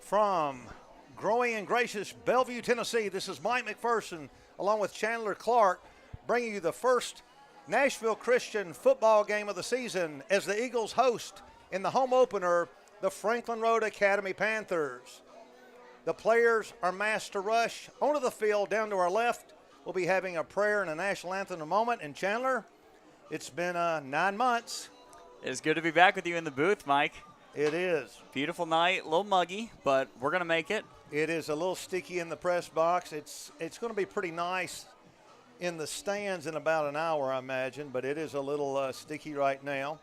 From growing and gracious Bellevue, Tennessee, this is Mike McPherson along with Chandler Clark bringing you the first Nashville Christian football game of the season as the Eagles host in the home opener the Franklin Road Academy Panthers. The players are massed to rush onto the field. Down to our left, we'll be having a prayer and a national anthem in a moment. And Chandler, it's been 9 months. It's good to be back with you in the booth, Mike. It is. Beautiful night, a little muggy, but we're going to make it. It is a little sticky in the press box. It's going to be pretty nice in the stands in about an hour, I imagine, but it is a little sticky right now.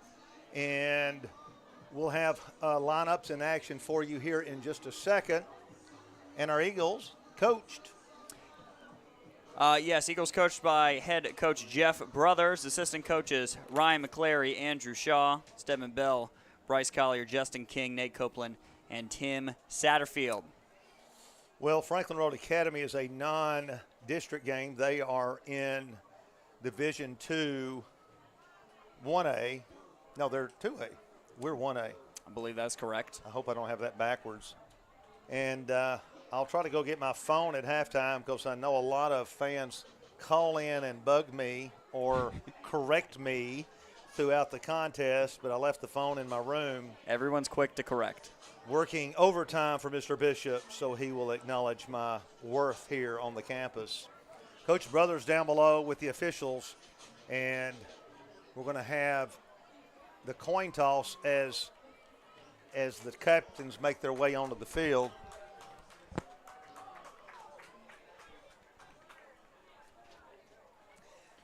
And we'll have lineups in action for you here in just a second. And our Eagles coached. Yes, Eagles coached by head coach Jeff Brothers, assistant coaches Ryan McClary, Andrew Shaw, Stedman Bell, Bryce Collier, Justin King, Nate Copeland, and Tim Satterfield. Well, Franklin Road Academy is a non-district game. They are in Division II, 1A. No, they're 2A. We're 1A. I believe that's correct. I hope I don't have that backwards. And I'll try to go get my phone at halftime because I know a lot of fans call in and bug me or correct me throughout the contest, but I left the phone in my room. Everyone's quick to correct. Working overtime for Mr. Bishop, so he will acknowledge my worth here on the campus. Coach Brothers down below with the officials, and we're going to have the coin toss as the captains make their way onto the field.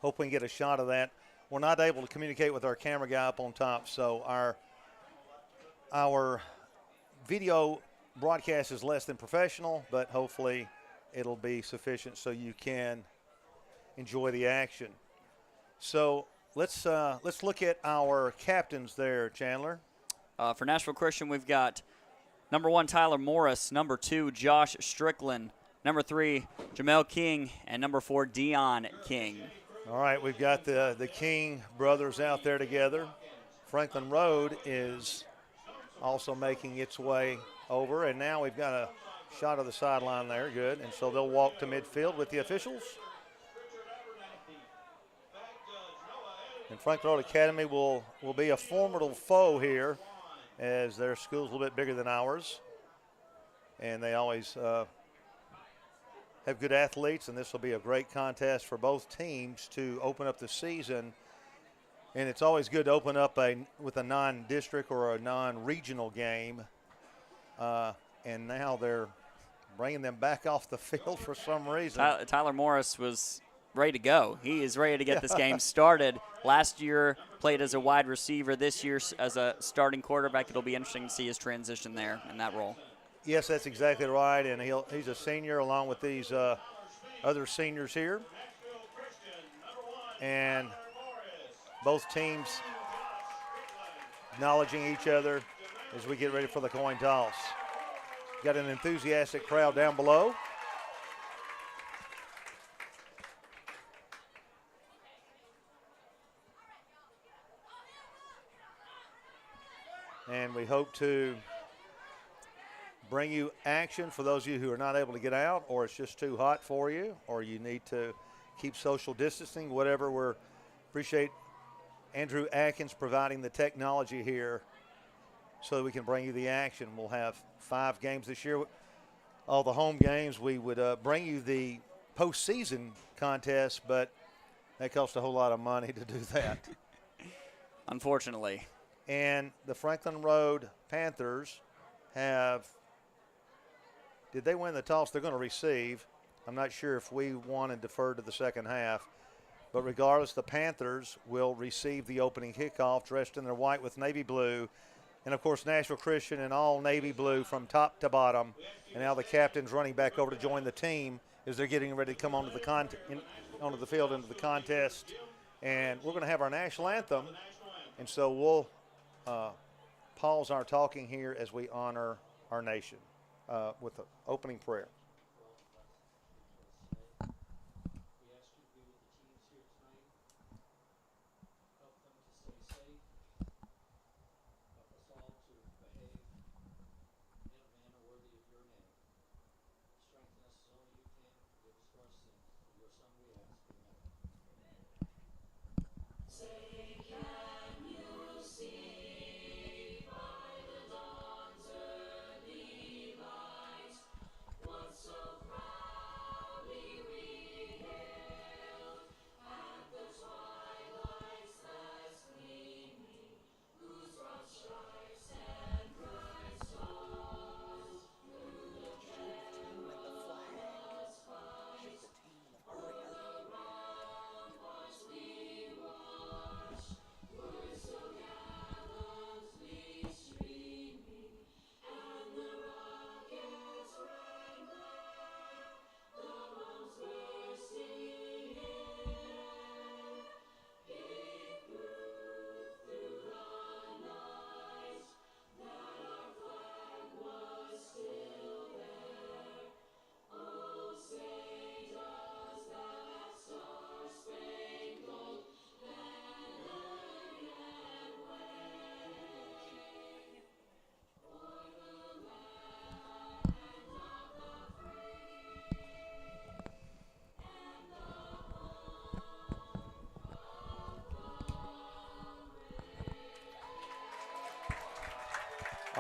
Hope we can get a shot of that. We're not able to communicate with our camera guy up on top, so our video broadcast is less than professional, but hopefully it'll be sufficient so you can enjoy the action. So let's look at our captains there, Chandler. For Nashville Christian, we've got number 1, Tyler Morris, number 2, Josh Strickland, number 3, Jamel King, and number 4, Dion King. All right, we've got the King brothers out there together. Franklin Road is also making its way over, and now we've got a shot of the sideline there. Good, and so they'll walk to midfield with the officials. And Franklin Road Academy will be a formidable foe here, as their school's a little bit bigger than ours, and they always have good athletes, and this will be a great contest for both teams to open up the season. And it's always good to open up with a non-district or a non-regional game. And now they're bringing them back off the field for some reason. Tyler Morris was ready to go. He is ready to get this game started. Last year played as a wide receiver. This year as a starting quarterback. It'll be interesting to see his transition there in that role. Yes, that's exactly right, and he's a senior along with these other seniors here. And both teams acknowledging each other as we get ready for the coin toss. Got an enthusiastic crowd down below. And we hope to bring you action for those of you who are not able to get out, or it's just too hot for you, or you need to keep social distancing, whatever. We appreciate Andrew Atkins providing the technology here so that we can bring you the action. We'll have 5 games this year. All the home games, we would bring you the postseason contest, but that costs a whole lot of money to do that. Unfortunately. And the Franklin Road Panthers did they win the toss? They're going to receive. I'm not sure if we won and deferred to the second half. But regardless, the Panthers will receive the opening kickoff dressed in their white with navy blue. And, of course, Nashville Christian in all navy blue from top to bottom. And now the captain's running back over to join the team as they're getting ready to come onto the field into the contest. And we're going to have our national anthem. And so we'll pause our talking here as we honor our nation with the opening prayer.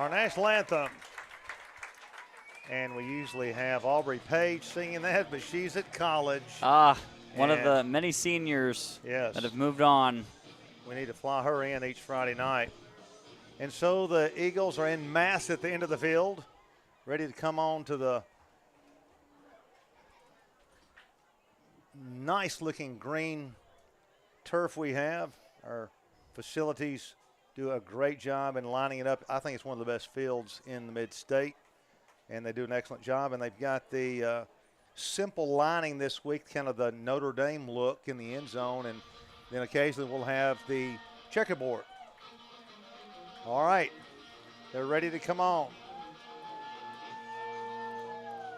our national anthem. And we usually have Aubrey Page singing that, but she's at college. One of the many seniors that have moved on. We need to fly her in each Friday night. And so the Eagles are en masse at the end of the field, ready to come on to the nice-looking green turf we have. Our facilities do a great job in lining it up. I think it's one of the best fields in the mid-state, and they do an excellent job. And they've got the simple lining this week, kind of the Notre Dame look in the end zone, and then occasionally we'll have the checkerboard. All right, they're ready to come on.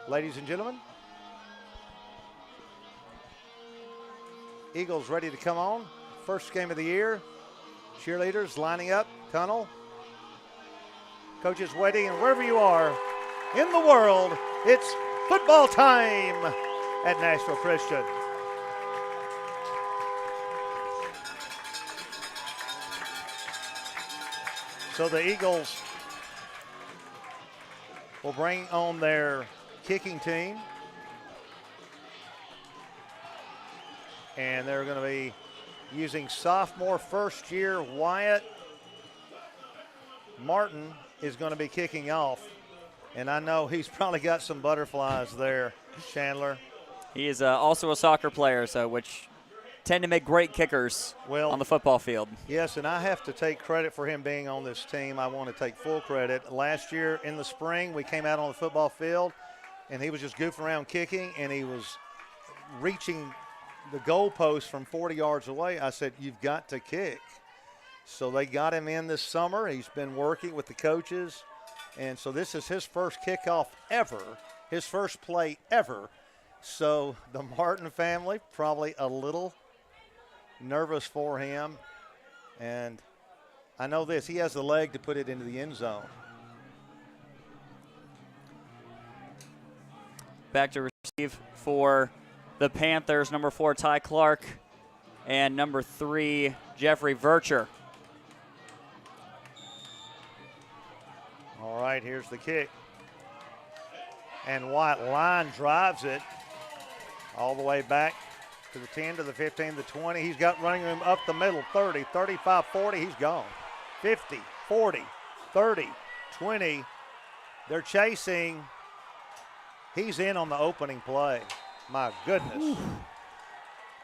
Ladies and gentlemen, Eagles ready to come on. First game of the year. Cheerleaders lining up, tunnel. Coaches waiting, and wherever you are in the world, it's football time at Nashville Christian. So the Eagles will bring on their kicking team. And they're going to be using sophomore first-year Wyatt Martin is going to be kicking off. And I know he's probably got some butterflies there, Chandler. He is also a soccer player, which tend to make great kickers on the football field. Yes, and I have to take credit for him being on this team. I want to take full credit. Last year in the spring, we came out on the football field, and he was just goofing around kicking, and he was reaching the goalpost from 40 yards away. I said, you've got to kick. So they got him in this summer. He's been working with the coaches, and so this is his first kickoff ever, his first play ever. So the Martin family probably a little nervous for him, and I know this, he has the leg to put it into the end zone. Back to receive for the Panthers, number 4 Ty Clark and number 3 Jeffrey Vircher. All right, here's the kick, and White line drives it all the way back to the 10, to the 15, to the 20. He's got running room up the middle, 30, 35, 40. He's gone. 50, 40, 30, 20. They're chasing. He's in on the opening play. My goodness. Ooh.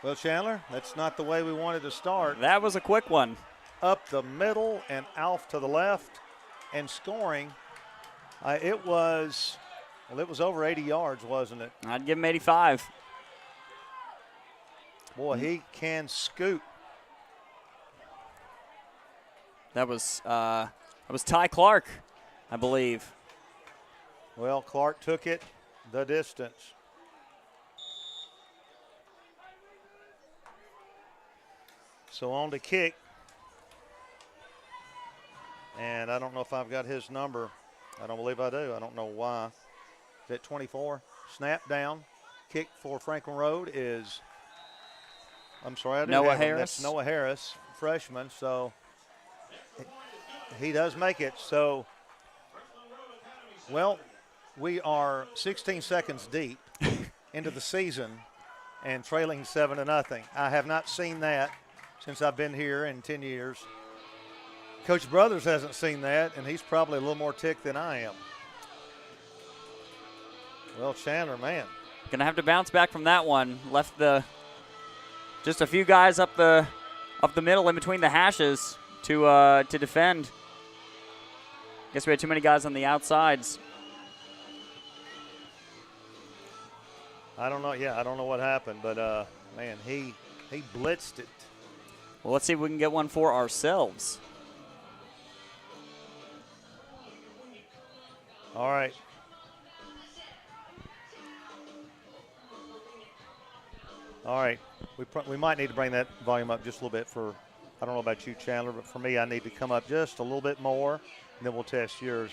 Well, Chandler, that's not the way we wanted to start. That was a quick one. Up the middle and off to the left and scoring. It was over 80 yards, wasn't it? I'd give him 85. Boy, he can scoot. That was Ty Clark, I believe. Well, Clark took it the distance. So on to kick. And I don't know if I've got his number. I don't believe I do. I don't know why. Is it 24? Snap down. Kick for Franklin Road is, I'm sorry, I do Noah have him. Harris. That's Noah Harris, freshman. So he does make it. So, well, we are 16 seconds deep into the season and trailing 7-0. I have not seen that since I've been here in 10 years. Coach Brothers hasn't seen that, and he's probably a little more ticked than I am. Well, Chandler, man. Gonna have to bounce back from that one. Left just a few guys up the middle in between the hashes to defend. Guess we had too many guys on the outsides. I don't know. Yeah, I don't know what happened, but man, he blitzed it. Well, let's see if we can get one for ourselves. All right. All right. We might need to bring that volume up just a little bit for, I don't know about you, Chandler, but for me, I need to come up just a little bit more, and then we'll test yours.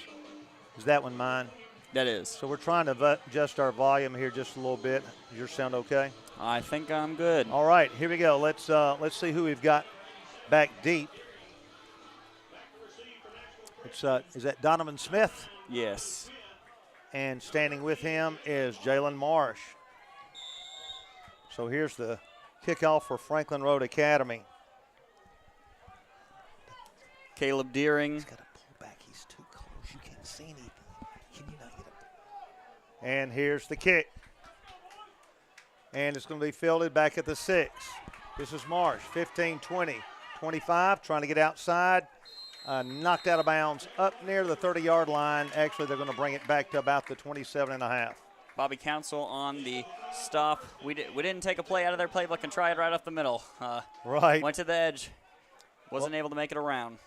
Is that one mine? That is. So we're trying to adjust our volume here just a little bit. Does yours sound okay? I think I'm good. All right, here we go. Let's see who we've got back deep. Is that Donovan Smith? Yes. And standing with him is Jalen Marsh. So here's the kickoff for Franklin Road Academy. Caleb Deering. He's got to pull back. He's too close. You can't see anything. Can you not get up? And here's the kick. And it's going to be fielded back at the 6. This is Marsh, 15, 20, 25, trying to get outside. Knocked out of bounds up near the 30-yard line. Actually, they're going to bring it back to about the 27.5. Bobby Council on the stop. We didn't take a play out of their playbook and try it right up the middle. Right. Went to the edge. Wasn't able to make it around.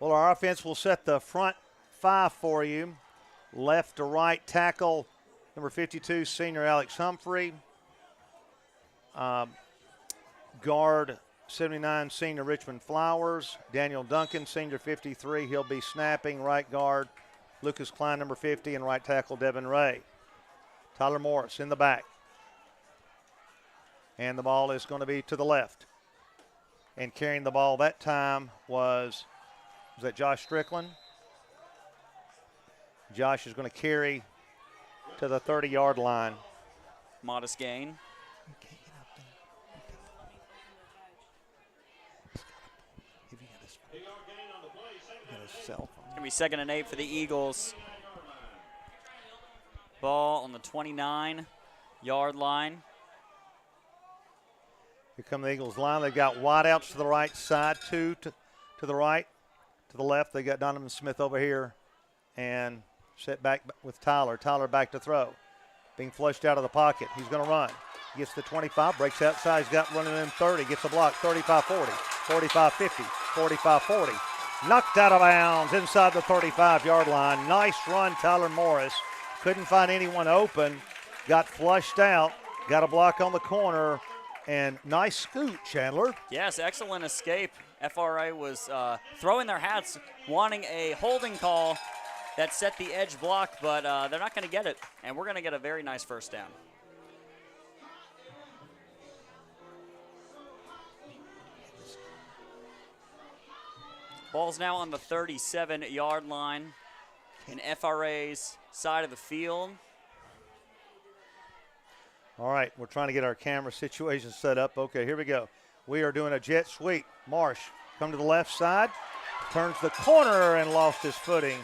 Well, our offense will set the front 5 for you. Left to right tackle, number 52, senior Alex Humphrey. Guard 79, senior Richmond Flowers. Daniel Duncan, senior 53. He'll be snapping. Right guard Lucas Klein, number 50, and right tackle Devin Ray. Tyler Morris in the back. And the ball is going to be to the left. And carrying the ball that time was that Josh Strickland? Josh is going to carry to the 30-yard line. Modest gain. It's going to be 2nd and 8 for the Eagles. Ball on the 29-yard line. Here come the Eagles line. They've got wideouts to the right side, 2 to the right. To the left, they got Donovan Smith over here and set back with Tyler. Tyler back to throw. Being flushed out of the pocket. He's going to run. Gets to 25, breaks outside. He's got running in 30. Gets a block, 35-40, 45-50, 45-40. Knocked out of bounds inside the 35-yard line. Nice run, Tyler Morris. Couldn't find anyone open. Got flushed out. Got a block on the corner. And nice scoot, Chandler. Yes, excellent escape. FRA was throwing their hats, wanting a holding call that set the edge block, but they're not going to get it. And we're going to get a very nice first down. Ball's now on the 37-yard line in FRA's side of the field. All right, we're trying to get our camera situation set up. Okay, here we go. We are doing a jet sweep. Marsh, come to the left side, turns the corner and lost his footing.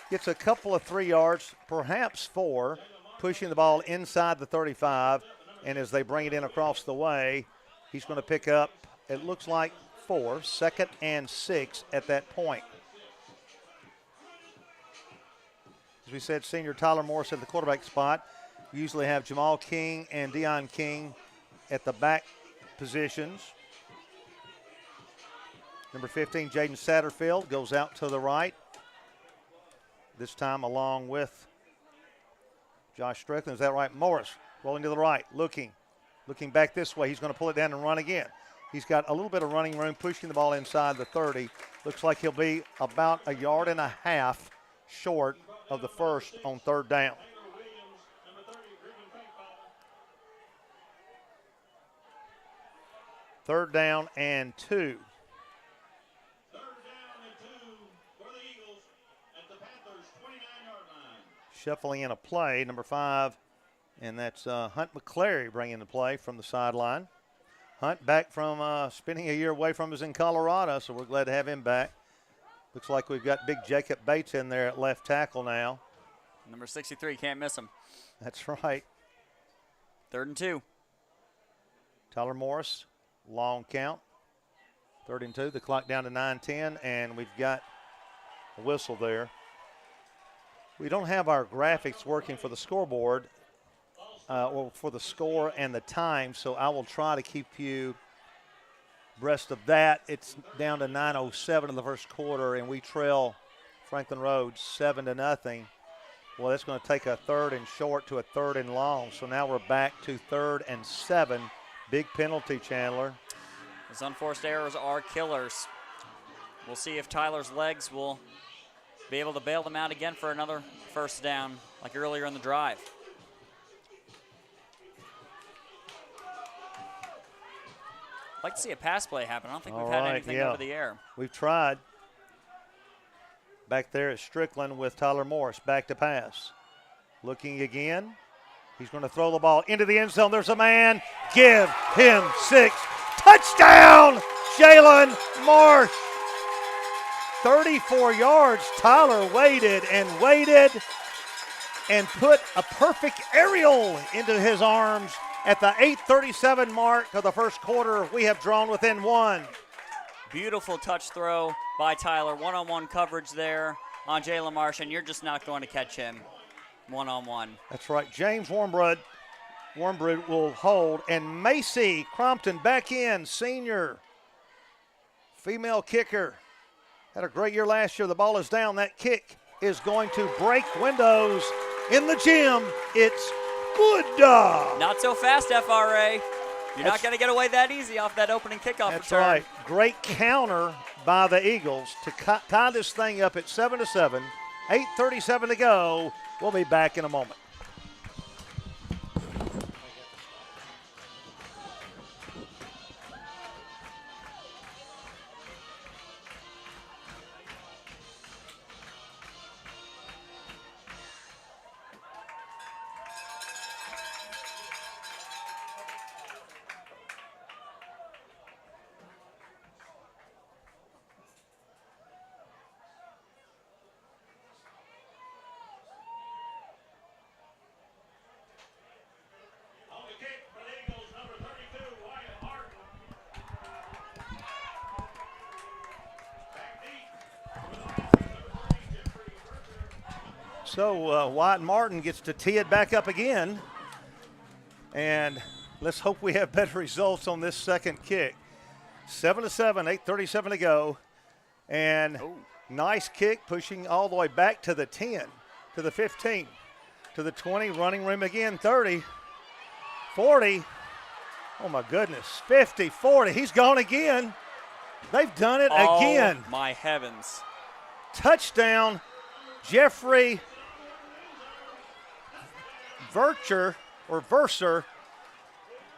Gets a couple of 3 yards, perhaps 4, pushing the ball inside the 35. And as they bring it in across the way, he's going to pick up, it looks like 4, 2nd and 6 at that point. As we said, senior Tyler Morris at the quarterback spot. We usually have Jamal King and Deion King at the back positions. Number 15, Jaden Satterfield, goes out to the right. This time along with Josh Strickland. Is that right? Morris rolling to the right, looking back this way. He's going to pull it down and run again. He's got a little bit of running room, pushing the ball inside the 30. Looks like he'll be about 1.5 yards short of the first on 3rd down. Third down and 2. For the Eagles at the Panthers' 29-yard line. Shuffling in a play, number 5, and that's Hunt McClary bringing the play from the sideline. Hunt back from spending a year away from us in Colorado, so we're glad to have him back. Looks like we've got big Jacob Bates in there at left tackle now. Number 63, can't miss him. That's right. 3rd and 2. Tyler Morris. Long count, 3rd and 2. The clock down to 9:10, and we've got a whistle there. We don't have our graphics working for the scoreboard, or for the score and the time, so I will try to keep you abreast of that. It's down to 9:07 in the first quarter, and we trail Franklin Road 7-0. Well, that's going to take a 3rd and short to a 3rd and long, so now we're back to 3rd and 7. Big penalty, Chandler. Those unforced errors are killers. We'll see if Tyler's legs will be able to bail them out again for another first down like earlier in the drive. I'd like to see a pass play happen. I don't think we've had anything over the air. We've tried. Back there is Strickland with Tyler Morris. Back to pass. Looking again. He's going to throw the ball into the end zone. There's a man. Give him 6. Touchdown, Jalen Marsh. 34 yards. Tyler waited and put a perfect aerial into his arms. At the 8:37 mark of the first quarter, we have drawn within 1. Beautiful touch throw by Tyler. One-on-one coverage there on Jalen Marsh, and you're just not going to catch him one-on-one. That's right. James Warmbrood will hold, and Macy Crompton back in, senior female kicker. Had a great year last year. The ball is down. That kick is going to break windows in the gym. It's good. Not so fast, FRA. You're not going to get away that easy off that opening kickoff That's return. right. Great counter by the Eagles to tie this thing up at 7-7. 8:37 to go. We'll be back in a moment. So Wyatt Martin gets to tee it back up again. And let's hope we have better results on this second kick. 7-7, 8:37 to go. And nice kick, pushing all the way back to the 10, to the 15, to the 20, running room again, 30, 40. Oh, my goodness, 50, 40. He's gone again. They've done it again. Oh, my heavens. Touchdown, Jeffrey Verser.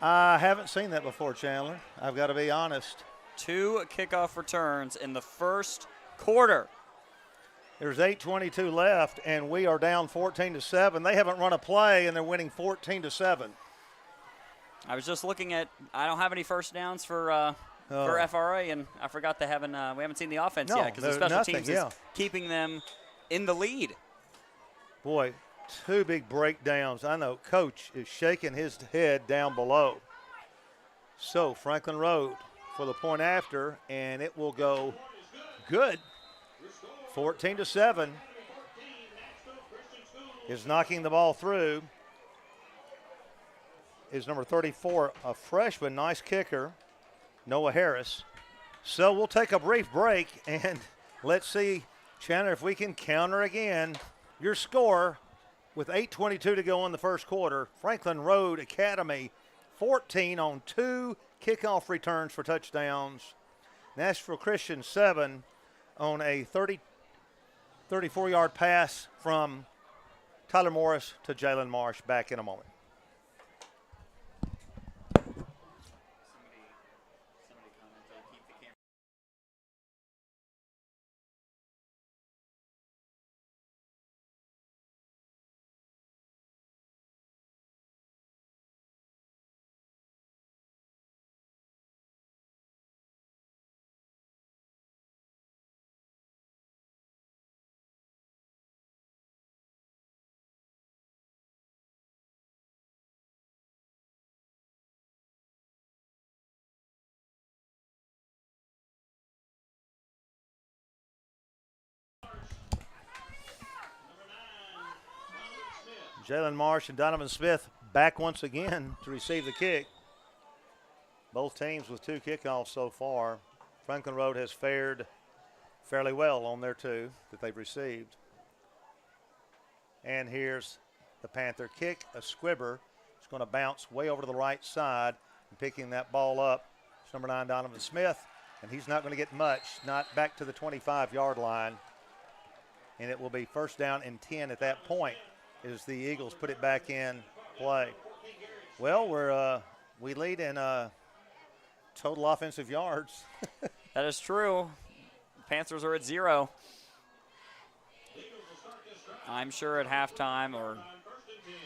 I haven't seen that before, Chandler. I've got to be honest. 2 kickoff returns in the first quarter. There's 8:22 left, and we are down 14-7. They haven't run a play, and they're winning 14-7. I was just looking at. I don't have any first downs for FRA, and I forgot we haven't seen the offense yet because the special teams is keeping them in the lead. Boy, 2 big breakdowns. I know Coach is shaking his head down below. So Franklin Road for the point after, and it will go good. 14-7 is knocking the ball through. Is number 34, a freshman, nice kicker, Noah Harris. So we'll take a brief break, and let's see, Chandler, if we can counter again. Your score with 8:22 to go in the first quarter. Franklin Road Academy 14 on 2 kickoff returns for touchdowns. Nashville Christian 7 on a 34-yard pass from Tyler Morris to Jalen Marsh. Back in a moment. Jalen Marsh and Donovan Smith back once again to receive the kick. Both teams with 2 kickoffs so far. Franklin Road has fared fairly well on their 2 that they've received. And here's the Panther kick, a squibber. It's going to bounce way over to the right side, and picking that ball up. It's number 9, Donovan Smith, and he's not going to get much, not back to the 25-yard line. And it will be first down and 10 at that point as the Eagles put it back in play. Well, we lead in total offensive yards. That is true. Panthers are at 0. I'm sure at halftime or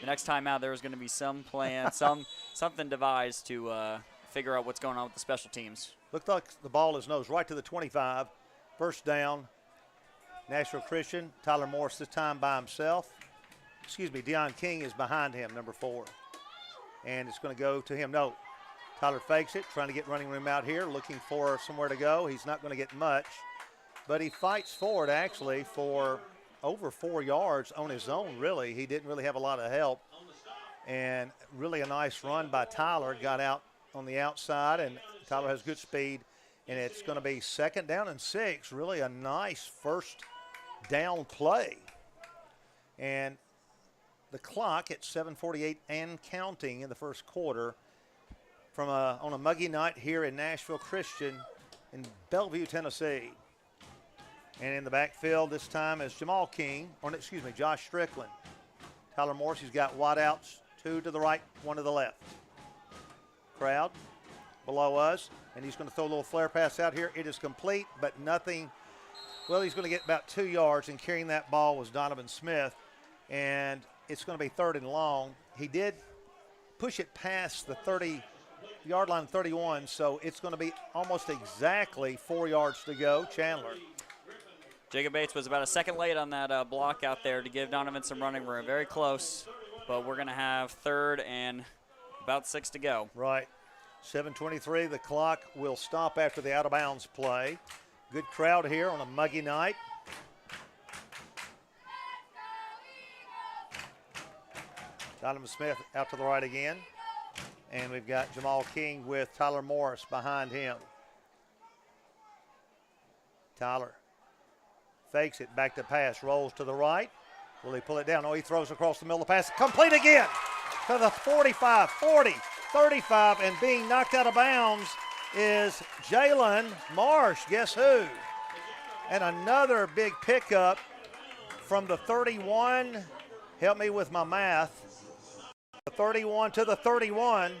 the next time out there was going to be some plan, something devised to figure out what's going on with the special teams. Looked like the ball is nosed right to the 25. First down, Nashville Christian. Tyler Morris this time by himself. Deion King is behind him, number 4. And it's going to go to him. No, Tyler fakes it, trying to get running room out here, looking for somewhere to go. He's not going to get much, but he fights forward actually for over 4 yards on his own, really. He didn't really have a lot of help. And really a nice run by Tyler. Got out on the outside, and Tyler has good speed. And it's going to be 2nd down and 6. Really a nice first down play. And the clock at 7:48 and counting in the first quarter on a muggy night here in Nashville Christian in Bellevue, Tennessee. And in the backfield this time is Josh Strickland. Tyler Morris, he's got wideouts, 2 to the right, 1 to the left. Crowd below us, and he's going to throw a little flare pass out here. It is complete, but nothing. Well, he's going to get about 2 yards, and carrying that ball was Donovan Smith, and it's going to be 3rd and long. He did push it past the 30-yard line, 31, so it's going to be almost exactly 4 yards to go. Chandler. Jacob Bates was about a second late on that block out there to give Donovan some running room. Very close, but we're going to have 3rd and about 6 to go. Right. 7:23, the clock will stop after the out-of-bounds play. Good crowd here on a muggy night. Donovan Smith out to the right again. And we've got Jamal King with Tyler Morris behind him. Tyler fakes it, back to pass, rolls to the right. Will he pull it down? Oh, he throws across the middle of the pass. Complete again to the 45, 40, 35, and being knocked out of bounds is Jalen Marsh. Guess who? And another big pickup from the 31. Help me with my math. The 31 to the 31.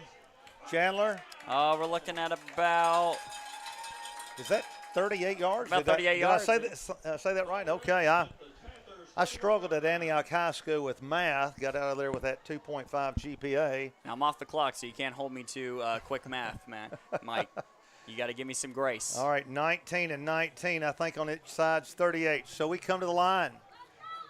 Chandler. We're looking at about. Is that 38 yards? About 38 yards. Did I say that right? Okay. I struggled at Antioch High School with math. Got out of there with that 2.5 GPA. Now, I'm off the clock, so you can't hold me to quick math, man. Mike, you got to give me some grace. All right, 19 and 19, I think on each side's 38. So we come to the line.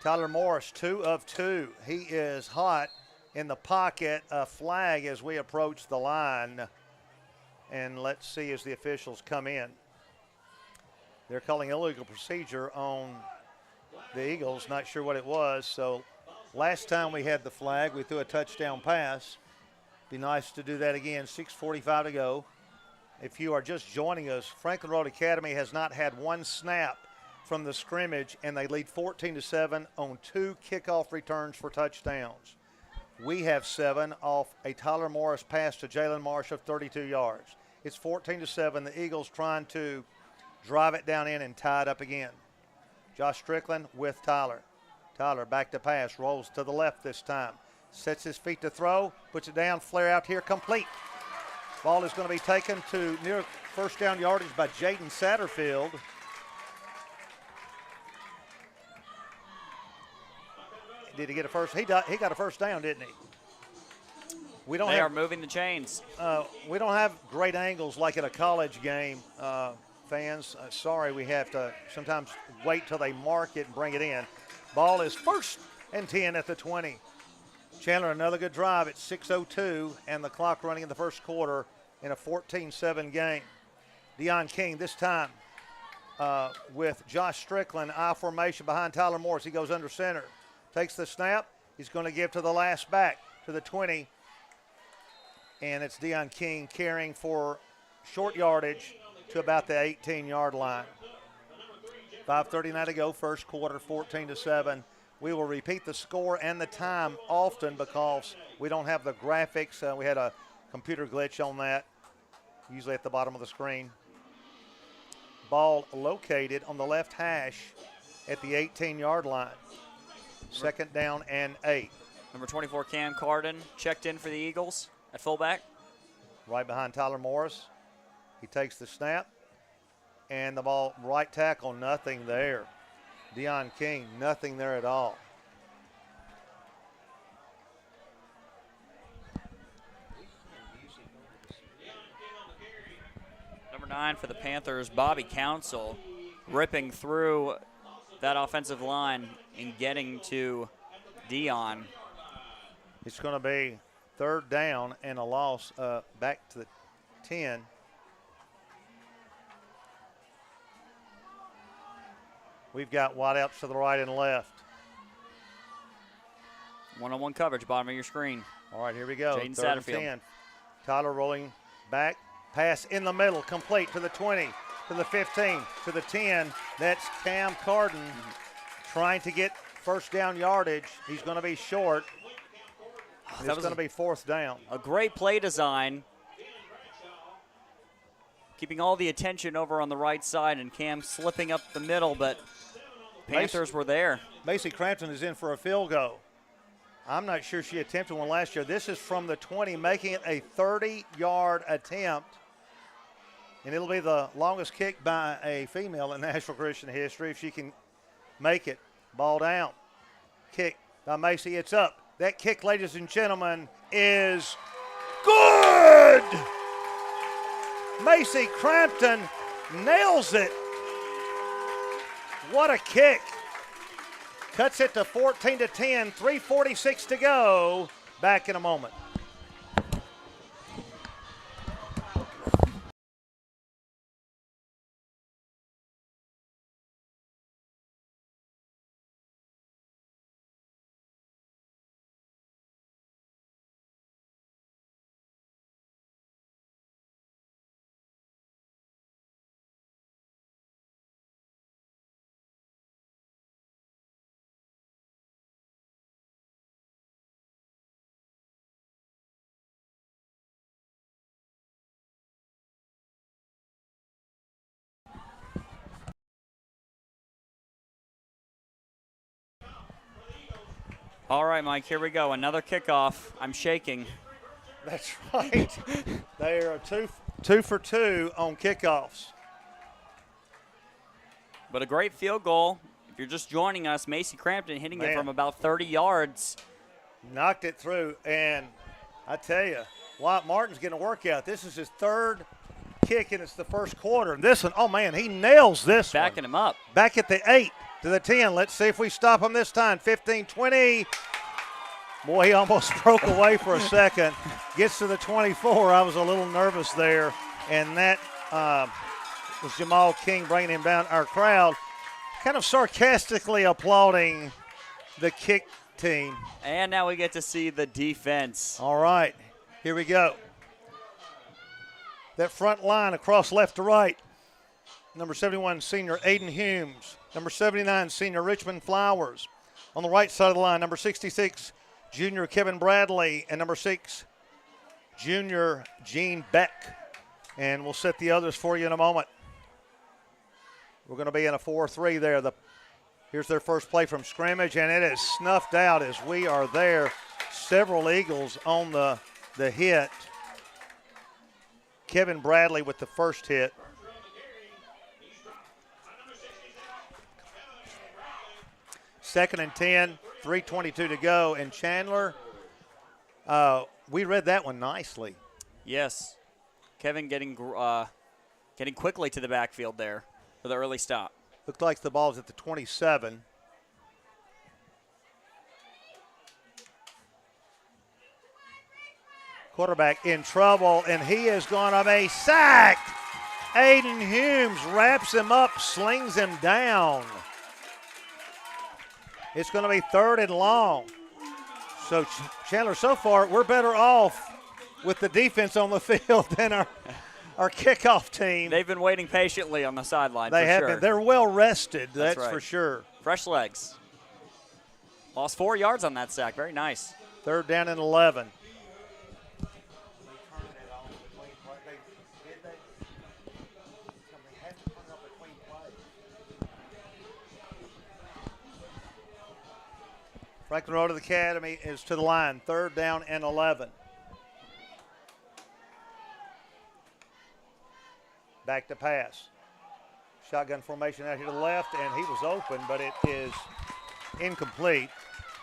Tyler Morris, 2 of 2. He is hot in the pocket. A flag as we approach the line. And let's see as the officials come in. They're calling illegal procedure on the Eagles. Not sure what it was. So last time we had the flag, we threw a touchdown pass. Be nice to do that again. 6:45 to go. If you are just joining us, Franklin Road Academy has not had one snap from the scrimmage, and they lead 14-7 on 2 kickoff returns for touchdowns. We have 7 off a Tyler Morris pass to Jalen Marsh of 32 yards. It's 14-7. The Eagles trying to drive it down in and tie it up again. Josh Strickland with Tyler. Tyler back to pass, rolls to the left this time. Sets his feet to throw, puts it down, flare out here, complete. Ball is going to be taken to near first down yardage by Jaden Satterfield. Did he get a first? He got a first down, didn't he? They are moving the chains. We don't have great angles like at a college game, fans. Sorry, we have to sometimes wait till they mark it and bring it in. Ball is 1st and 10 at the 20. Chandler, another good drive at 6:02, and the clock running in the first quarter in a 14-7 game. Deion King this time with Josh Strickland, I formation behind Tyler Morris. He goes under center, takes the snap. He's going to give to the last back to the 20, and it's Deion King carrying for short yardage to about the 18-yard line. 5:39 to go, first quarter, 14-7. We will repeat the score and the time often because we don't have the graphics. We had a computer glitch on that, usually at the bottom of the screen. Ball located on the left hash at the 18-yard line. 2nd down and 8. Number 24, Cam Carden, checked in for the Eagles at fullback. Right behind Tyler Morris. He takes the snap. And the ball, right tackle, nothing there. Deion King, nothing there at all. 9 for the Panthers, Bobby Council, ripping through that offensive line and getting to Dion. It's going to be 3rd down and a loss back to the 10. We've got wideouts to the right and left. One-on-one coverage, bottom of your screen. All right, here we go. Jaden 3rd and Satterfield. 10. Tyler rolling back. Pass in the middle, complete to the 20, to the 15, to the 10. That's Cam Carden trying to get first down yardage. He's going to be short. It's going to be 4th down. A great play design. Keeping all the attention over on the right side, and Cam slipping up the middle, but Panthers were there. Macy Crampton is in for a field goal. I'm not sure she attempted one last year. This is from the 20, making it a 30-yard attempt. And it'll be the longest kick by a female in Nashville Christian history if she can make it. Ball down. Kick by Macy. It's up. That kick, ladies and gentlemen, is good! Macy Crampton nails it. What a kick. Cuts it to 14-10, 3:46 to go. Back in a moment. All right, Mike, here we go. Another kickoff. I'm shaking. That's right. They are two for two on kickoffs. But a great field goal. If you're just joining us, Macy Crampton hitting it from about 30 yards. Knocked it through, and I tell you, Wyatt Martin's getting a workout. This is his 3rd kick, and it's the 1st quarter. And this one, oh, man, he nails this one. Backing him up. Back at the 8 to the 10. Let's see if we stop him this time. 15-20. Boy, he almost broke away for a second. Gets to the 24. I was a little nervous there, and that was Jamal King bringing him down. Our crowd kind of sarcastically applauding the kick team. And now we get to see the defense. All right, here we go. That front line across left to right. Number 71, senior Aiden Humes. Number 79, senior Richmond Flowers. On the right side of the line, number 66, junior Kevin Bradley. And number 6, junior Gene Beck. And we'll set the others for you in a moment. We're going to be in a 4-3 there. Here's their first play from scrimmage, and it is snuffed out as we are there. Several Eagles on the hit. Kevin Bradley with the first hit. Second and 10, 3:22 to go. And Chandler, we read that one nicely. Yes. Kevin getting quickly to the backfield there for the early stop. Looked like the ball's at the 27. Quarterback in trouble, and he is going to be sacked. Aiden Humes wraps him up, slings him down. It's going to be 3rd and long. So, Chandler, so far, we're better off with the defense on the field than our kickoff team. They've been waiting patiently on the sideline. They have been. They're well rested, that's right. for sure. Fresh legs. Lost 4 yards on that sack. Very nice. 3rd down and 11. Franklin Road Academy is to the line. 3rd down and 11. Back to pass. Shotgun formation out here to the left, and he was open, but it is incomplete.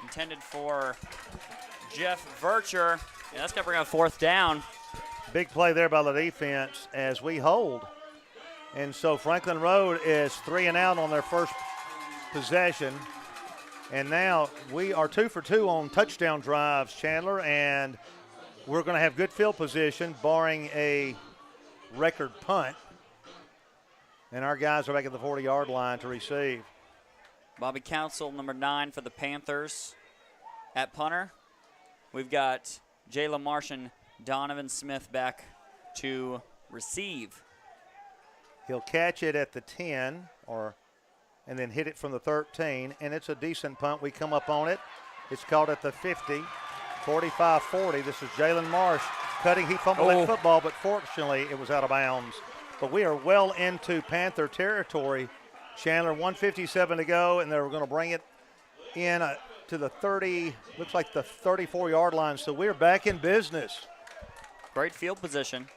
Intended for Jeff Vercher. And that's going to bring up 4th down. Big play there by the defense as we hold. And so Franklin Road is 3 and out on their first possession. And now we are 2 for 2 on touchdown drives, Chandler, and we're going to have good field position, barring a record punt. And our guys are back at the 40-yard line to receive. Bobby Council, number 9 for the Panthers. At punter, we've got Jayla Marsh and Donovan Smith back to receive. He'll catch it at the 10 and then hit it from the 13, and it's a decent punt. We come up on it. It's called at the 50, 45-40. This is Jalen Marsh cutting. He fumbled that football, but fortunately it was out of bounds. But we are well into Panther territory. Chandler, 1:57 to go, and they're going to bring it in to the 30, looks like the 34-yard line. So we're back in business. Great field position.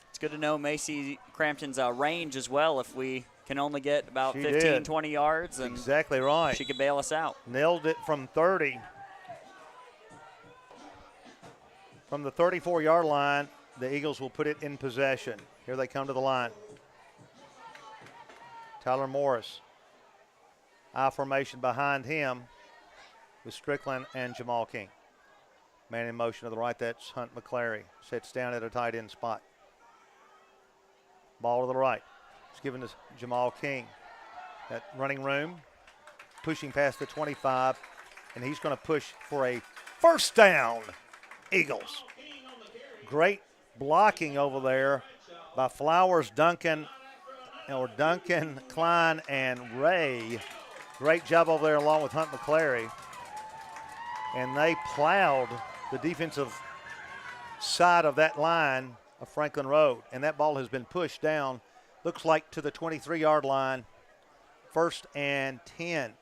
It's good to know Macy Crampton's range as well. If we can only get about 15, 20 yards, and exactly right, she could bail us out. Nailed it from 30. From the 34-yard line, the Eagles will put it in possession. Here they come to the line. Tyler Morris, I formation behind him with Strickland and Jamal King. Man in motion to the right, that's Hunt McClary. Sits down at a tight end spot. Ball to the right. It's given to Jamal King. That running room, pushing past the 25, and he's going to push for a first down, Eagles. Great blocking over there by Flowers, Duncan, Klein, and Ray. Great job over there along with Hunt McClary. And they plowed the defensive side of that line of Franklin Road. And that ball has been pushed down, looks like to the 23-yard line, 1st and 10.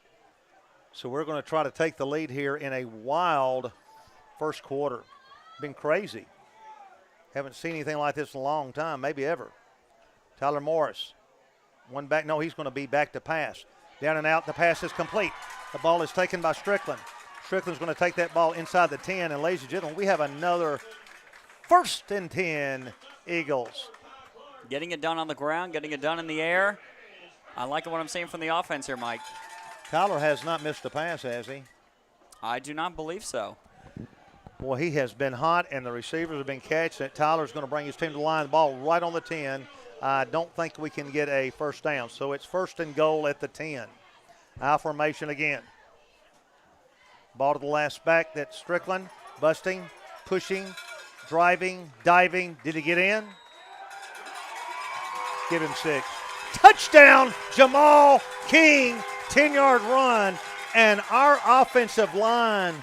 So we're going to try to take the lead here in a wild first quarter. Been crazy. Haven't seen anything like this in a long time, maybe ever. Tyler Morris, one back. No, he's going to be back to pass. Down and out, the pass is complete. The ball is taken by Strickland. Strickland's going to take that ball inside the 10, and ladies and gentlemen, we have another 1st and 10 Eagles. Getting it done on the ground, getting it done in the air. I like what I'm seeing from the offense here, Mike. Tyler has not missed a pass, has he? I do not believe so. Boy, he has been hot, and the receivers have been catching it. Tyler's going to bring his team to the line. The ball right on the 10. I don't think we can get a first down. So it's 1st and goal at the 10. I formation again. Ball to the last back. That's Strickland. Busting, pushing, driving, diving. Did he get in? Give him 6. Touchdown, Jamal King. 10-yard run. And our offensive line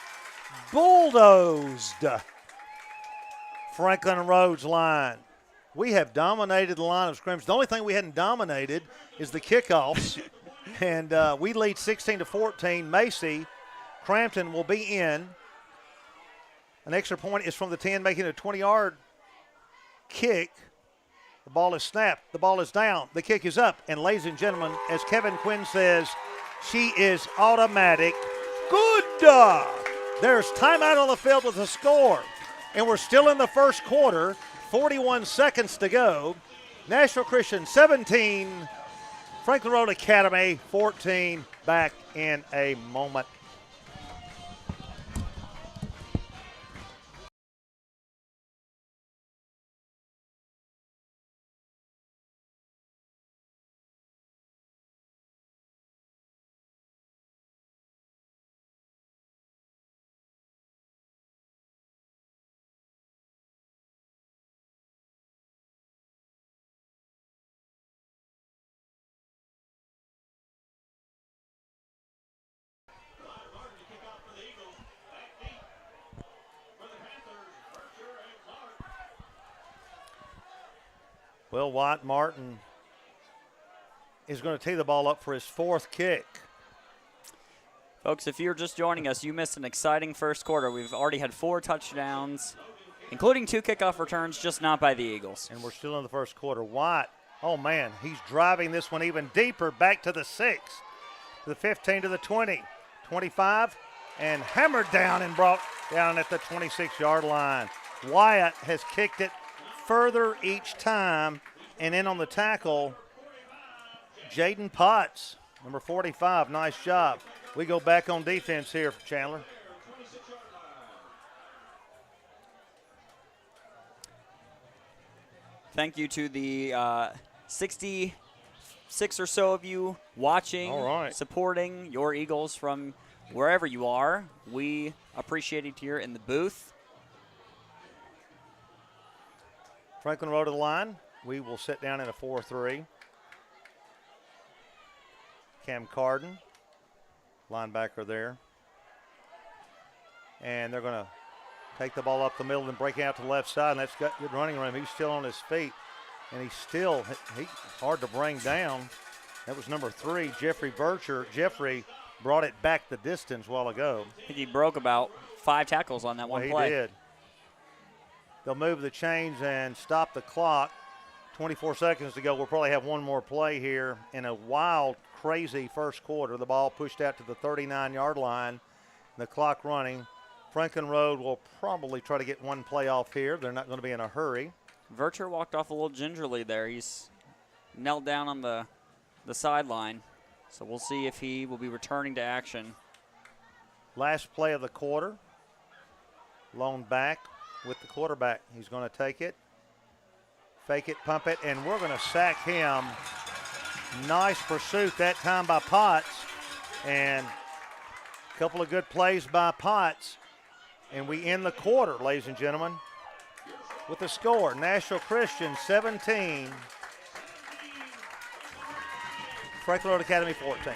bulldozed Franklin Road's line. We have dominated the line of scrimmage. The only thing we hadn't dominated is the kickoffs. And we lead 16-14. Macy Crampton will be in. An extra point is from the 10, making a 20-yard kick. The ball is snapped. The ball is down. The kick is up. And ladies and gentlemen, as Kevin Quinn says, she is automatic. Good. There's timeout on the field with a score. And we're still in the first quarter. 41 seconds to go. National Christian 17, Franklin Road Academy 14. Back in a moment. Will Watt Martin is going to tee the ball up for his 4th kick. Folks, if you're just joining us, you missed an exciting first quarter. We've already had 4 touchdowns, including 2 kickoff returns, just not by the Eagles. And we're still in the first quarter. Watt, oh man, he's driving this one even deeper back to the 6, to the 15, to the 20, 25, and hammered down and brought down at the 26-yard line. Wyatt has kicked it further each time. And in on the tackle, Jaden Potts, number 45. Nice job. We go back on defense here, Chandler. Thank you to the 66 or so of you watching, supporting your Eagles from wherever you are. We appreciate it here in the booth. Franklin Road to the line. We will sit down in a 4-3. Cam Carden, linebacker there. And they're going to take the ball up the middle and break out to the left side, and that's got good running room. He's still on his feet, and he's hard to bring down. That was number 3, Jeffrey Bircher. Jeffrey brought it back the distance a while ago. I think he broke about 5 tackles on that one play. He did. They'll move the chains and stop the clock. 24 seconds to go. We'll probably have one more play here in a wild, crazy first quarter. The ball pushed out to the 39-yard line. The clock running. Franklin Road will probably try to get one play off here. They're not going to be in a hurry. Vircher walked off a little gingerly there. He's knelt down on the sideline. So we'll see if he will be returning to action. Last play of the quarter. Lone back with the quarterback. He's going to take it, fake it, pump it, and we're going to sack him. Nice pursuit that time by Potts. And a couple of good plays by Potts. And we end the quarter, ladies and gentlemen, with the score. Nashville Christian 17, Franklin Road Academy 14.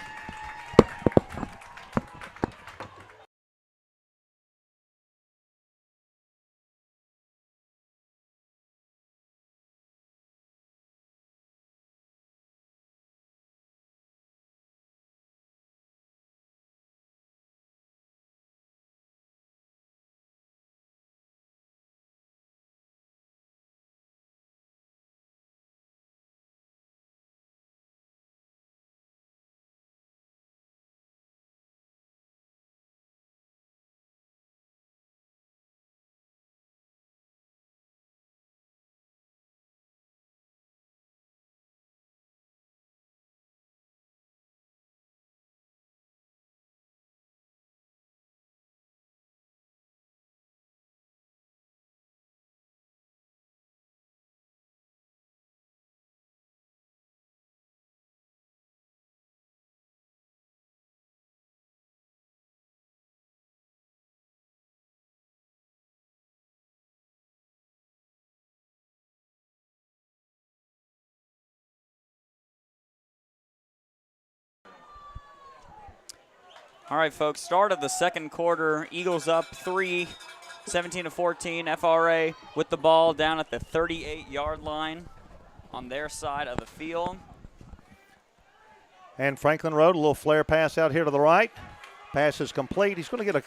All right, folks, start of the second quarter. Eagles up 3, 17-14. FRA with the ball down at the 38-yard line on their side of the field. And Franklin Road, a little flare pass out here to the right. Pass is complete. He's going to get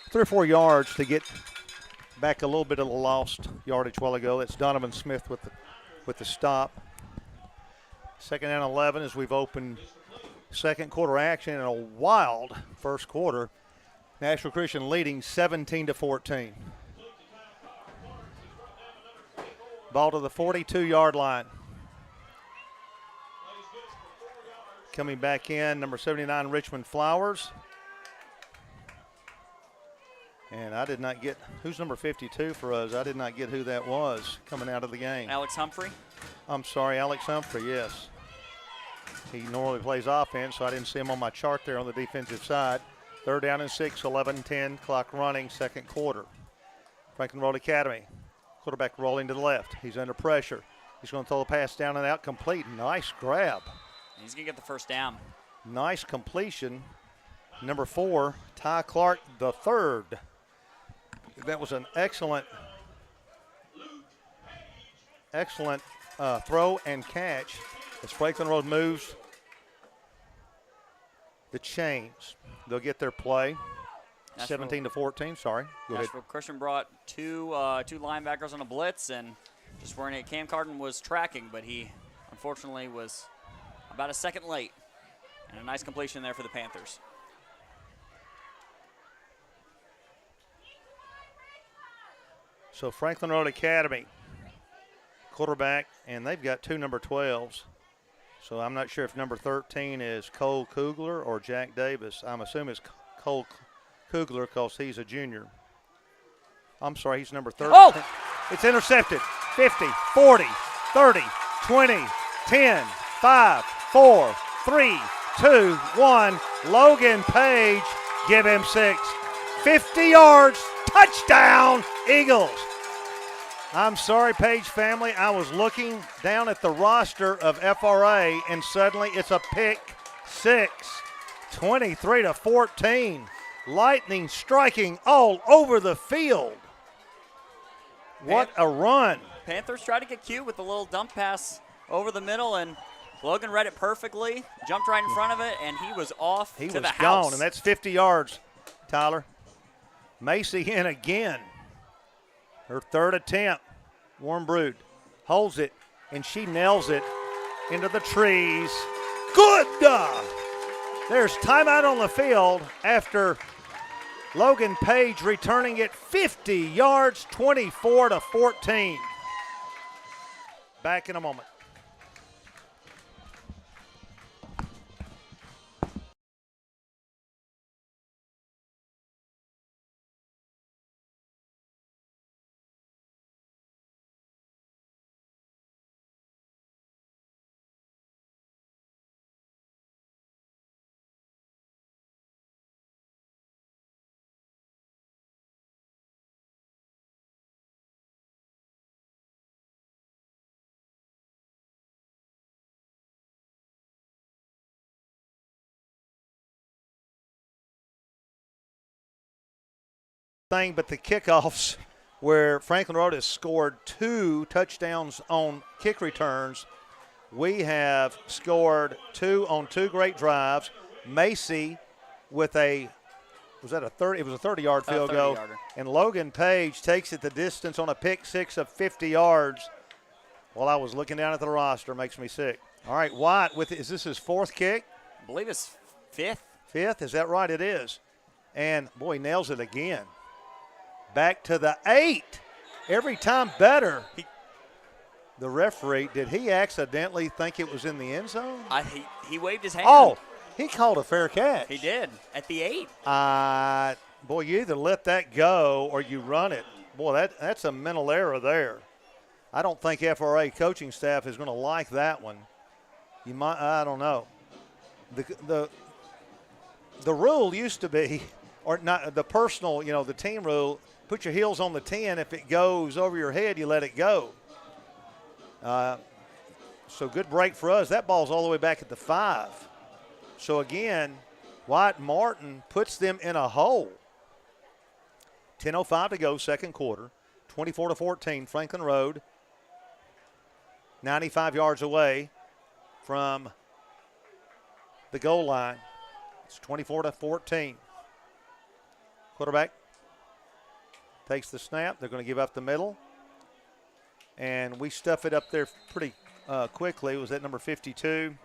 3 or 4 yards to get back a little bit of the lost yardage a while ago. That's Donovan Smith with the stop. Second and 11 as we've opened second quarter action in a wild first quarter. Nashville Christian leading 17-14. Ball to the 42-yard line. Coming back in, number 79, Richmond Flowers. And I did not get, who's number 52 for us? I did not get who that was coming out of the game. Alex Humphrey? I'm sorry, Alex Humphrey, yes. He normally plays offense, so I didn't see him on my chart there on the defensive side. Third down and 6, 11-10, clock running, second quarter. Franklin Road Academy. Quarterback rolling to the left. He's under pressure. He's going to throw the pass down and out, complete. Nice grab. He's going to get the first down. Nice completion. Number 4, Ty Clark the third. That was an excellent throw and catch as Franklin Road moves the chains. They'll get their play. 17-14, sorry. Go ahead. Nashville Christian brought two linebackers on a blitz, and just weren't it. Cam Carden was tracking, but he unfortunately was about a second late. And a nice completion there for the Panthers. So Franklin Road Academy, quarterback, and they've got 2 number 12s. So I'm not sure if number 13 is Cole Kugler or Jack Davis. I'm assuming it's Cole Kugler because he's a junior. I'm sorry, he's number 13. Oh! It's intercepted. 50, 40, 30, 20, 10, 5, 4, 3, 2, 1. Logan Page, give him 6. 50 yards, touchdown, Eagles. I'm sorry, Page family. I was looking down at the roster of FRA, and suddenly it's a pick 6. 23-14. Lightning striking all over the field. What a run. Panthers tried to get cute with a little dump pass over the middle, and Logan read it perfectly, jumped right in front of it, and he was off to the house. He was gone, and that's 50 yards, Tyler. Macy in again. Her 3rd attempt. Warm Brood holds it, and she nails it into the trees. Good! There's timeout on the field after Logan Page returning it 50 yards, 24-14. Back in a moment. Thing but the kickoffs where Franklin Road has scored 2 touchdowns on kick returns. We have scored 2 on 2 great drives. Macy with it was a 30-yard field goal. And Logan Page takes it the distance on a pick 6 of 50 yards. While I was looking down at the roster, makes me sick. All right, White, is this his 4th kick? I believe it's 5th. 5th, is that right? It is. And, boy, nails it again. Back to the 8. Every time better. The referee, did he accidentally think it was in the end zone? He waved his hand. Oh, he called a fair catch. He did, at the 8. Boy, you either let that go or you run it. Boy, that's a mental error there. I don't think FRA coaching staff is going to like that one. I don't know. The rule used to be, or not the personal, the team rule, put your heels on the 10. If it goes over your head, you let it go. So good break for us. That ball's all the way back at the 5. So again, Wyatt Martin puts them in a hole. 10:05 to go, second quarter. 24-14, Franklin Road. 95 yards away from the goal line. It's 24-14. Quarterback takes the snap. They're going to give up the middle. And we stuff it up there pretty quickly. It was at number 52.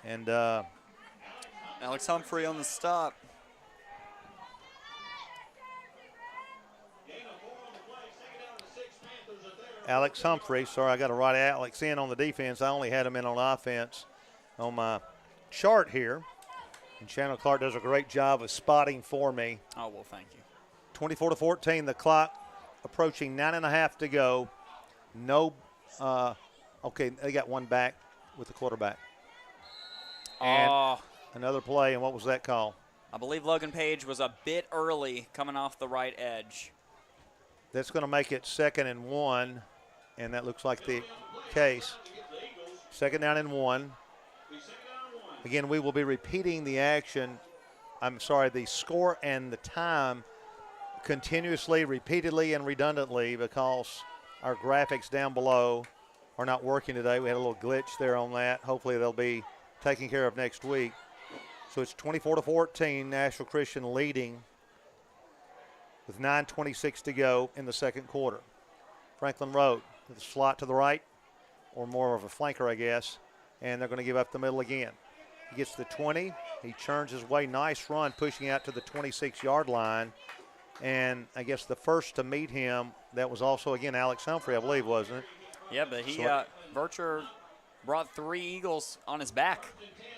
And Alex Humphrey on the stop. Alex Humphrey. Sorry, I got to write Alex in on the defense. I only had him in on offense on my chart here. And Shannon Clark does a great job of spotting for me. Oh, well, thank you. 24-14, the clock approaching 9.5 to go. No, okay, they got one back with the quarterback. And another play, and what was that call? I believe Logan Page was a bit early coming off the right edge. That's going to make it 2nd and 1, and that looks like the case. 2nd down and 1. Again, we will be repeating the action. The score and the time continuously, repeatedly, and redundantly because our graphics down below are not working today. We had a little glitch there on that. Hopefully they'll be taken care of next week. So it's 24-14, Nashville Christian leading with 9:26 to go in the second quarter. Franklin Road with a slot to the right, or more of a flanker, I guess, and they're going to give up the middle again. He gets to 20. He churns his way. Nice run, pushing out to the 26-yard line. And I guess the first to meet him, that was also, again, Alex Humphrey, I believe, wasn't it? Yeah, but Vercher brought 3 Eagles on his back.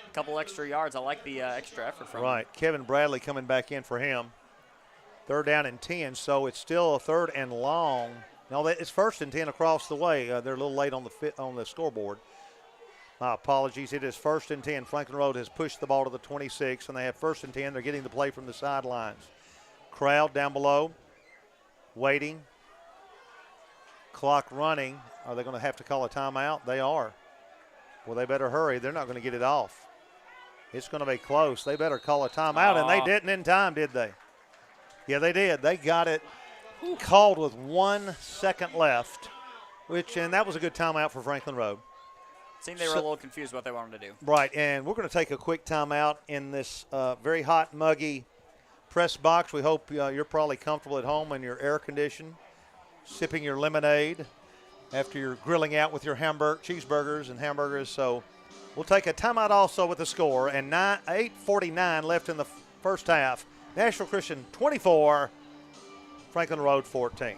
A couple extra yards. I like the extra effort from him. Right. Kevin Bradley coming back in for him. 3rd down and 10, so it's still a 3rd and long. No, it's 1st and 10 across the way. They're a little late on the scoreboard. My apologies. It is 1st and 10. Franklin Road has pushed the ball to the 26, and they have 1st and 10. They're getting the play from the sidelines. Crowd down below, waiting. Clock running. Are they going to have to call a timeout? They are. Well, they better hurry. They're not going to get it off. It's going to be close. They better call a timeout, and they didn't in time, did they? Yeah, they did. They got it called with 1 second left, and that was a good timeout for Franklin Road. Seemed they were a little confused what they wanted to do. Right, and we're going to take a quick timeout in this very hot, muggy press box. We hope you're probably comfortable at home in your air condition, sipping your lemonade after you're grilling out with your cheeseburgers and hamburgers. So we'll take a timeout also with the score, and 8:49 left in the first half. Nashville Christian 24, Franklin Road 14.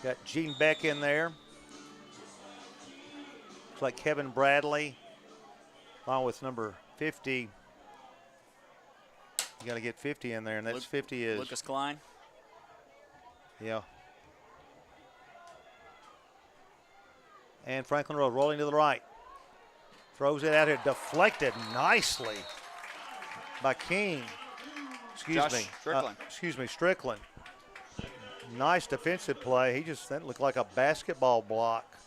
Got Gene Beck in there. Looks like Kevin Bradley, along with number 50. You got to get 50 in there, and that's 50 is Lucas Klein. Yeah. And Franklin Road rolling to the right. Throws it out here, deflected nicely by King. Strickland. Nice defensive play. That looked like a basketball block.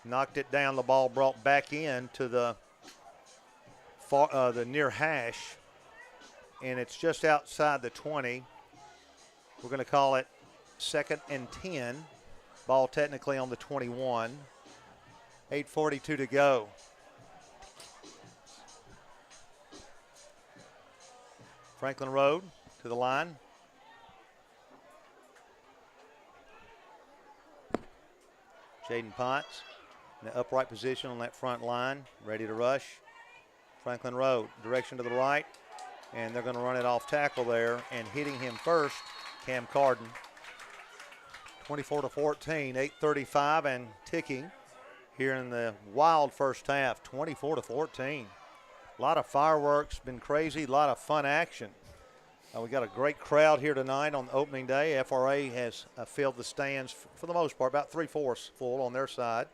Knocked it down. The ball brought back in to the near hash, and it's just outside the 20. We're going to call it 2nd and 10. Ball technically on the 21. 8:42 to go. Franklin Road to the line. Jaden Potts in the upright position on that front line, ready to rush. Franklin Road, direction to the right, and they're going to run it off tackle there, and hitting him first, Cam Carden. 24-14, 8:35 and ticking here in the wild first half, 24-14. A lot of fireworks, been crazy, a lot of fun action. We got a great crowd here tonight on opening day. FRA has filled the stands for the most part, about 3/4 full on their side.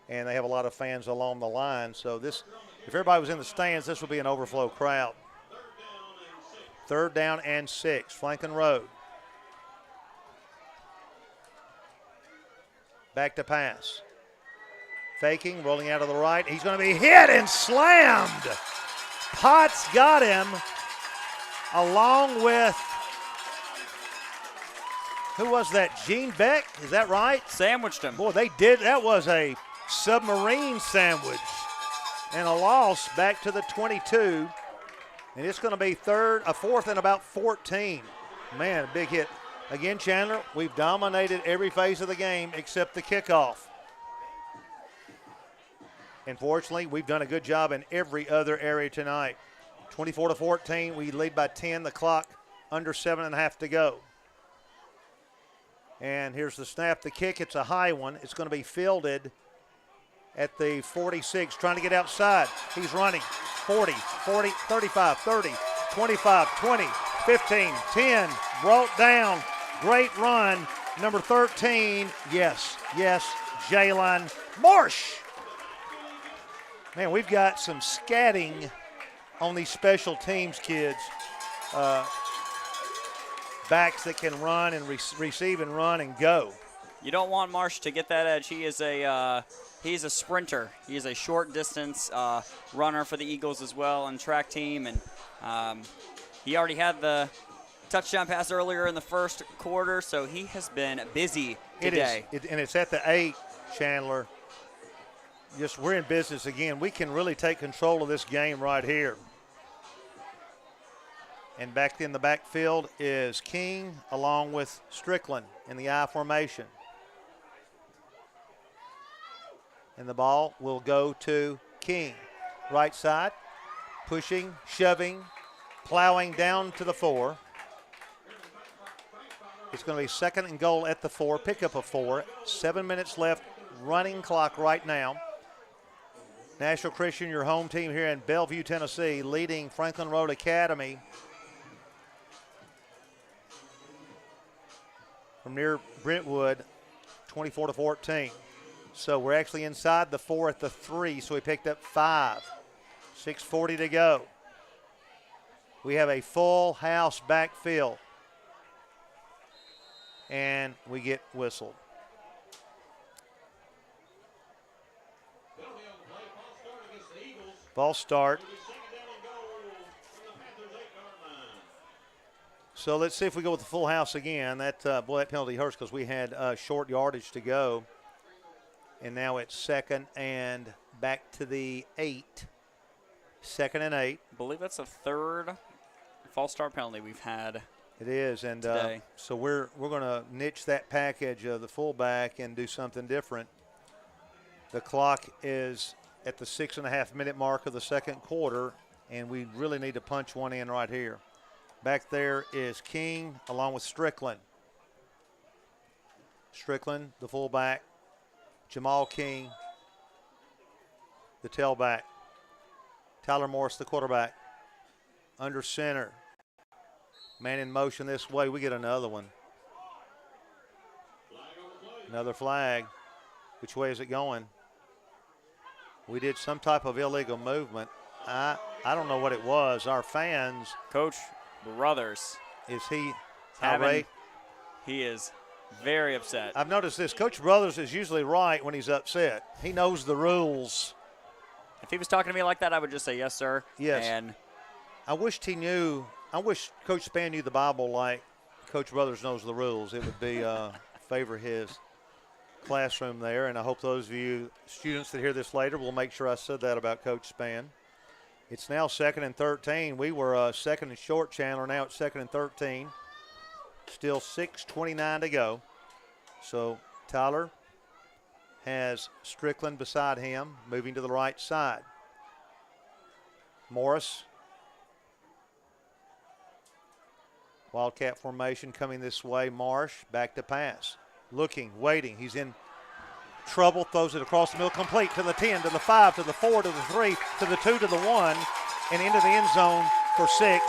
And they have a lot of fans along the line. So if everybody was in the stands, this would be an overflow crowd. 3rd down and 6, Franklin Road. Back to pass. Faking, rolling out to the right. He's going to be hit and slammed. Potts got him. Along with, who was that? Gene Beck, is that right? Sandwiched him. Boy, they did. That was a submarine sandwich. And a loss back to the 22. And it's going to be 4th and about 14. Man, a big hit. Again, Chandler, we've dominated every phase of the game except the kickoff. Unfortunately, we've done a good job in every other area tonight. 24-14, we lead by 10, the clock under 7.5 to go. And here's the snap, the kick, it's a high one. It's going to be fielded at the 46, trying to get outside. He's running 40, 35, 30, 25, 20, 15, 10, brought down. Great run, number 13, yes, Jalen Marsh. Man, we've got some scatting on these special teams kids, backs that can run and receive and run and go. You don't want Marsh to get that edge. He is he's a sprinter. He is a short distance runner for the Eagles as well on track team, and he already had the touchdown pass earlier in the first quarter, so he has been busy today. And it's at the 8, Chandler. We're in business again. We can really take control of this game right here. And back in the backfield is King along with Strickland in the I formation. And the ball will go to King. Right side, pushing, shoving, plowing down to the 4. It's going to be 2nd and goal at the 4, pickup of 4. 7 minutes left, running clock right now. National Christian, your home team here in Bellevue, Tennessee, leading Franklin Road Academy from near Brentwood, 24-14. So we're actually inside the 4 at the 3, so we picked up 5. 6:40 to go. We have a full house backfield. And we get whistled. Ball start. So let's see if we go with the full house again. That penalty hurts because we had short yardage to go. And now it's 2nd and back to the 8. 2nd and 8. I believe that's the 3rd false start penalty we've had. It is, and so we're going to niche that package of the fullback and do something different. The clock is at the 6.5-minute mark of the second quarter, and we really need to punch one in right here. Back there is King along with Strickland. Strickland, the fullback. Jamal King, the tailback. Tyler Morris, the quarterback. Under center. Man in motion this way. We get another one. Another flag. Which way is it going? We did some type of illegal movement. I don't know what it was. Our fans. Coach Brothers. Is he irate? He is very upset. I've noticed this. Coach Brothers is usually right when he's upset. He knows the rules. If he was talking to me like that, I would just say, yes, sir. Yes. And I wished he knew. I wish Coach Spann knew the Bible like Coach Brothers knows the rules. It would be favor his classroom there, and I hope those of you students that hear this later will make sure I said that about Coach Spann. It's now 2nd and 13. We were 2nd and short, Chandler. Now it's 2nd and 13. Still 6:29 to go. So Tyler has Strickland beside him, moving to the right side. Morris. Wildcat formation coming this way. Marsh back to pass. Looking, waiting. He's in trouble. Throws it across the middle. Complete to the 10, to the 5, to the 4, to the 3, to the 2, to the 1, and into the end zone for 6.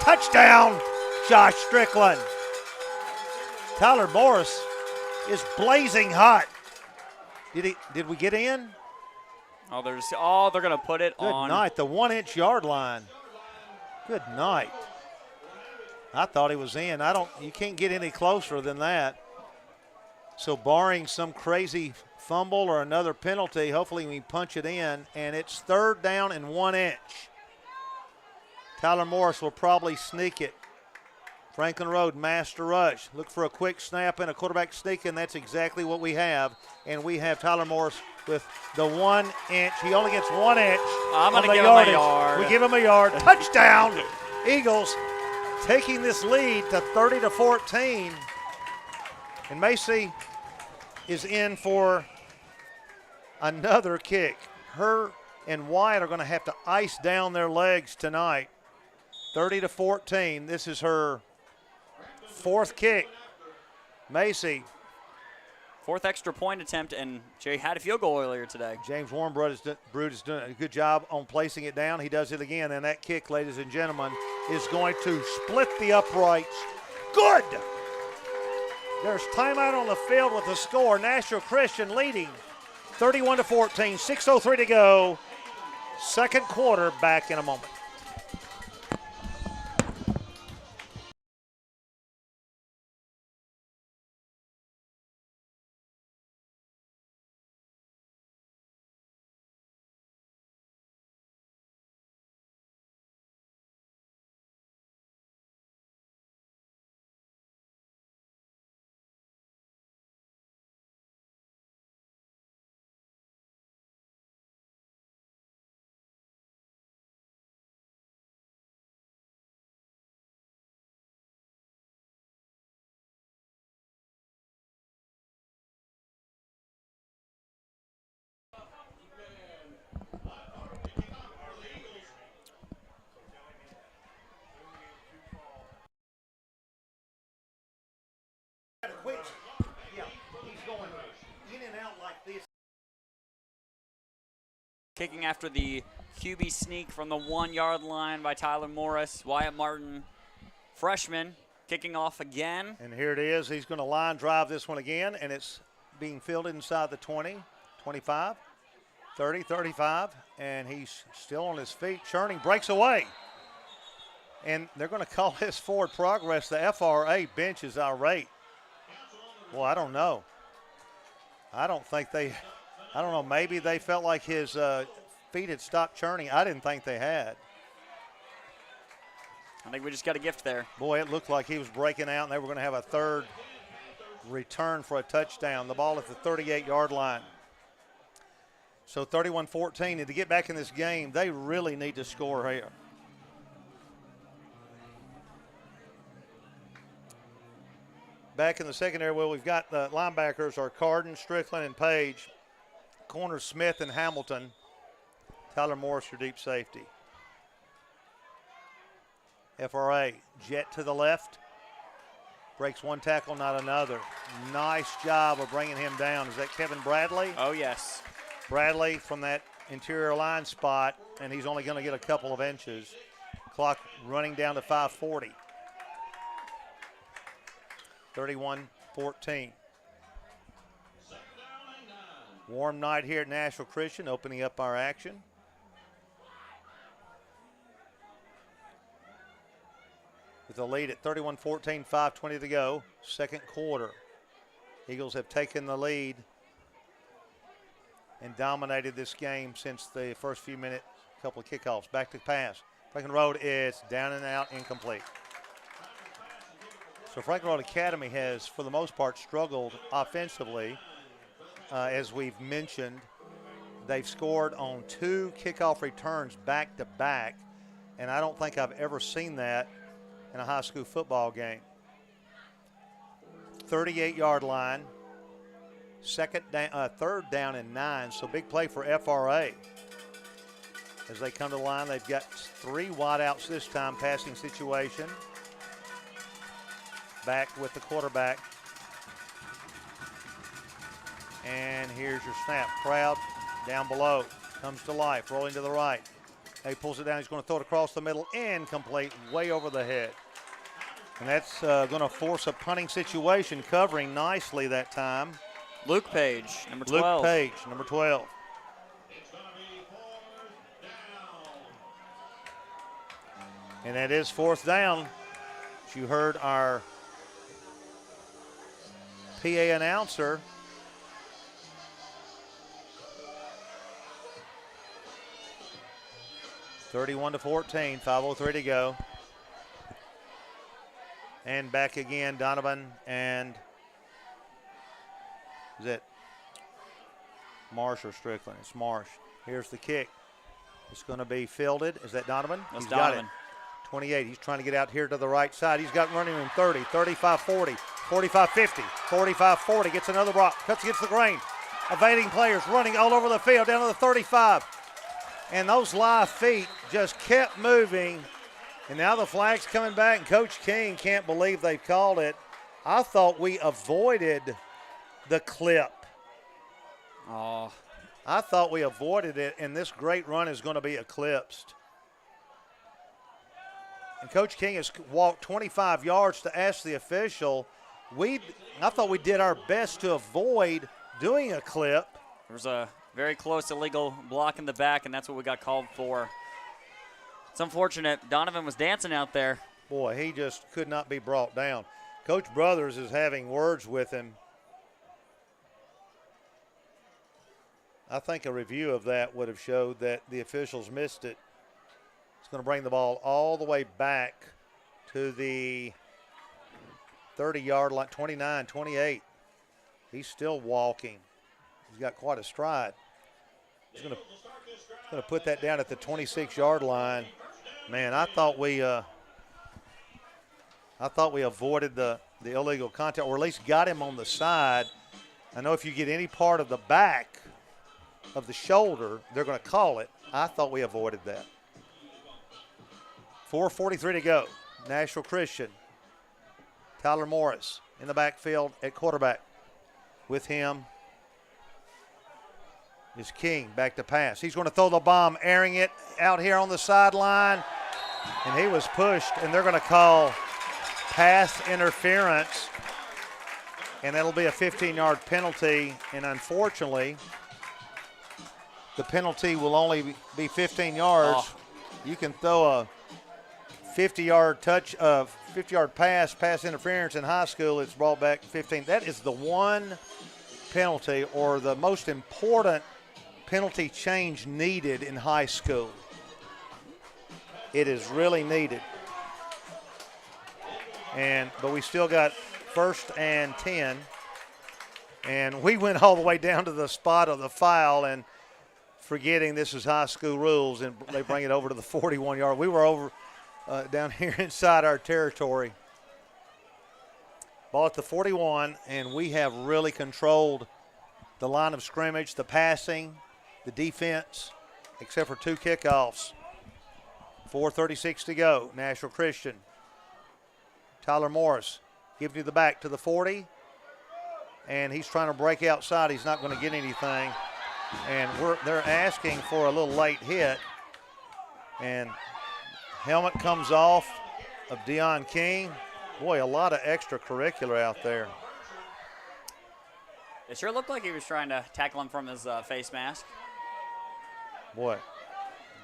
Touchdown, Josh Strickland. Tyler Morris is blazing hot. Did we get in? They're going to put it on. Good night. The 1-inch yard line. Good night. I thought he was in. You can't get any closer than that. So barring some crazy fumble or another penalty, hopefully we punch it in, and it's 3rd down and 1 inch. Tyler Morris will probably sneak it. Franklin Road, master rush. Look for a quick snap and a quarterback sneak, and that's exactly what we have. And we have Tyler Morris with the 1 inch. He only gets 1 inch. I'm going to give him a yard. We give him a yard. Touchdown, Eagles. Taking this lead to 30-14. And Macy is in for another kick. Her and Wyatt are going to have to ice down their legs tonight. 30-14. This is her 4th kick. Macy. 4th extra point attempt, and Jay had a field goal earlier today. James Warmbrood is doing a good job on placing it down. He does it again, and that kick, ladies and gentlemen, is going to split the uprights. Good! There's timeout on the field with the score. National Christian leading 31-14, 6:03 to go. Second quarter, back in a moment. Quick. Yeah, he's going in and out like this. Kicking after the QB sneak from the 1-yard line by Tyler Morris. Wyatt Martin, freshman, kicking off again. And here it is. He's going to line drive this one again, and it's being fielded inside the 20, 25, 30, 35, and he's still on his feet. Churning breaks away. And they're going to call this forward progress. The FRA bench is irate. Well, I don't know. I don't know, maybe they felt like his feet had stopped churning. I didn't think they had. I think we just got a gift there. Boy, it looked like he was breaking out, and they were going to have a third return for a touchdown. The ball at the 38-yard line. So 31-14, and to get back in this game, they really need to score here. Back in the secondary, well, we've got the linebackers are Carden, Strickland, and Page. Corners Smith and Hamilton. Tyler Morris, your deep safety. FRA, jet to the left. Breaks one tackle, not another. Nice job of bringing him down. Is that Kevin Bradley? Oh, yes. Bradley from that interior line spot, and he's only going to get a couple of inches. Clock running down to 5:40. 31-14. Warm night here at Nashville Christian, opening up our action. With a lead at 31-14, 5:20 to go, second quarter. Eagles have taken the lead and dominated this game since the first few minutes, couple of kickoffs. Back to pass. Franklin Road is down and out, incomplete. So Franklin Road Academy has, for the most part, struggled offensively. As we've mentioned, they've scored on 2 kickoff returns back-to-back, and I don't think I've ever seen that in a high school football game. 38-yard line, third down and 9, so big play for FRA. As they come to the line, they've got 3 wideouts this time, passing situation. Back with the quarterback. And here's your snap. Crowd down below. Comes to life, rolling to the right. He pulls it down. He's going to throw it across the middle. Incomplete, way over the head. And that's going to force a punting situation, covering nicely that time. Luke Page, number 12. Luke Page, number 12. And that is 4th down. As you heard our PA announcer. (31-14), 5:03 to go. And back again, Donovan and is it Marsh or Strickland? It's Marsh. Here's the kick. It's going to be fielded. Is that Donovan? That's He's Donovan. got it. 28. He's trying to get out here to the right side. He's got running room 30, 35-40, 45-50, 45-40. Gets another block. Cuts against the grain. Evading players running all over the field down to the 35. And those live feet just kept moving. And now the flag's coming back, and Coach King can't believe they called it. I thought we avoided the clip. Oh. I thought we avoided it, and this great run is going to be eclipsed. And Coach King has walked 25 yards to ask the official. I thought we did our best to avoid doing a clip. There was a very close illegal block in the back, and that's what we got called for. It's unfortunate. Donovan was dancing out there. Boy, he just could not be brought down. Coach Brothers is having words with him. I think a review of that would have showed that the officials missed it. It's going to bring the ball all the way back to the 30-yard line, 29, 28. He's still walking. He's got quite a stride. He's going to put that down at the 26-yard line. Man, I thought we avoided the illegal contact, or at least got him on the side. I know if you get any part of the back of the shoulder, they're going to call it. I thought we avoided that. 4:43 to go. Nashville Christian. Tyler Morris in the backfield at quarterback. With him is King, back to pass. He's going to throw the bomb, airing it out here on the sideline, and he was pushed, and they're going to call pass interference, and that'll be a 15-yard penalty, and unfortunately, the penalty will only be 15 yards. Oh. You can throw a 50-yard pass interference in high school. It's brought back 15. That is the one penalty or the most important penalty change needed in high school. It is really needed. But we still got 1st and 10. And we went all the way down to the spot of the foul and forgetting this is high school rules, and they bring it over to the 41-yard. We were over down here inside our territory. Ball at the 41, and we have really controlled the line of scrimmage, the passing, the defense, except for 2 kickoffs. 4:36 to go. Nashville Christian. Tyler Morris giving you the back to the 40, and he's trying to break outside. He's not going to get anything, and they're asking for a little late hit, and helmet comes off of Deion King. Boy, a lot of extracurricular out there. It sure looked like he was trying to tackle him from his face mask. Boy,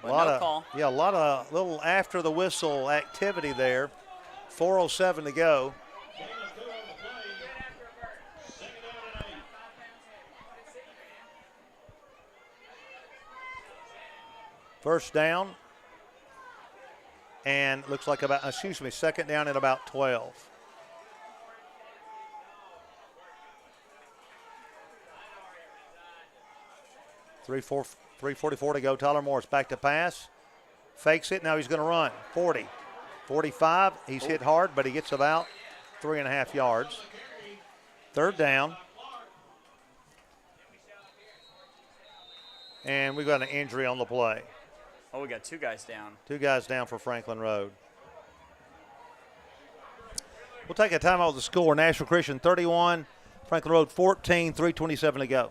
But no call. Yeah, a lot of little after the whistle activity there. 4:07 to go. First down. And looks like second down at about 12. .344 to go. Tyler Morris back to pass. Fakes it. Now he's going to run. 40. 45. He's hit hard, but he gets about 3.5 yards. Third down. And we've got an injury on the play. Oh, we got 2 guys down. 2 guys down for Franklin Road. We'll take a timeout with the score. Nashville Christian 31, Franklin Road 14, 3:27 to go.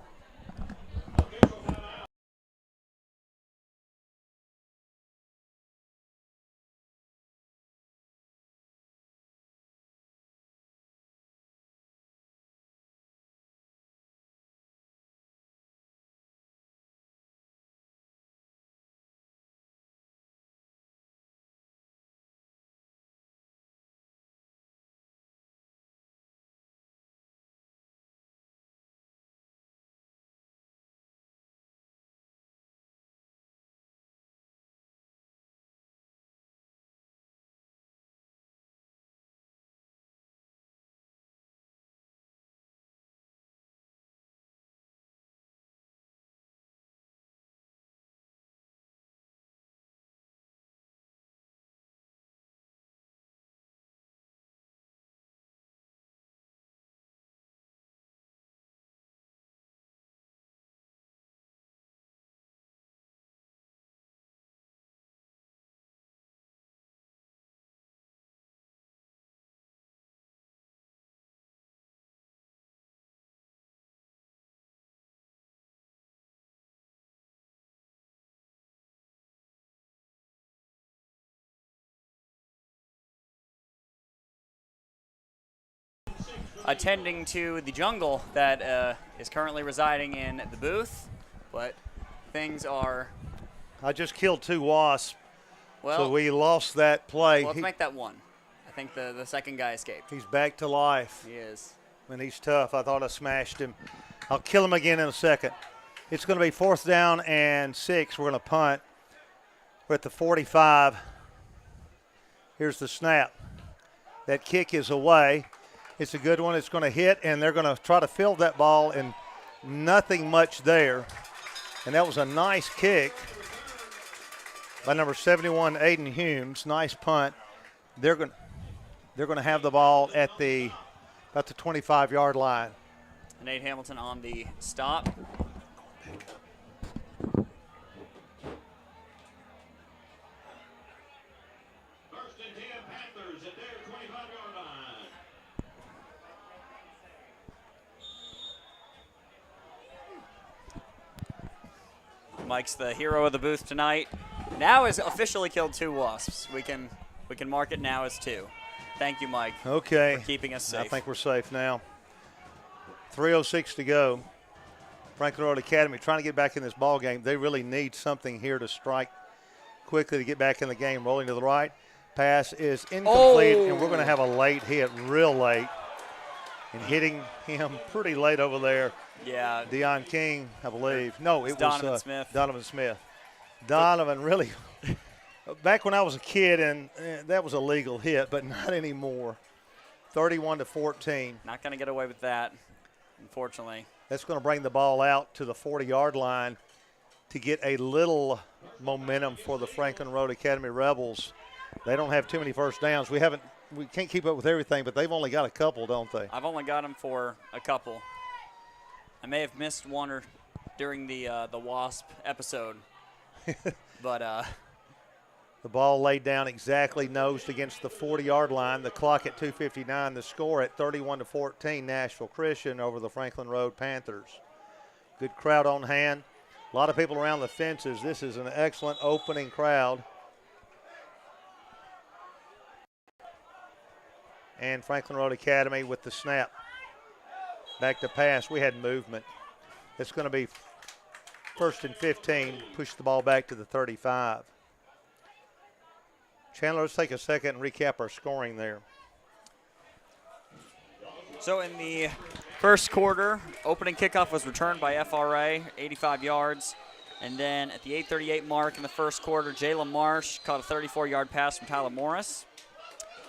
Attending to the jungle that is currently residing in the booth, but things are. I just killed 2 wasps, Well, so we lost that play. Well, let's make that 1. I think the second guy escaped. He's back to life. He is. And he's tough. I thought I smashed him. I'll kill him again in a second. It's going to be 4th down and 6. We're going to punt. We're at the 45. Here's the snap. That kick is away. It's a good one. It's going to hit, and they're going to try to field that ball, and nothing much there. And that was a nice kick by number 71, Aiden Humes. Nice punt. They're going to have the ball at about the 25-yard line. Nate Hamilton on the stop. Mike's the hero of the booth tonight. Now has officially killed 2 wasps. We can mark it now as 2. Thank you, Mike. Okay. For keeping us safe. I think we're safe now. 3:06 to go. Franklin Road Academy trying to get back in this ball game. They really need something here to strike quickly to get back in the game. Rolling to the right. Pass is incomplete, and we're going to have a late hit, real late. And hitting him pretty late over there. Yeah. Deion King, I believe. No, it was Donovan Smith. Donovan Smith. Donovan really – back when I was a kid, and that was a legal hit, but not anymore. 31-14. Not going to get away with that, unfortunately. That's going to bring the ball out to the 40-yard line to get a little momentum for the Franklin Road Academy Rebels. They don't have too many first downs. We can't keep up with everything, but they've only got a couple, don't they? I've only got them for a couple. I may have missed one or during the Wasp episode, but the ball laid down exactly nosed against the 40-yard line. The clock at 2:59. The score at 31-14. Nashville Christian over the Franklin Road Panthers. Good crowd on hand. A lot of people around the fences. This is an excellent opening crowd. And Franklin Road Academy with the snap. Back to pass. We had movement. It's going to be 1st and 15. Push the ball back to the 35. Chandler, let's take a second and recap our scoring there. So in the first quarter, opening kickoff was returned by FRA, 85 yards. And then at the 8:38 mark in the first quarter, Jalen Marsh caught a 34-yard pass from Tyler Morris.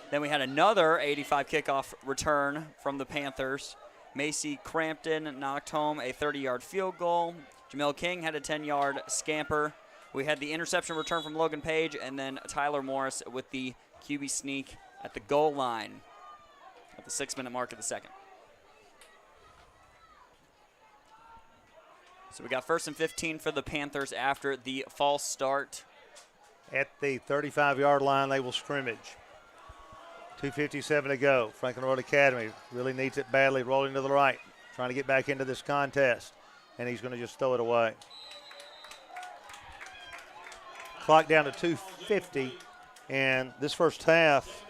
Then we had another 85 kickoff return from the Panthers. Macy Crampton knocked home a 30-yard field goal. Jamel King had a 10-yard scamper. We had the interception return from Logan Page, and then Tyler Morris with the QB sneak at the goal line at the 6-minute mark of the second. So we got 1st and 15 for the Panthers after the false start. At the 35-yard line, they will scrimmage. 2:57 to go. Franklin Road Academy really needs it badly, rolling to the right, trying to get back into this contest, and he's going to just throw it away. Clock down to 2:50, and this first half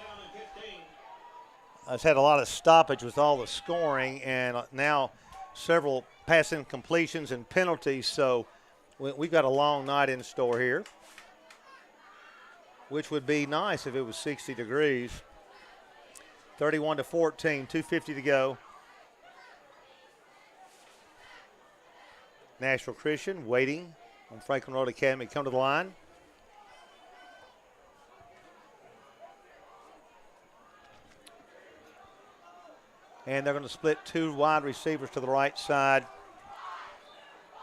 has had a lot of stoppage with all the scoring, and now several pass incompletions and penalties, so we've got a long night in store here, which would be nice if it was 60 degrees. 31-14, 2:50 to go. Nashville Christian waiting on Franklin Road Academy to come to the line. And they're going to split 2 wide receivers to the right side.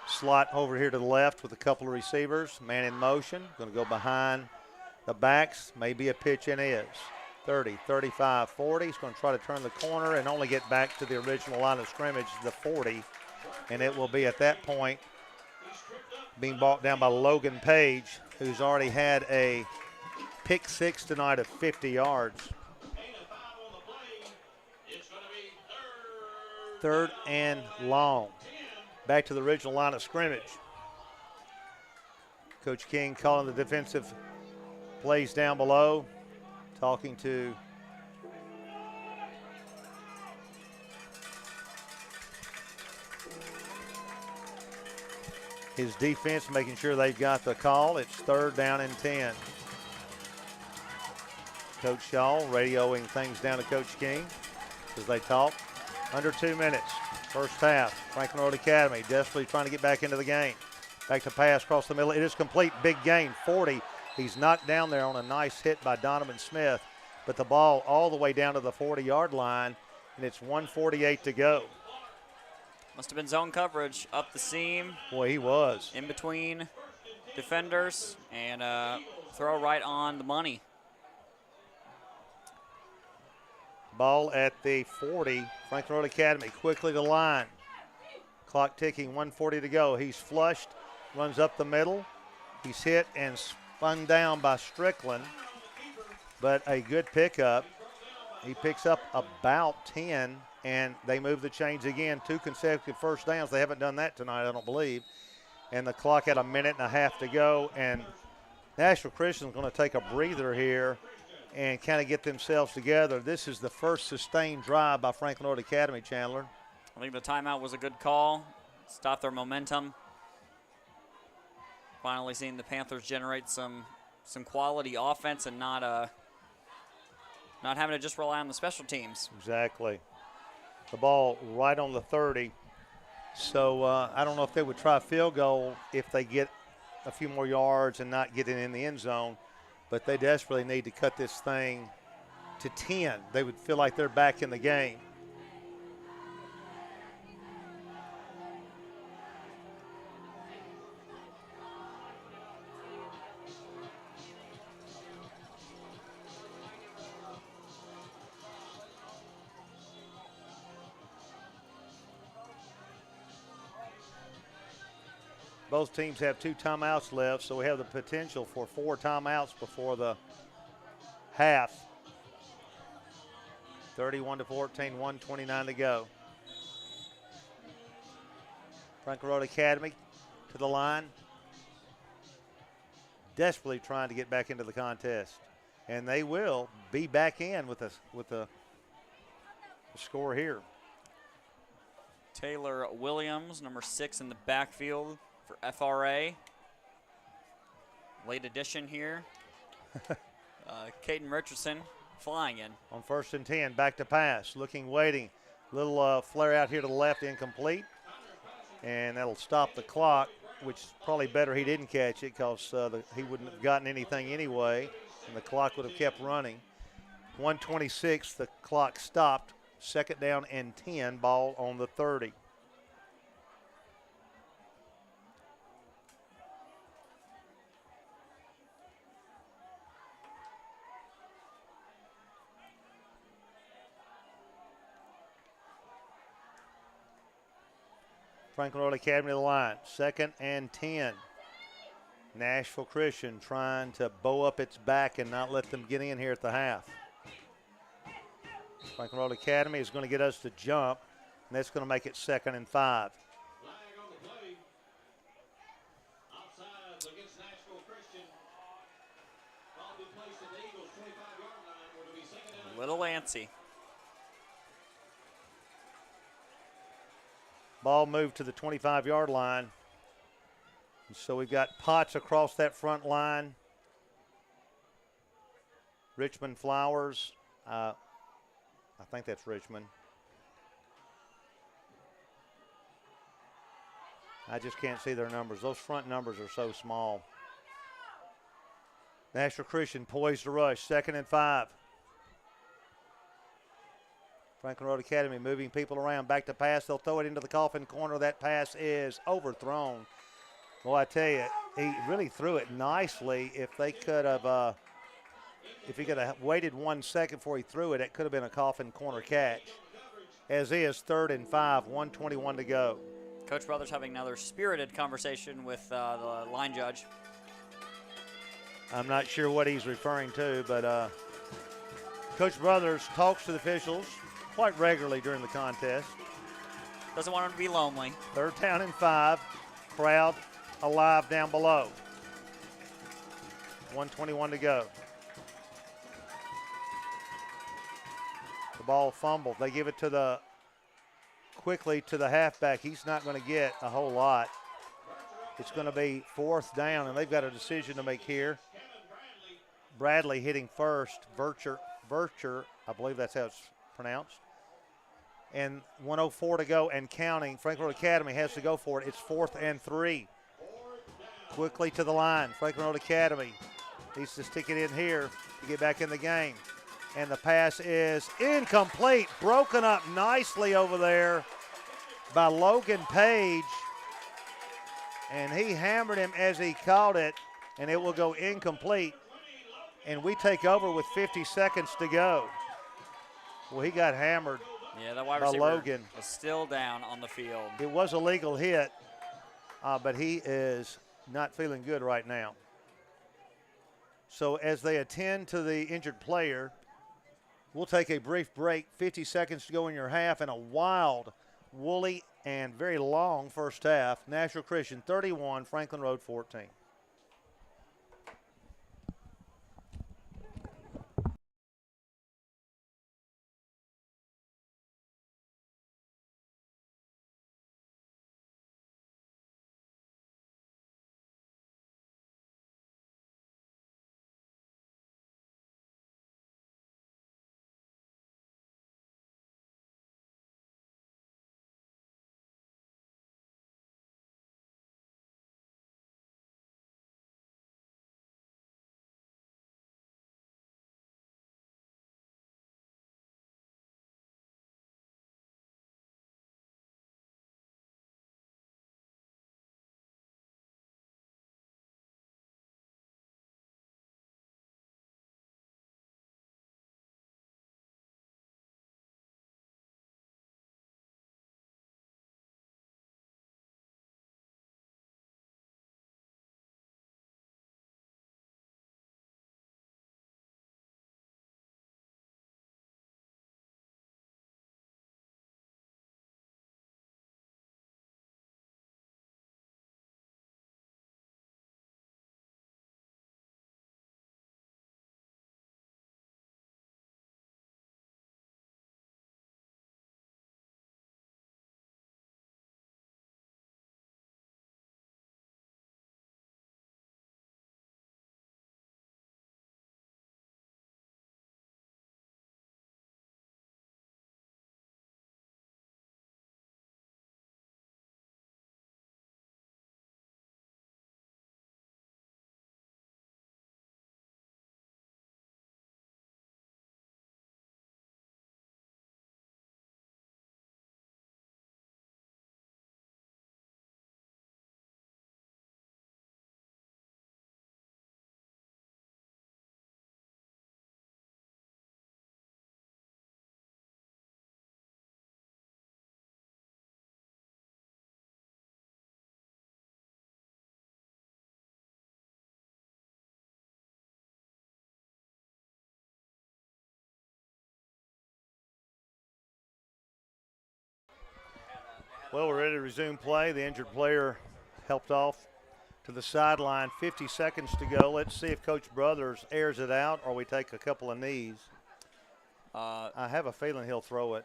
Slot over here to the left with a couple of receivers. Man in motion. Going to go behind the backs. Maybe a pitch in is. 30, 35, 40. He's going to try to turn the corner and only get back to the original line of scrimmage, the 40. And it will be at that point being brought down by Logan Page, who's already had a pick 6 tonight of 50 yards. 3rd and long. Back to the original line of scrimmage. Coach King calling the defensive plays down below, talking to his defense, making sure they've got the call. It's 3rd down and 10. Coach Shaw radioing things down to Coach King as they talk. Under 2 minutes, first half. Franklin Road Academy desperately trying to get back into the game. Back to pass across the middle. It is complete. Big gain, 40. He's knocked down there on a nice hit by Donovan Smith, but the ball all the way down to the 40-yard line, and it's 1:48 to go. Must have been zone coverage up the seam. Boy, he was. In between defenders and throw right on the money. Ball at the 40. Franklin Road Academy quickly to the line. Clock ticking, 1:40 to go. He's flushed, runs up the middle. He's hit and spun down by Strickland, but a good pickup. He picks up about 10, and they move the chains again. 2 consecutive first downs. They haven't done that tonight, I don't believe. and the clock at 1.5 minutes to go. And Nashville Christian's going to take a breather here and kind of get themselves together. This is the first sustained drive by Franklin Road Academy, Chandler. I think the timeout was a good call. Stop their momentum. Finally seeing the Panthers generate some quality offense and not having to just rely on the special teams. Exactly. The ball right on the 30. So I don't know if they would try a field goal if they get a few more yards and not get it in the end zone, but they desperately need to cut this thing to 10. They would feel like they're back in the game. Both teams have 2 timeouts left, so we have the potential for 4 timeouts before the half. 31-14, 1:29 to go. Franklin Road Academy to the line, desperately trying to get back into the contest, and they will be back in with a score here. Taylor Williams, number 6 in the backfield for FRA. Late addition here. Caden Richardson flying in. On 1st and 10, back to pass, looking, waiting. Little flare out here to the left, incomplete. And that'll stop the clock, which is probably better he didn't catch it because he wouldn't have gotten anything anyway, and the clock would have kept running. 1:26, the clock stopped. 2nd down and 10, ball on the 30. Franklin Road Academy to the line. 2nd and 10. Nashville Christian trying to bow up its back and not let them get in here at the half. Franklin Road Academy is going to get us to jump, and that's going to make it 2nd and 5. Little antsy. Ball moved to the 25-yard line. And so we've got Potts across that front line. Richmond Flowers. I think that's Richmond. I just can't see their numbers. Those front numbers are so small. Nashville Christian poised to rush. 2nd and 5. Franklin Road Academy moving people around. Back to pass. They'll throw it into the coffin corner. That pass is overthrown. Well, I tell you, he really threw it nicely. If they could have, if he could have waited 1 second before he threw it, it could have been a coffin corner catch. As is 3rd and 5, 1:21 to go. Coach Brothers having another spirited conversation with the line judge. I'm not sure what he's referring to, but Coach Brothers talks to the officials quite regularly during the contest. Doesn't want him to be lonely. 3rd down and 5. Crowd alive down below. 1:21 to go. The ball fumbled. They give it to quickly to the halfback. He's not going to get a whole lot. It's going to be 4th down, and they've got a decision to make here. Bradley hitting first. Vircher, I believe that's how it's pronounced. And 1:04 to go and counting. Franklin Road Academy has to go for it. It's 4th and 3. Quickly to the line. Franklin Road Academy needs to stick it in here to get back in the game. And the pass is incomplete. Broken up nicely over there by Logan Page. And he hammered him as he caught it, and it will go incomplete. And we take over with 50 seconds to go. Well, he got hammered. Yeah, that wide by receiver Logan. was still down on the field. It was a legal hit, but he is not feeling good right now. So as they attend to the injured player, we'll take a brief break. 50 seconds to go in your half, and a wild Woolley and very long first half. Nashville Christian 31, Franklin Road 14. Well, we're ready to resume play. The injured player helped off to the sideline. 50 seconds to go. Let's see if Coach Brothers airs it out or we take a couple of knees. I have a feeling he'll throw it.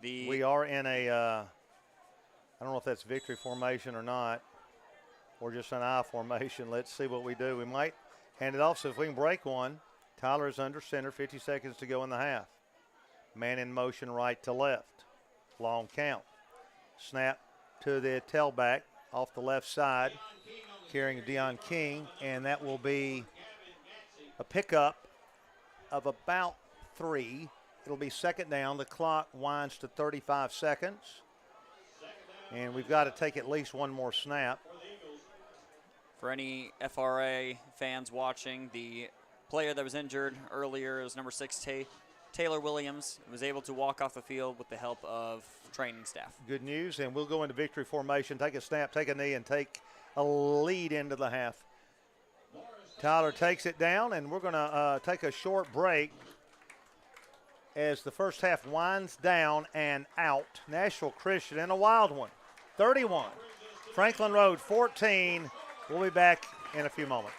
We are in a, I don't know if that's victory formation or not, or just an I formation. Let's see what we do. We might hand it off, so if we can break one. Tyler is under center, 50 seconds to go in the half. Man in motion right to left. Long count. Snap to the tailback off the left side, carrying Deion King, and that will be a pickup of about 3. It'll be second down. The clock winds to 35 seconds, and we've got to take at least one more snap. For any FRA fans watching, the player that was injured earlier is number 6, Taylor Williams, was able to walk off the field with the help of training staff. Good news, and we'll go into victory formation, take a snap, take a knee, and take a lead into the half. Tyler takes it down, and we're going to take a short break as the first half winds down and out. Nashville Christian in a wild one, 31. Franklin Road, 14. We'll be back in a few moments.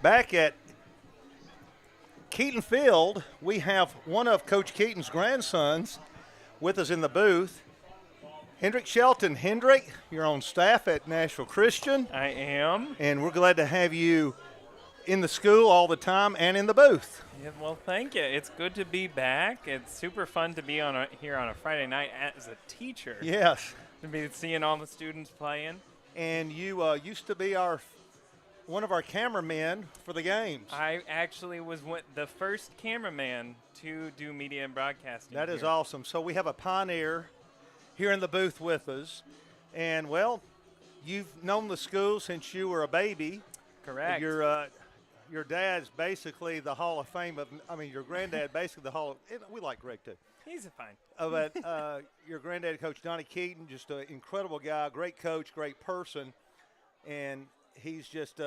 Back at Keaton Field, we have one of Coach Keaton's grandsons with us in the booth. Hendrick Shelton. Hendrick, you're on staff at Nashville Christian. I am. And we're glad to have you in the school all the time and in the booth. Yeah, well, thank you. It's good to be back. It's super fun to be here on a Friday night as a teacher. Yes. To be seeing all the students playing. And you used to be one of our cameramen for the games. I actually was the first cameraman to do media and broadcasting. That is here. awesome. So we have a pioneer here in the booth with us. And, well, you've known the school since you were a baby. Correct. Your dad's basically the Hall of Fame your granddad basically the Hall of, we like Greg too. He's fine. But your granddad, Coach Donnie Keaton, just an incredible guy, great coach, great person. And he's just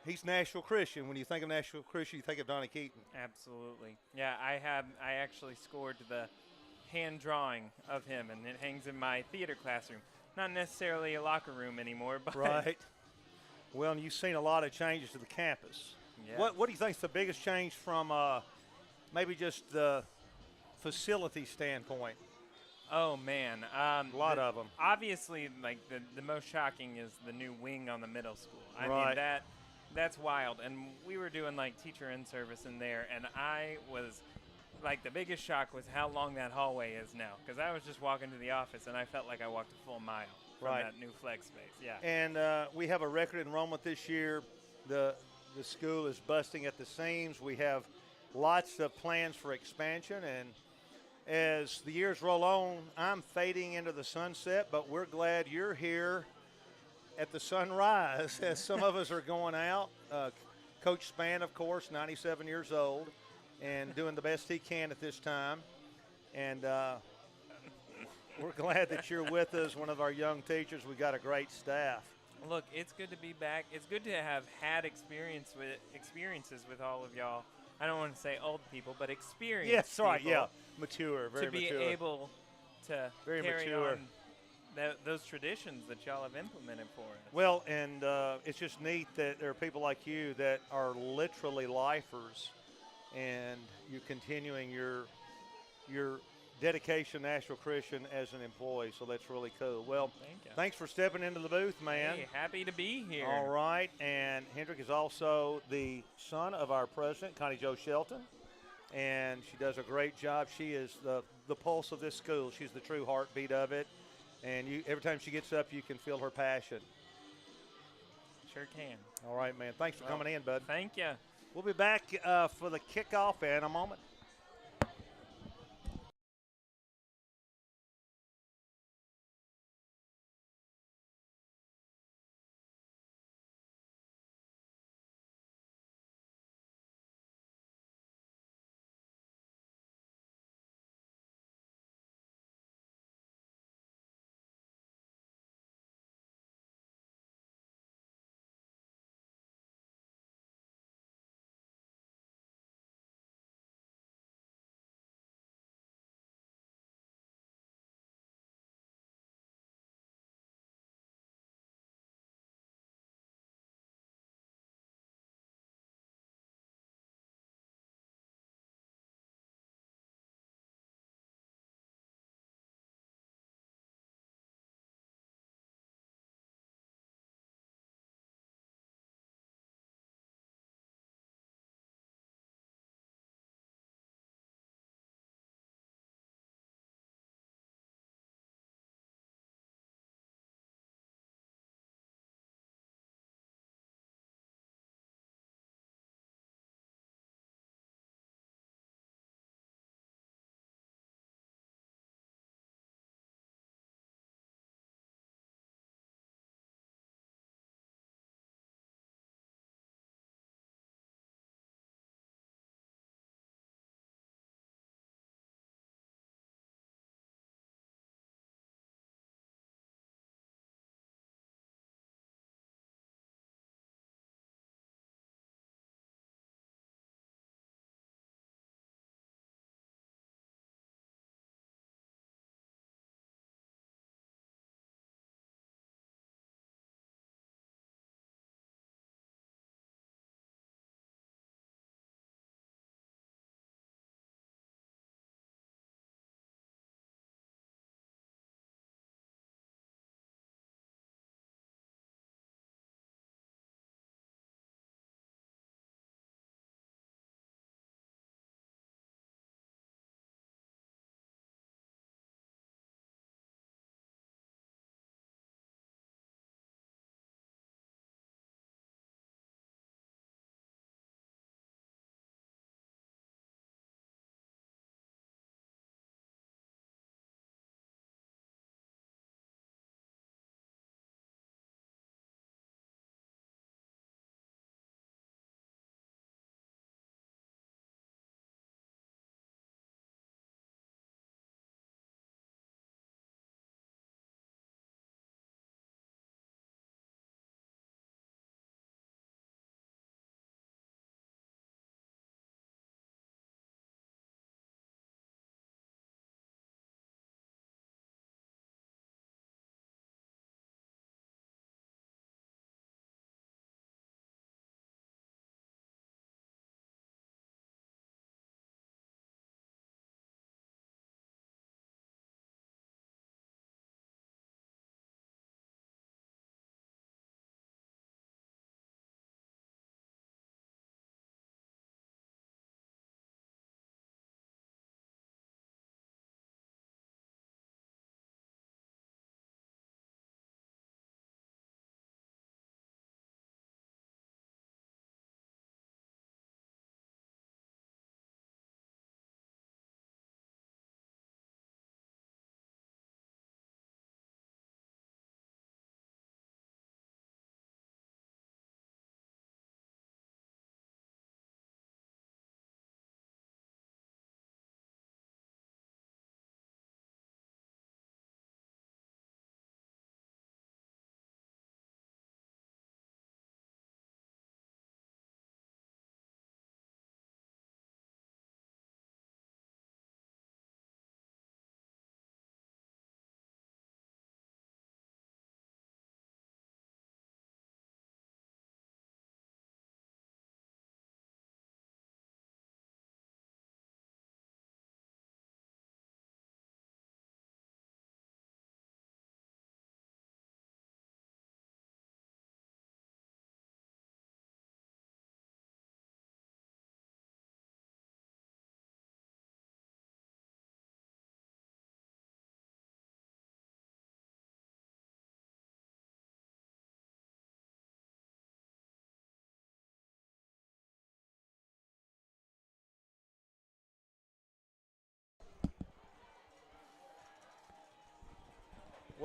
he's Nashville Christian. When you think of Nashville Christian, you think of Donnie Keaton. Absolutely. Yeah, I actually scored the hand drawing of him, and it hangs in my theater classroom. Not necessarily a locker room anymore, but right. Well, and you've seen a lot of changes to the campus. Yeah. What do you think is the biggest change from maybe just the facility standpoint? Oh man, A lot of them. Obviously, like the most shocking is the new wing on the middle school. I Right. mean that's wild. And we were doing like teacher in service in there, and I was like, the biggest shock was how long that hallway is now. Because I was just walking to the office, and I felt like I walked a full mile from Right. that new flex space. Yeah. And we have a record enrollment this year. The school is busting at the seams. We have lots of plans for expansion, and as the years roll on, I'm fading into the sunset, but we're glad you're here at the sunrise as some of us are going out. Coach Spann, of course, 97 years old, and doing the best he can at this time. And we're glad that you're with us, one of our young teachers. We've got a great staff. Look, it's good to be back. It's good to have had experiences with all of y'all. I don't want to say old people, but experienced Yes, right, people yeah. Mature, very to be mature. able to Very carry mature. on those traditions that y'all have implemented for us. Well, and it's just neat that there are people like you that are literally lifers, and you're continuing your dedication to Nashville Christian as an employee, so that's really cool. Well, Thank you. thanks for stepping into the booth, man. Hey, happy to be here. All right, and Hendrick is also the son of our president, Connie Jo Shelton, and she does a great job. She is the pulse of this school. She's the true heartbeat of it, and every time she gets up, you can feel her passion. Sure can. All right, man. Thanks for coming in, bud. Thank you. We'll be back for the kickoff in a moment.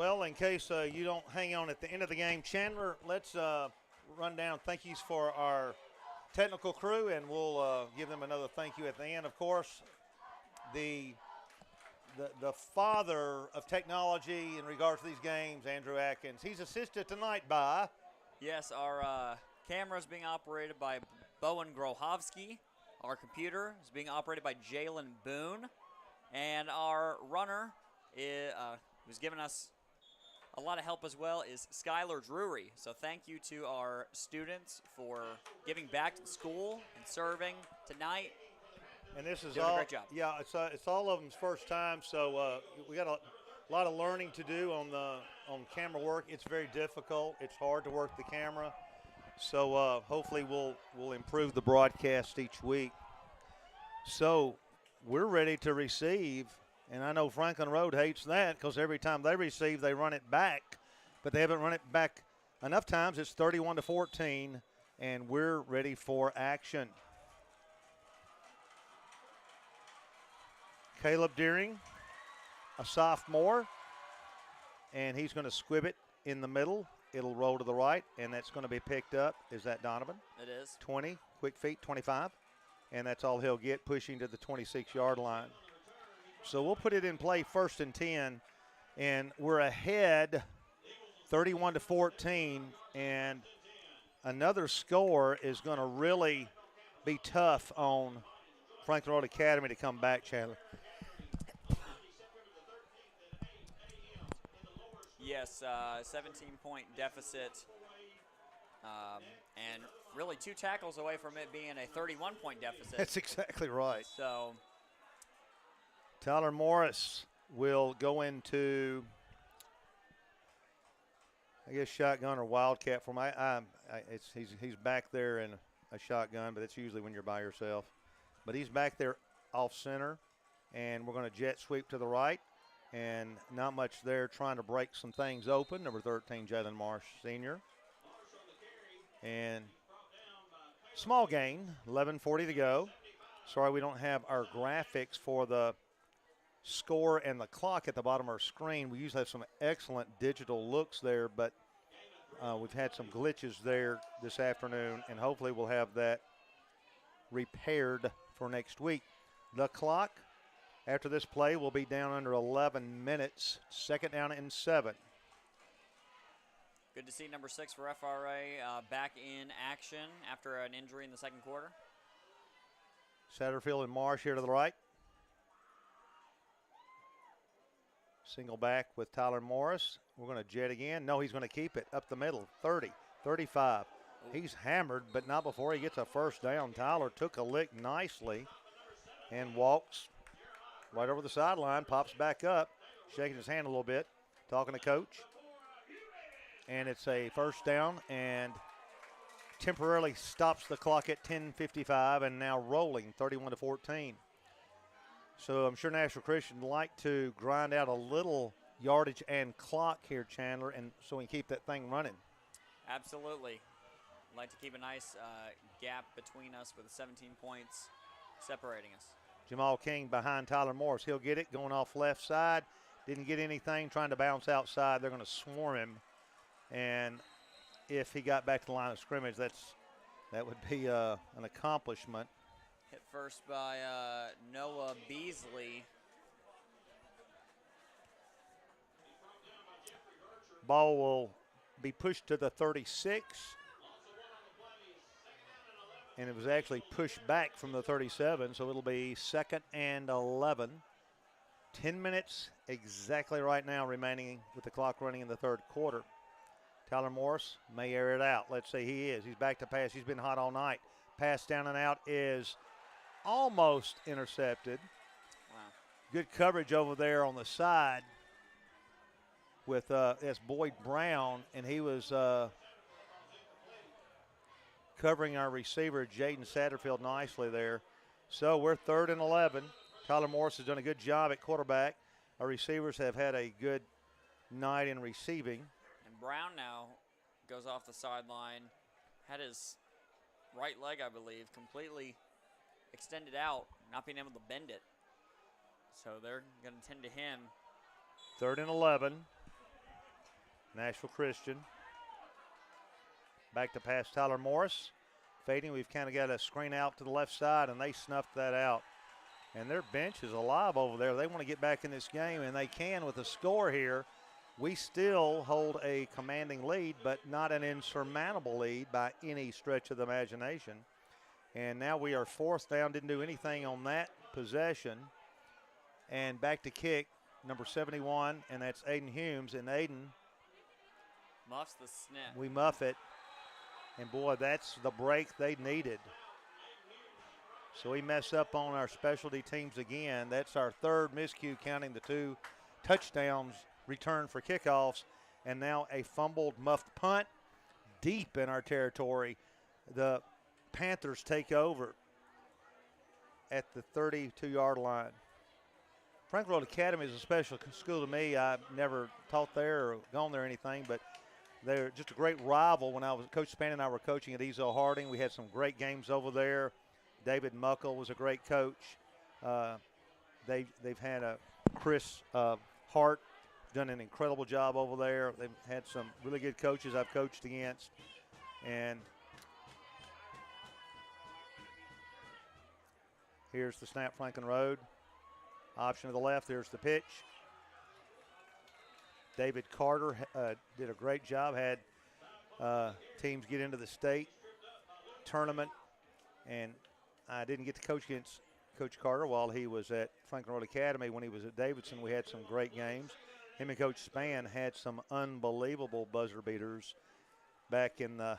Well, in case you don't hang on at the end of the game, Chandler, let's run down thank yous for our technical crew, and we'll give them another thank you at the end. Of course, the father of technology in regards to these games, Andrew Atkins. He's assisted tonight by... Yes, our camera is being operated by Bowen Grohovsky. Our computer is being operated by Jalen Boone. And our runner, who's given us a lot of help as well, is Skylar Drury. So thank you to our students for giving back to the school and serving tonight. And this is doing all, a great job. Yeah, it's all of them's first time, so we got a lot of learning to do on camera work. It's very difficult. It's hard to work the camera. So hopefully we'll improve the broadcast each week. So we're ready to receive, and I know Franklin Road hates that because every time they receive, they run it back, but they haven't run it back enough times. It's 31-14, and we're ready for action. Caleb Deering, a sophomore, and he's going to squib it in the middle. It'll roll to the right, and that's going to be picked up. Is that Donovan? It is. 20, quick feet, 25. And that's all he'll get, pushing to the 26-yard line. So we'll put it in play 1st and 10, and we're ahead 31-14, and another score is going to really be tough on Franklin Road Academy to come back, Chandler. Yes, 17-point deficit, and really 2 tackles away from it being a 31-point deficit. That's exactly right. So Tyler Morris will go into, I guess, shotgun or wildcat for my. He's back there in a shotgun, but it's usually when you're by yourself. But he's back there off center, and we're going to jet sweep to the right. And not much there, trying to break some things open. Number 13, Jalen Marsh, senior. And small gain, 11:40 to go. Sorry we don't have our graphics for the score and the clock at the bottom of our screen. We usually have some excellent digital looks there, but we've had some glitches there this afternoon, and hopefully we'll have that repaired for next week. The clock after this play will be down under 11 minutes, 2nd down and 7. Good to see number 6 for FRA back in action after an injury in the 2nd quarter. Satterfield and Marsh here to the right. Single back with Tyler Morris. We're going to jet again. No, he's going to keep it up the middle, 30, 35. He's hammered, but not before he gets a 1st down. Tyler took a lick nicely and walks right over the sideline, pops back up, shaking his hand a little bit, talking to coach. And it's a 1st down and temporarily stops the clock at 10:55 and now rolling 31-14. So I'm sure Nashville Christian would like to grind out a little yardage and clock here, Chandler, and so we can keep that thing running. Absolutely. Like to keep a nice gap between us with 17 points separating us. Jamal King behind Tyler Morris. He'll get it going off left side. Didn't get anything, trying to bounce outside. They're going to swarm him. And if he got back to the line of scrimmage, that would be an accomplishment. Hit first by Noah Beasley. Ball will be pushed to the 36. And it was actually pushed back from the 37, so it'll be 2nd and 11. 10 minutes exactly right now remaining with the clock running in the 3rd quarter. Tyler Morris may air it out. Let's say he is. He's back to pass. He's been hot all night. Pass down and out is almost intercepted. Wow. Good coverage over there on the side with Boyd Brown, and he was covering our receiver, Jaden Satterfield, nicely there. So we're 3rd and 11. Tyler Morris has done a good job at quarterback. Our receivers have had a good night in receiving. And Brown now goes off the sideline, had his right leg, I believe, completely extended out, not being able to bend it. So they're going to tend to him. 3rd and 11. Nashville Christian. Back to pass Tyler Morris. Fading, we've kind of got a screen out to the left side, and they snuffed that out. And their bench is alive over there. They want to get back in this game, and they can with a score here. We still hold a commanding lead, but not an insurmountable lead by any stretch of the imagination. And now we are fourth down, didn't do anything on that possession. And back to kick, number 71, and that's Aiden Humes. And Aiden muffs the snap. We muff it. And, boy, that's the break they needed. So we mess up on our specialty teams again. That's our third miscue, counting the 2 touchdowns returned for kickoffs. And now a fumbled, muffed punt deep in our territory. The Panthers take over at the 32-yard line. Franklin Road Academy is a special school to me. I've never taught there or gone there or anything, but they're just a great rival. When Coach Spann and I were coaching at Ezo Harding, we had some great games over there. David Muckle was a great coach. They've had Chris Hart done an incredible job over there. They've had some really good coaches I've coached against. And here's the snap, Franklin Road. Option to the left, there's the pitch. David Carter did a great job, had teams get into the state tournament, and I didn't get to coach against Coach Carter while he was at Franklin Road Academy. When he was at Davidson, we had some great games. Him and Coach Spann had some unbelievable buzzer beaters back in the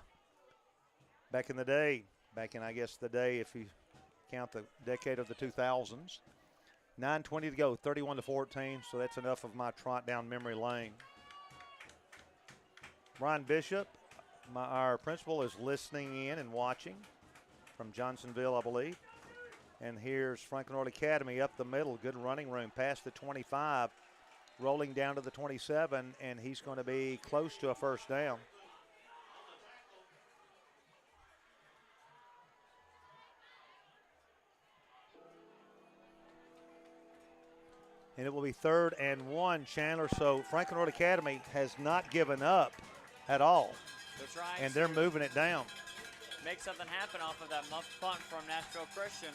day, I guess the day if you count the decade of the 2000s. 9:20 to go, 31-14, so that's enough of my trot down memory lane. Brian Bishop, our principal, is listening in and watching from Johnsonville, I believe. And here's Franklin Road Academy up the middle, good running room, past the 25, rolling down to the 27, and he's going to be close to a first down. And it will be 3rd and 1, Chandler. So Franklin Road Academy has not given up at all. They're trying and they're moving it down. Make something happen off of that muffed punt from Nashville Christian.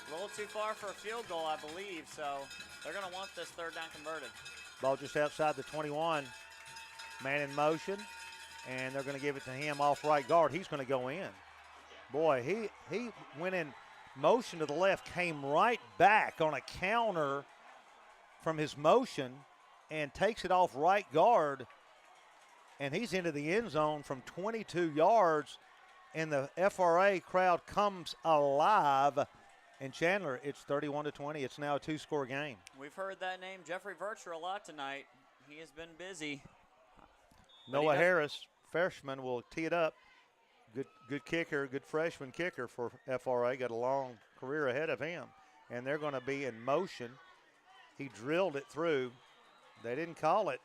A little too far for a field goal, I believe, so they're going to want this 3rd down converted. Ball just outside the 21. Man in motion, and they're going to give it to him off right guard. He's going to go in. Boy, he went in motion to the left, came right back on a counter from his motion and takes it off right guard, and he's into the end zone from 22 yards, and the FRA crowd comes alive. And Chandler, it's 31-20. It's now a 2-score game. We've heard that name, Jeffrey Vircher, a lot tonight. He has been busy. Noah Harris, freshman, will tee it up. Good kicker, good freshman kicker for FRA. Got a long career ahead of him. And they're going to be in motion. He drilled it through. They didn't call it.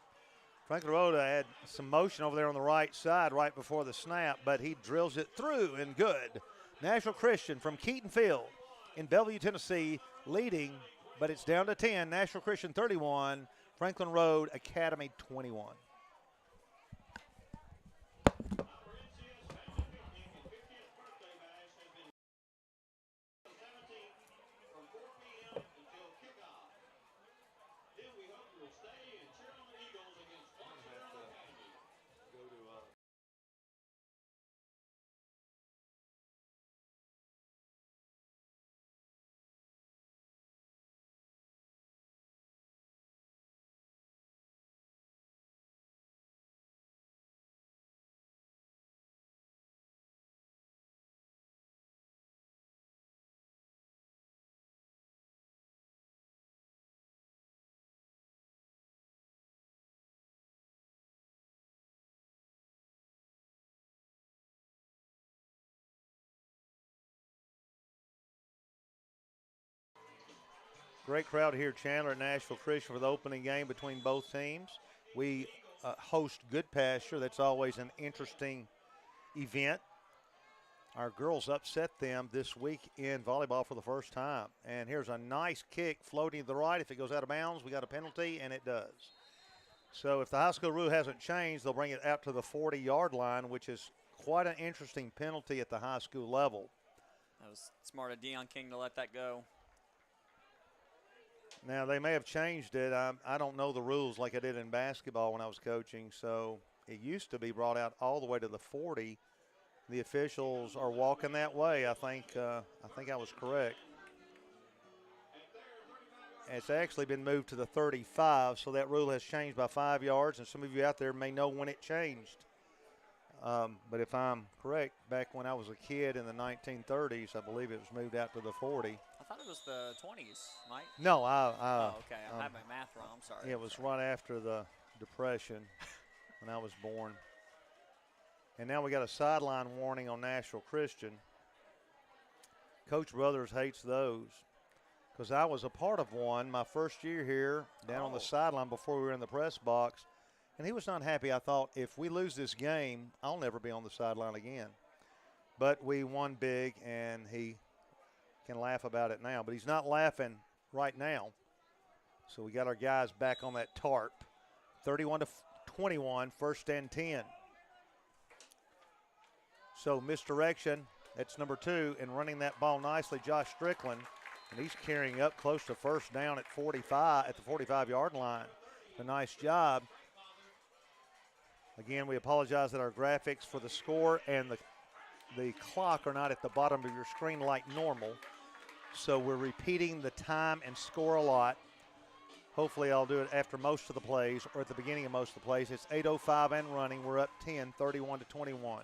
Franklin Road had some motion over there on the right side right before the snap, but he drills it through and good. Nashville Christian from Keaton Field in Bellevue, Tennessee, leading, but it's down to 10. Nashville Christian 31, Franklin Road Academy 21. Great crowd here, Chandler at Nashville Christian for the opening game between both teams. We host Good Pasture. That's always an interesting event. Our girls upset them this week in volleyball for the first time. And here's a nice kick floating to the right. If it goes out of bounds, we got a penalty, and it does. So if the high school rule hasn't changed, they'll bring it out to the 40-yard line, which is quite an interesting penalty at the high school level. That was smart of Deion King to let that go. Now, they may have changed it. I don't know the rules like I did in basketball when I was coaching, so it used to be brought out all the way to the 40. The officials are walking that way. I think I was correct. It's actually been moved to the 35, so that rule has changed by 5 yards, and some of you out there may know when it changed. But if I'm correct, back when I was a kid in the 1930s, I believe it was moved out to the 40. I thought it was the 20s, Mike. No, oh, okay. I had my math wrong. I'm sorry. It was right after the Depression when I was born. And now we got a sideline warning on Nashville Christian. Coach Brothers hates those because I was a part of one my first year here down on the sideline before we were in the press box. And he was not happy. I thought, if we lose this game, I'll never be on the sideline again. But we won big, and he can laugh about it now. But he's not laughing right now. So we got our guys back on that tarp. 31-21, first and 10. So misdirection, that's number 2, and running that ball nicely, Josh Strickland. And he's carrying up close to first down at 45, at the 45-yard line. A nice job. Again, we apologize that our graphics for the score and the clock are not at the bottom of your screen like normal. So we're repeating the time and score a lot. Hopefully I'll do it after most of the plays or at the beginning of most of the plays. It's 8:05 and running. We're up 10, 31-21.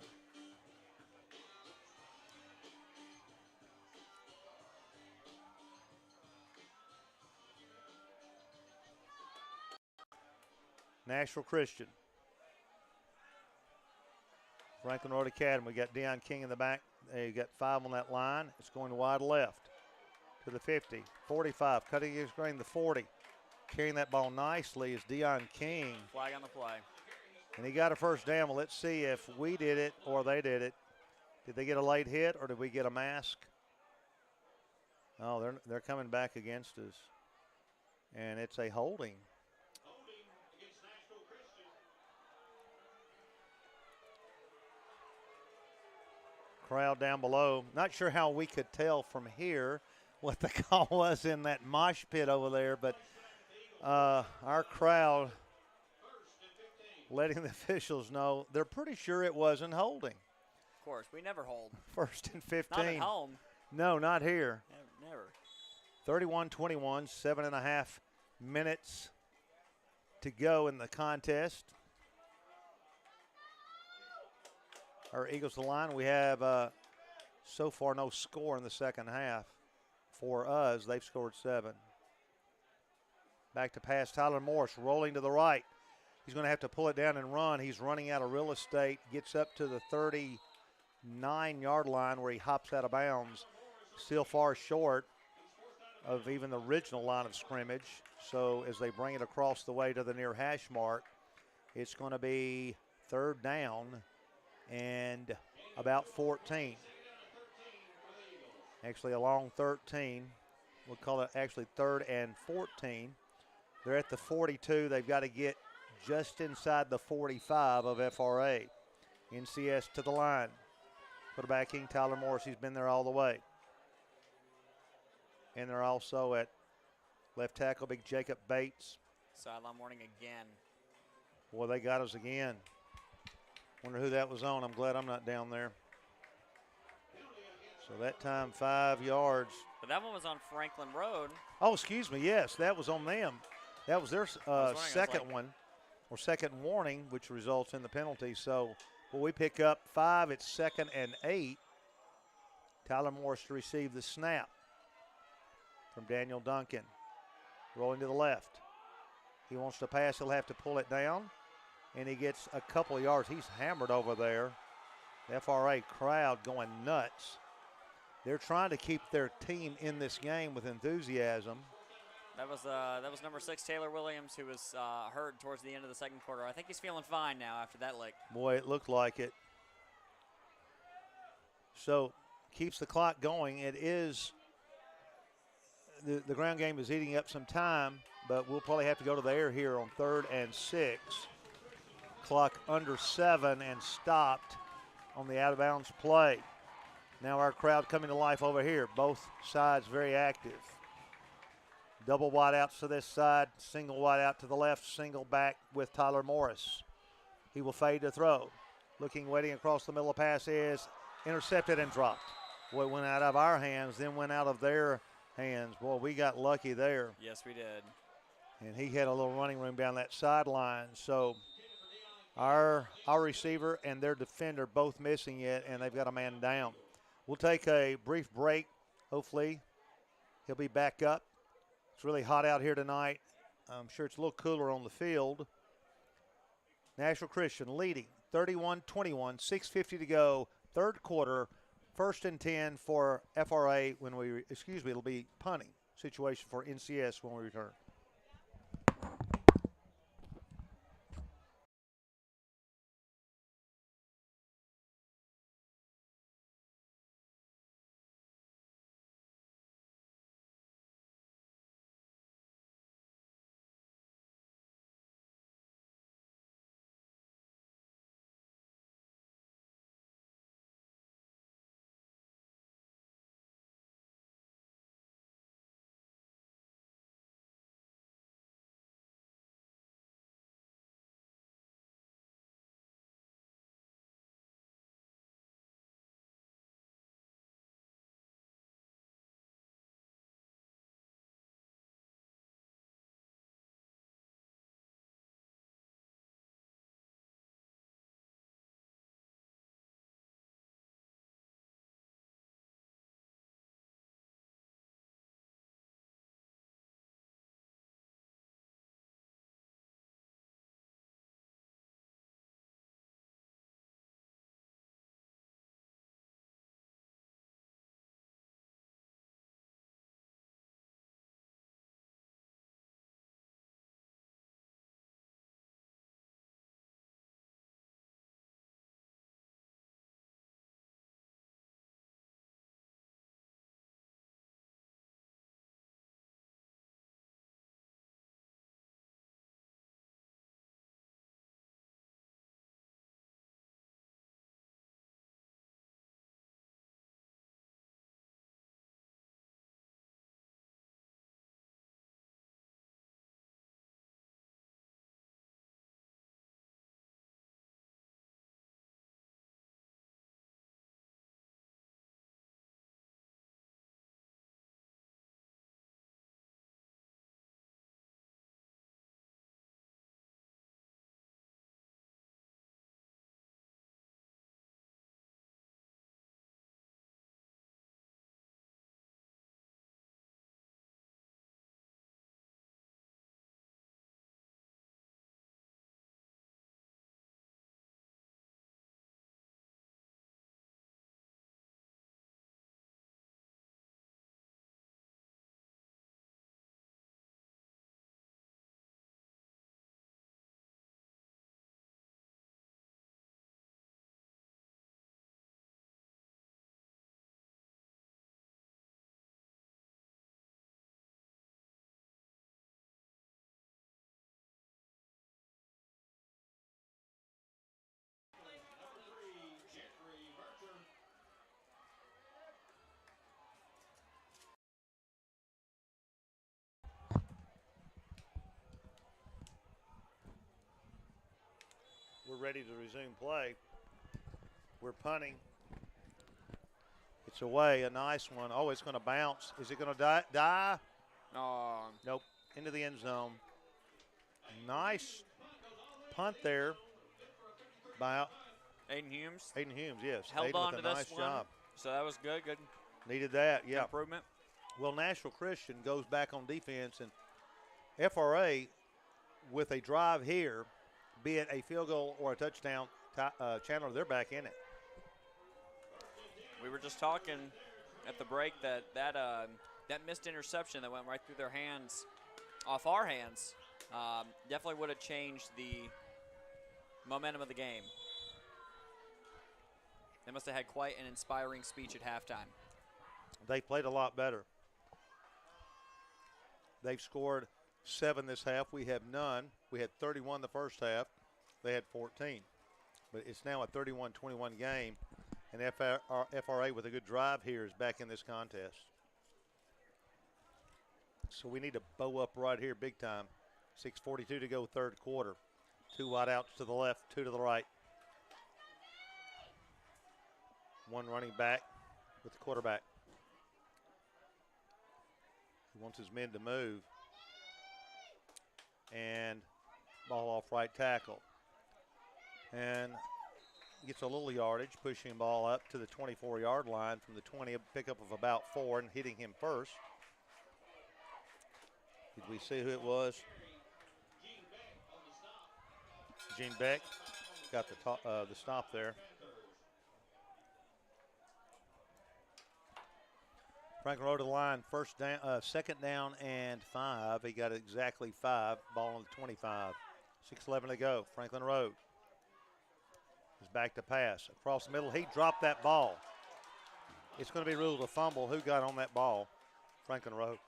Nashville Christian. Franklin Road Academy. We got Deion King in the back. You got 5 on that line. It's going wide left to the 50, 45, cutting his grain, the 40. Carrying that ball nicely is Deion King. Flag on the play. And he got a first down. Well, let's see if we did it or they did it. Did they get a late hit or did we get a mask? Oh, they're coming back against us. And it's a holding. Crowd down below. Not sure how we could tell from here what the call was in that mosh pit over there, but our crowd letting the officials know they're pretty sure it wasn't holding. Of course, we never hold. First and 15. Not at home. No, not here. Never. 31-21, 7.5 minutes to go in the contest. Our Eagles to the line. We have so far no score in the second half. For us, they've scored 7. Back to pass, Tyler Morris rolling to the right. He's going to have to pull it down and run. He's running out of real estate. Gets up to the 39-yard line where he hops out of bounds. Still far short of even the original line of scrimmage. So as they bring it across the way to the near hash mark, it's going to be 3rd down and about 14. Actually a long 13. We'll call it actually 3rd and 14. They're at the 42. They've got to get just inside the 45 of FRA. NCS to the line. Quarterbacking Tyler Morris. He's been there all the way. And they're also at left tackle, big Jacob Bates. Sideline warning again. Boy, they got us again. Wonder who that was on. I'm glad I'm not down there. So that time 5 yards. But that one was on Franklin Road. Oh, excuse me. Yes, that was on them. That was their second one, or second warning, which results in the penalty. So will we pick up 5? It's 2nd and 8. Tyler Morris to receive the snap from Daniel Duncan. Rolling to the left. He wants to pass. He'll have to pull it down. And he gets a couple of yards. He's hammered over there. The FRA crowd going nuts. They're trying to keep their team in this game with enthusiasm. That was number 6, Taylor Williams, who was hurt towards the end of the second quarter. I think he's feeling fine now after that lick. Boy, it looked like it. So keeps the clock going. It is the ground game is eating up some time, but we'll probably have to go to the air here on 3rd and 6. Clock under 7 and stopped on the out-of-bounds play. Now our crowd coming to life over here. Both sides very active. Double wide outs to this side, single wide out to the left, single back with Tyler Morris. He will fade to throw. Looking, waiting across the middle. Of pass is intercepted and dropped. Boy, it went out of our hands, then went out of their hands. Boy, we got lucky there. Yes, we did. And he had a little running room down that sideline. So our receiver and their defender both missing it, and they've got a man down. We'll take a brief break. Hopefully he'll be back up. It's really hot out here tonight. I'm sure it's a little cooler on the field. Nashville Christian leading 31-21, 6:50 to go, third quarter, 1st and 10 for FRA it'll be punting situation for NCS when we return. We're ready to resume play. We're punting. It's away, a nice one. Oh, it's going to bounce. Is it going to die? Nope, into the end zone. Nice punt there by Aiden Humes. Aiden Humes, yes. Held Aiden on with to a this nice one. job. So that was good. Good Needed that, yeah. improvement. Well, Nashville Christian goes back on defense, and FRA with a drive here, be it a field goal or a touchdown, Chandler, they're back in it. We were just talking at the break that missed interception that went right through their hands, off our hands, definitely would have changed the momentum of the game. They must have had quite an inspiring speech at halftime. They played a lot better. They've scored 7 this half. We have none. We had 31 the first half. They had 14. But it's now a 31-21 game, and FRA with a good drive here is back in this contest. So we need to bow up right here big time. 6:42 to go, third quarter. 2 wide outs to the left, 2 to the right. 1 running back with the quarterback. He wants his men to move. And ball off right tackle. And gets a little yardage, pushing the ball up to the 24-yard line from the 20, a pickup of about 4 and hitting him first. Did we see who it was? Gene Beck got the stop there. Franklin Road to the line, second down and 5. He got exactly 5, ball on the 25. 6:11 to go, Franklin Road is back to pass. Across the middle, he dropped that ball. It's going to be ruled a fumble. Who got on that ball? Franklin Road.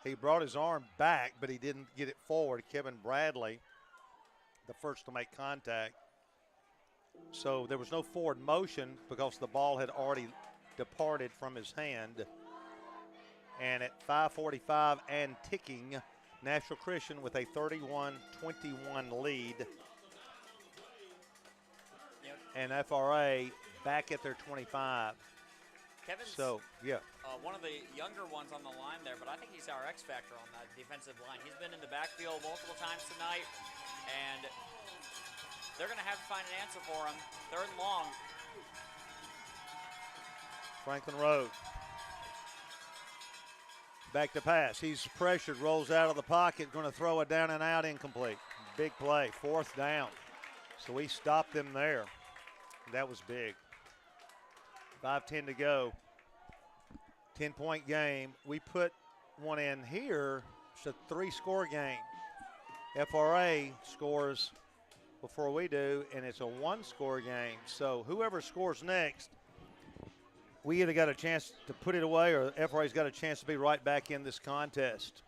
He brought his arm back, but he didn't get it forward. Kevin Bradley, the first to make contact. So there was no forward motion because the ball had already departed from his hand. And at 5:45 and ticking, National Christian with a 31-21 lead. Yep. And FRA back at their 25. Kevin's yeah. One of the younger ones on the line there, but I think he's our X factor on that defensive line. He's been in the backfield multiple times tonight, and they're going to have to find an answer for him. 3rd and long. Franklin Road. Back to pass. He's pressured, rolls out of the pocket, going to throw it down and out, incomplete. Big play, 4th down. So we stopped them there. That was big. 5:10 to go. 10-point game. We put one in here. It's a 3-score game. FRA scores before we do, and it's a 1-score game. So whoever scores next, we either got a chance to put it away or FRA's got a chance to be right back in this contest.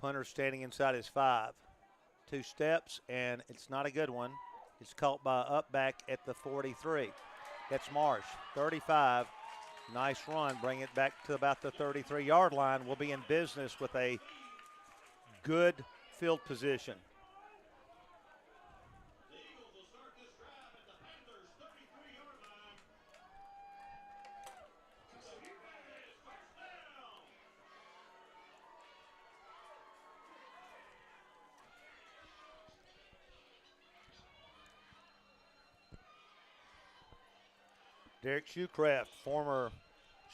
Punter standing inside his 5. 2 steps, and it's not a good one. It's caught by up back at the 43. That's Marsh, 35. Nice run. Bring it back to about the 33-yard line. We'll be in business with a good field position. Derek Shoecraft, former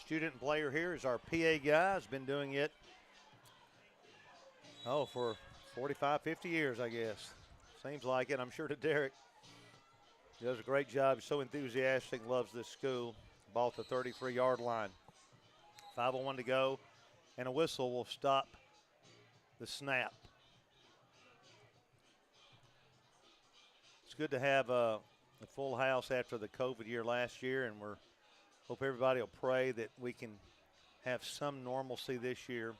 student and player here, is our PA guy. Has been doing it, for 45, 50 years, I guess. Seems like it. I'm sure to Derek. He does a great job. He's so enthusiastic, loves this school. Ball at the 33-yard line. 5:01 to go, and a whistle will stop the snap. It's good to have a full house after the COVID year last year, and hope everybody will pray that we can have some normalcy this year.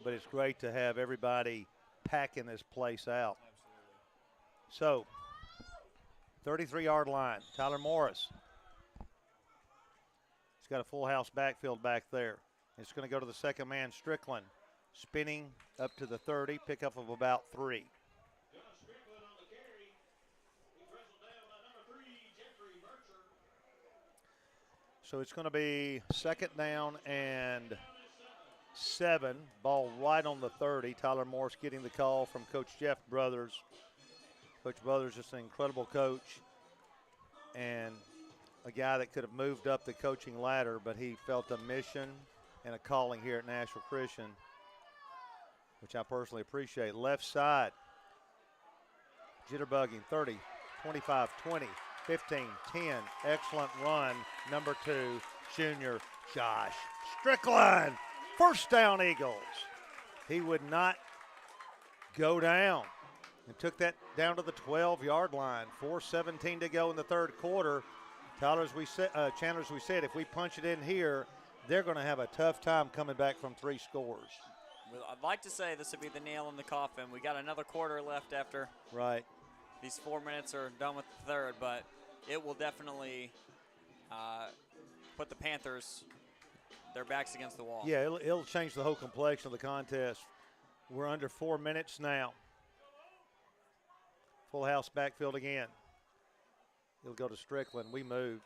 But it's great to have everybody packing this place out. Absolutely. So, 33-yard line, Tyler Morris. He's got a full house backfield back there. It's going to go to the second man, Strickland, spinning up to the 30, pickup of about 3. So it's going to be 2nd down and 7. Ball right on the 30. Tyler Morris getting the call from Coach Jeff Brothers. Coach Brothers is an incredible coach and a guy that could have moved up the coaching ladder, but he felt a mission and a calling here at Nashville Christian, which I personally appreciate. Left side, jitterbugging, 30, 25, 20. 15, 10, excellent run, number 2, junior Josh Strickland. 1st down, Eagles. He would not go down and took that down to the 12-yard line. 4:17 to go in the 3rd quarter. Tyler, Chandler, as we said, if we punch it in here, they're going to have a tough time coming back from 3 scores. Well, I'd like to say this would be the nail in the coffin. We got another quarter left after these 4 minutes are done with the third, but it will definitely put the Panthers, their backs against the wall. Yeah, it'll change the whole complexion of the contest. We're under 4 minutes now. Full house backfield again. It'll go to Strickland. We moved.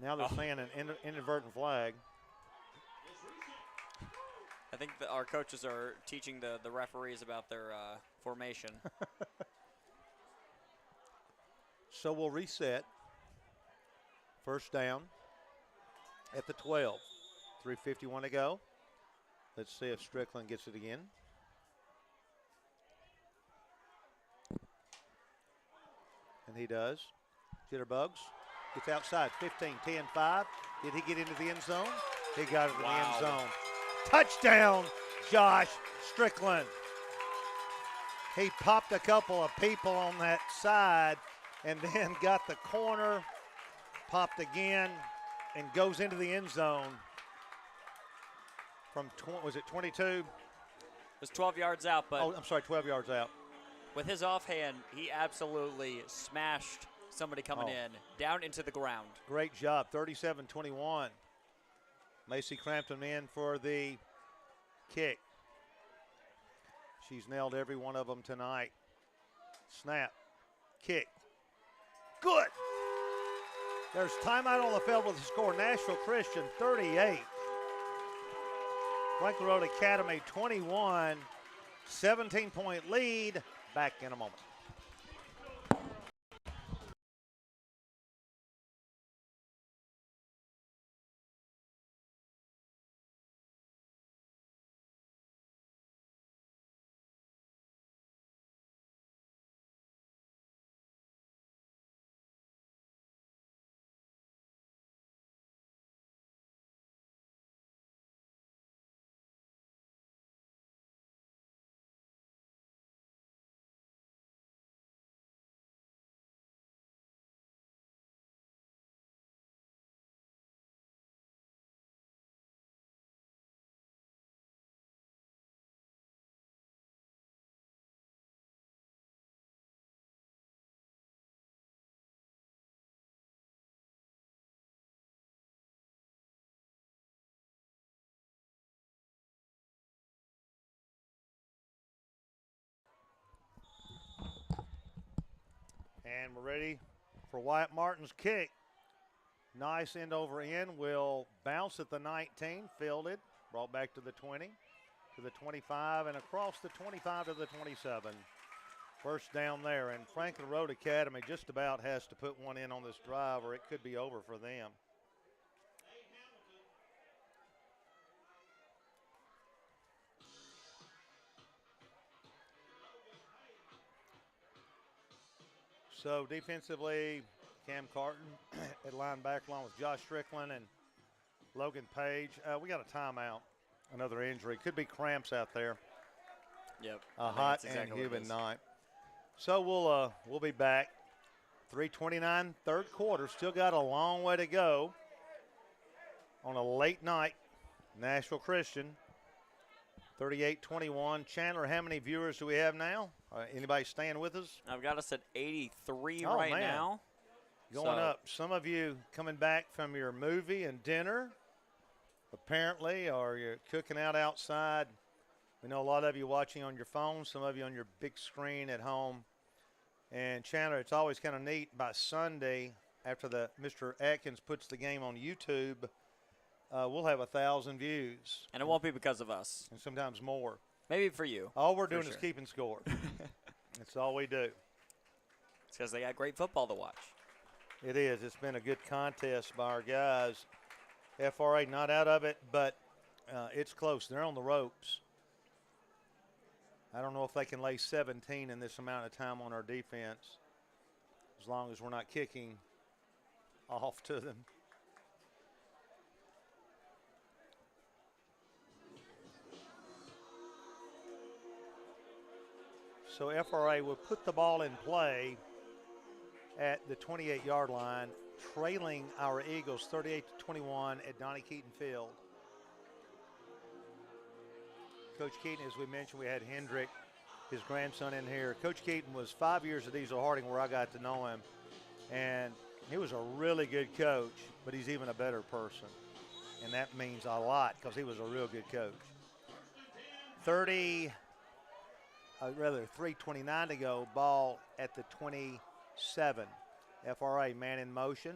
Now they're saying an inadvertent flag. I think our coaches are teaching the referees about their formation. So we'll reset. First down at the 12. 3:51 to go. Let's see if Strickland gets it again. And he does. Jitterbugs. Gets outside. 15, 10, 5. Did he get into the end zone? He got it in the end zone. Touchdown, Josh Strickland. He popped a couple of people on that side and then got the corner, popped again, and goes into the end zone from, was it 22? It was 12 yards out, but. Oh, I'm sorry, 12 yards out. With his offhand, he absolutely smashed somebody coming in down into the ground. Great job, 37-21. Macy Crampton in for the kick. She's nailed every one of them tonight. Snap, kick, good. There's timeout on the field with the score. Nashville Christian 38. Franklin Road Academy 21. 17-point lead. Back in a moment. And we're ready for Wyatt Martin's kick. Nice end over end. Will bounce at the 19, fielded, brought back to the 20, to the 25, and across the 25 to the 27. First down there, and Franklin Road Academy just about has to put one in on this drive or it could be over for them. So defensively, Cam Carton at linebacker along with Josh Strickland and Logan Page. We got a timeout. Another injury. Could be cramps out there. Yep. A hot and humid night. So we'll be back. 3:29, third quarter. Still got a long way to go on a late night. Nashville Christian, 38-21. Chandler, how many viewers do we have now? Anybody staying with us? I've got us at 83 Oh, right man. now. Going up. Some of you coming back from your movie and dinner, apparently, or you're cooking out outside. We know a lot of you watching on your phone, some of you on your big screen at home. And Chandler, it's always kind of neat. By Sunday, after Mr. Atkins puts the game on YouTube, we'll have 1,000 views. And it won't be because of us. And sometimes more. Maybe for you. All we're doing is keeping score. That's all we do. It's because they got great football to watch. It is. It's been a good contest by our guys. FRA not out of it, but it's close. They're on the ropes. I don't know if they can lay 17 in this amount of time on our defense, as long as we're not kicking off to them. So FRA will put the ball in play at the 28-yard line, trailing our Eagles 38-21 at Donnie Keaton Field. Coach Keaton, as we mentioned, we had Hendrick, his grandson, in here. Coach Keaton was 5 years at Diesel Harding where I got to know him, and he was a really good coach, but he's even a better person, and that means a lot because he was a real good coach. 3:29 to go, ball at the 27. FRA, man in motion.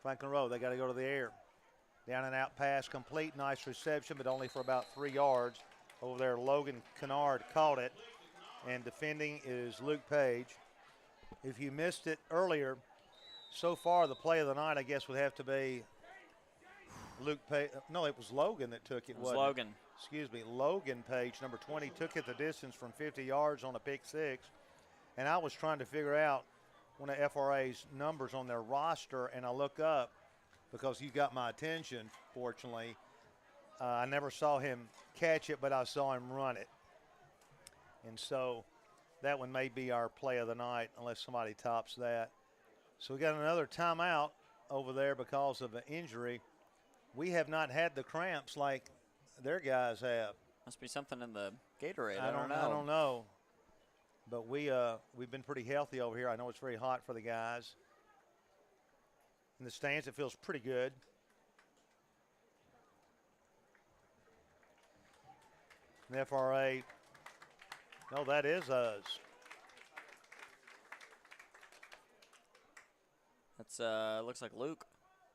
Franklin Rowe, they got to go to the air. Down and out pass, complete, nice reception, but only for about 3 yards. Over there, Logan Kennard caught it, and defending is Luke Page. If you missed it earlier, so far the play of the night, I guess, would have to be Luke Page. No, it was Logan that took it. It was Logan. Excuse me, Logan Page, number 20, took it the distance from 50 yards on a pick six. And I was trying to figure out one of FRA's numbers on their roster, and I look up because you got my attention, fortunately. I never saw him catch it, but I saw him run it. And so that one may be our play of the night unless somebody tops that. So we got another timeout over there because of an injury. We have not had the cramps like their guys have. Must be something in the Gatorade. I don't know. But we've been pretty healthy over here. I know it's very hot for the guys. In the stands, it feels pretty good. And the FRA, no, that is us. That's looks like Luke.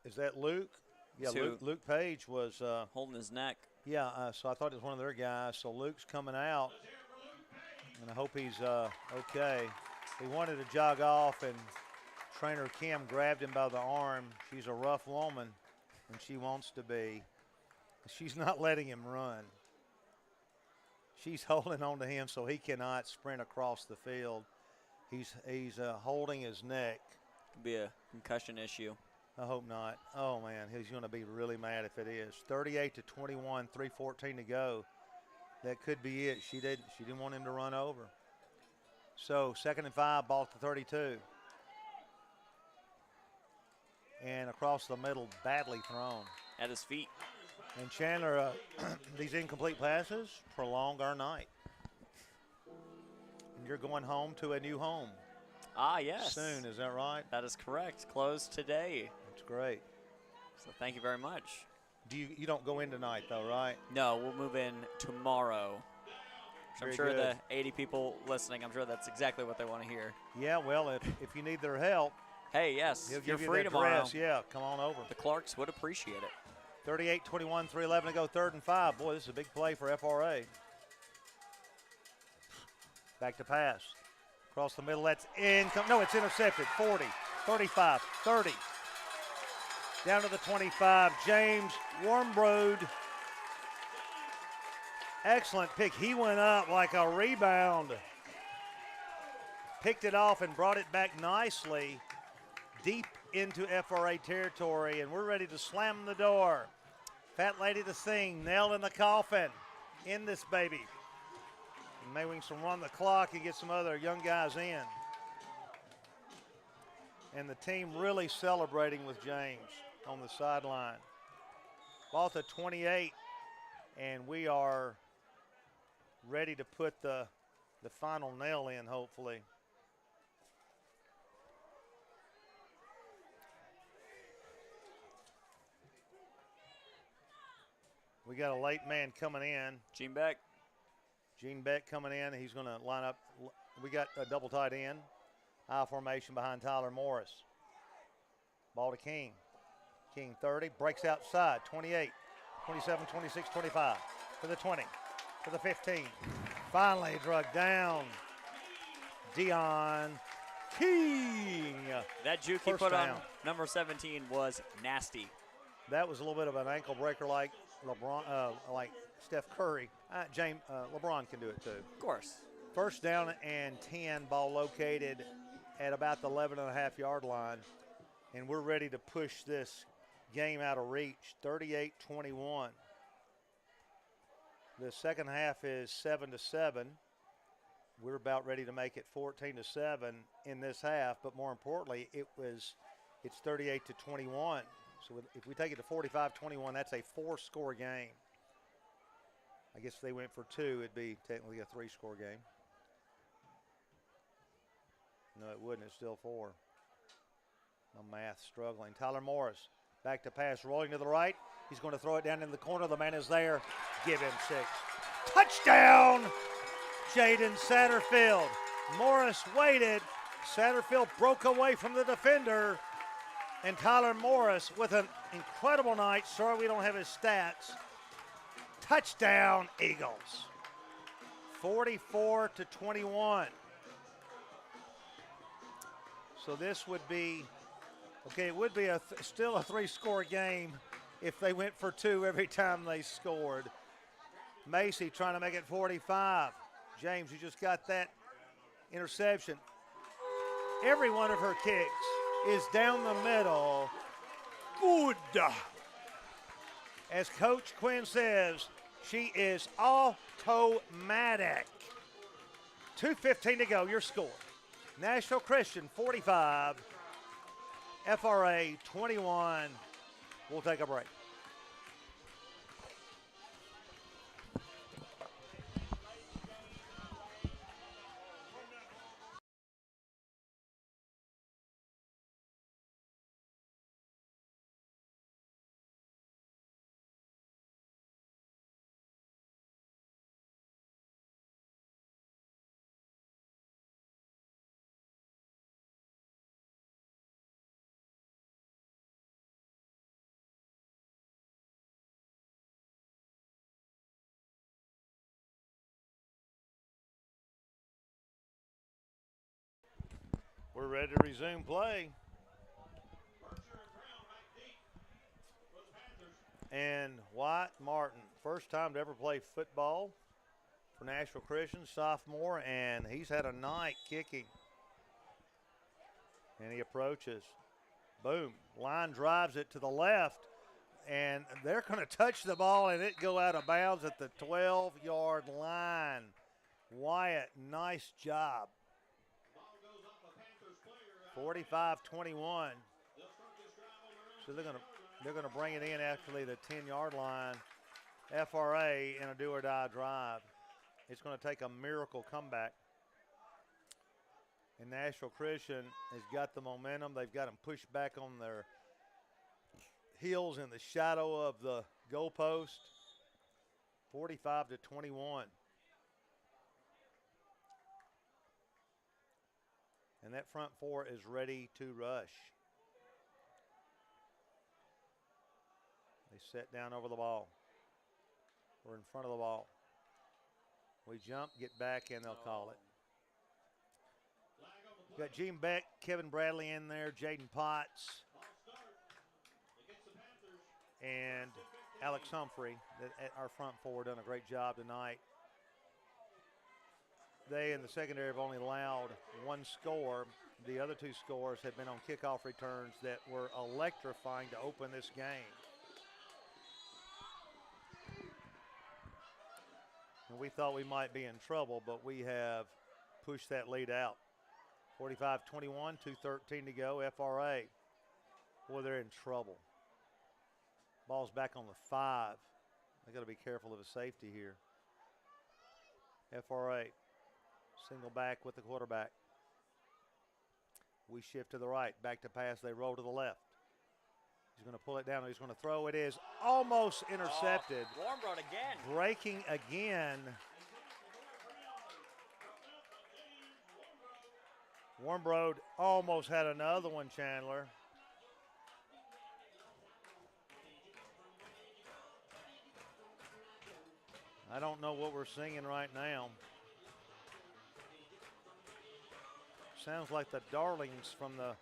Is that Luke? Yeah, Luke Page was holding his neck. Yeah, so I thought it was one of their guys. So Luke's coming out, and I hope he's okay. He wanted to jog off, and trainer Kim grabbed him by the arm. She's a rough woman, and she wants to be. She's not letting him run. She's holding on to him so he cannot sprint across the field. He's holding his neck. Could be a concussion issue. I hope not. Oh, man, he's going to be really mad if it is. 38-21, 3:14 to go. That could be it. She didn't want him to run over. So 2nd and 5, ball to 32. And across the middle, badly thrown. At his feet. And Chandler, these incomplete passes prolong our night. And you're going home to a new home. Ah, yes. Soon, is that right? That is correct. Closed today. That's great. So thank you very much. You don't go in tonight, though, right? No, we'll move in tomorrow. So I'm sure good. the 80 people listening, I'm sure that's exactly what they want to hear. Yeah, well, if you need their help. Hey, yes, He'll if you're give free you that tomorrow. dress. Yeah, come on over. The Clarks would appreciate it. 38-21, 3:11 to go, 3rd and 5. Boy, this is a big play for FRA. Back to pass. Across the middle, that's no, it's intercepted. 40, 35, 30. Down to the 25, James Warmbrode. Excellent pick. He went up like a rebound. Picked it off and brought it back nicely deep into FRA territory, and we're ready to slam the door. Fat Lady to sing, nail in the coffin, in this baby. And maybe we can run the clock and get some other young guys in. And the team really celebrating with James on the sideline. Ball to 28, and we are ready to put the final nail in, hopefully. We got a late man coming in. Gene Beck. Gene Beck coming in. He's going to line up. We got a double tight end. I formation behind Tyler Morris. Ball to King. King 30. Breaks outside. 28, 27, 26, 25. To the 20. To the 15. Finally drug down. Dion King. That juke he put on number 17 was nasty. That was a little bit of an ankle breaker like LeBron, like Steph Curry. LeBron can do it too. Of course. 1st down and 10, ball located at about the 11.5-yard line. And we're ready to push this game out of reach, 38-21. The second half is 7-7. we're about ready to make it 14-7 in this half, but more importantly, it's 38-21. So if we take it to 45-21, that's a 4-score game. I guess if they went for 2, it'd be technically a 3-score game. No, it wouldn't. It's still 4. My math struggling. Tyler Morris, back to pass, rolling to the right. He's going to throw it down in the corner. The man is there. Give him 6. Touchdown, Jaden Satterfield. Morris waited. Satterfield broke away from the defender. And Tyler Morris with an incredible night. Sorry we don't have his stats. Touchdown, Eagles. 44-21. So this would be, okay, it would be still a 3-score game if they went for 2 every time they scored. Macy trying to make it 45. James, you just got that interception. Every one of her kicks is down the middle. Good. As Coach Quinn says, she is automatic. 2:15 to go, your score. National Christian 45, FRA 21. We'll take a break. We're ready to resume play. And Wyatt Martin, first time to ever play football for Nashville Christian, sophomore, and he's had a night kicking. And he approaches. Boom. Line drives it to the left, and they're going to touch the ball and it go out of bounds at the 12-yard line. Wyatt, nice job. 45-21. So they're going to bring it in actually the 10-yard line. FRA in a do-or-die drive. It's going to take a miracle comeback. And Nashville Christian has got the momentum. They've got them pushed back on their heels in the shadow of the goalpost. 45-21. And that front 4 is ready to rush. They set down over the ball. We're in front of the ball. We jump, get back, and they'll call it. We've got Gene Beck, Kevin Bradley in there, Jaden Potts, and Alex Humphrey. Our front 4 done a great job tonight. They in the secondary have only allowed 1 score. The other 2 scores have been on kickoff returns that were electrifying to open this game. And we thought we might be in trouble, but we have pushed that lead out. 45-21, 2:13 to go, FRA. Boy, they're in trouble. Ball's back on the 5. They got to be careful of a safety here. FRA. Single back with the quarterback. We shift to the right. Back to pass. They roll to the left. He's going to pull it down. He's going to throw. It is almost intercepted. Warmbroad again. Breaking again. Warmbroad almost had another one, Chandler. I don't know what we're singing right now. Sounds like the Darlings from the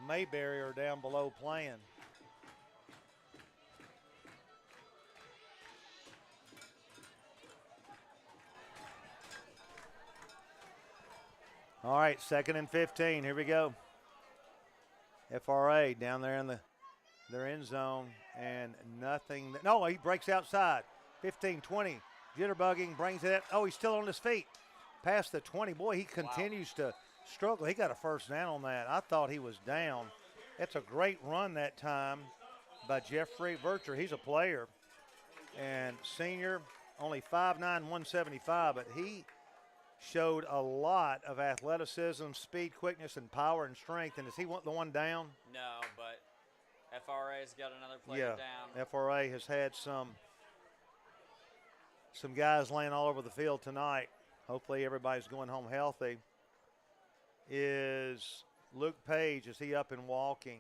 Mayberry are down below playing. All right, 2nd and 15. Here we go. FRA down there in their end zone, and nothing. No, he breaks outside. 15-20. Jitterbugging, brings it up. Oh, he's still on his feet. past the 20. Boy, he continues to struggle. He got a first down on that. I thought he was down. That's a great run that time by Jeffrey Vircher. He's a player. And senior, only 5'9", 175, but he showed a lot of athleticism, speed, quickness, and power and strength. And is he the one down? No, but FRA's got another player down. FRA has had some guys laying all over the field tonight. Hopefully everybody's going home healthy. Is Luke Page, is he up and walking?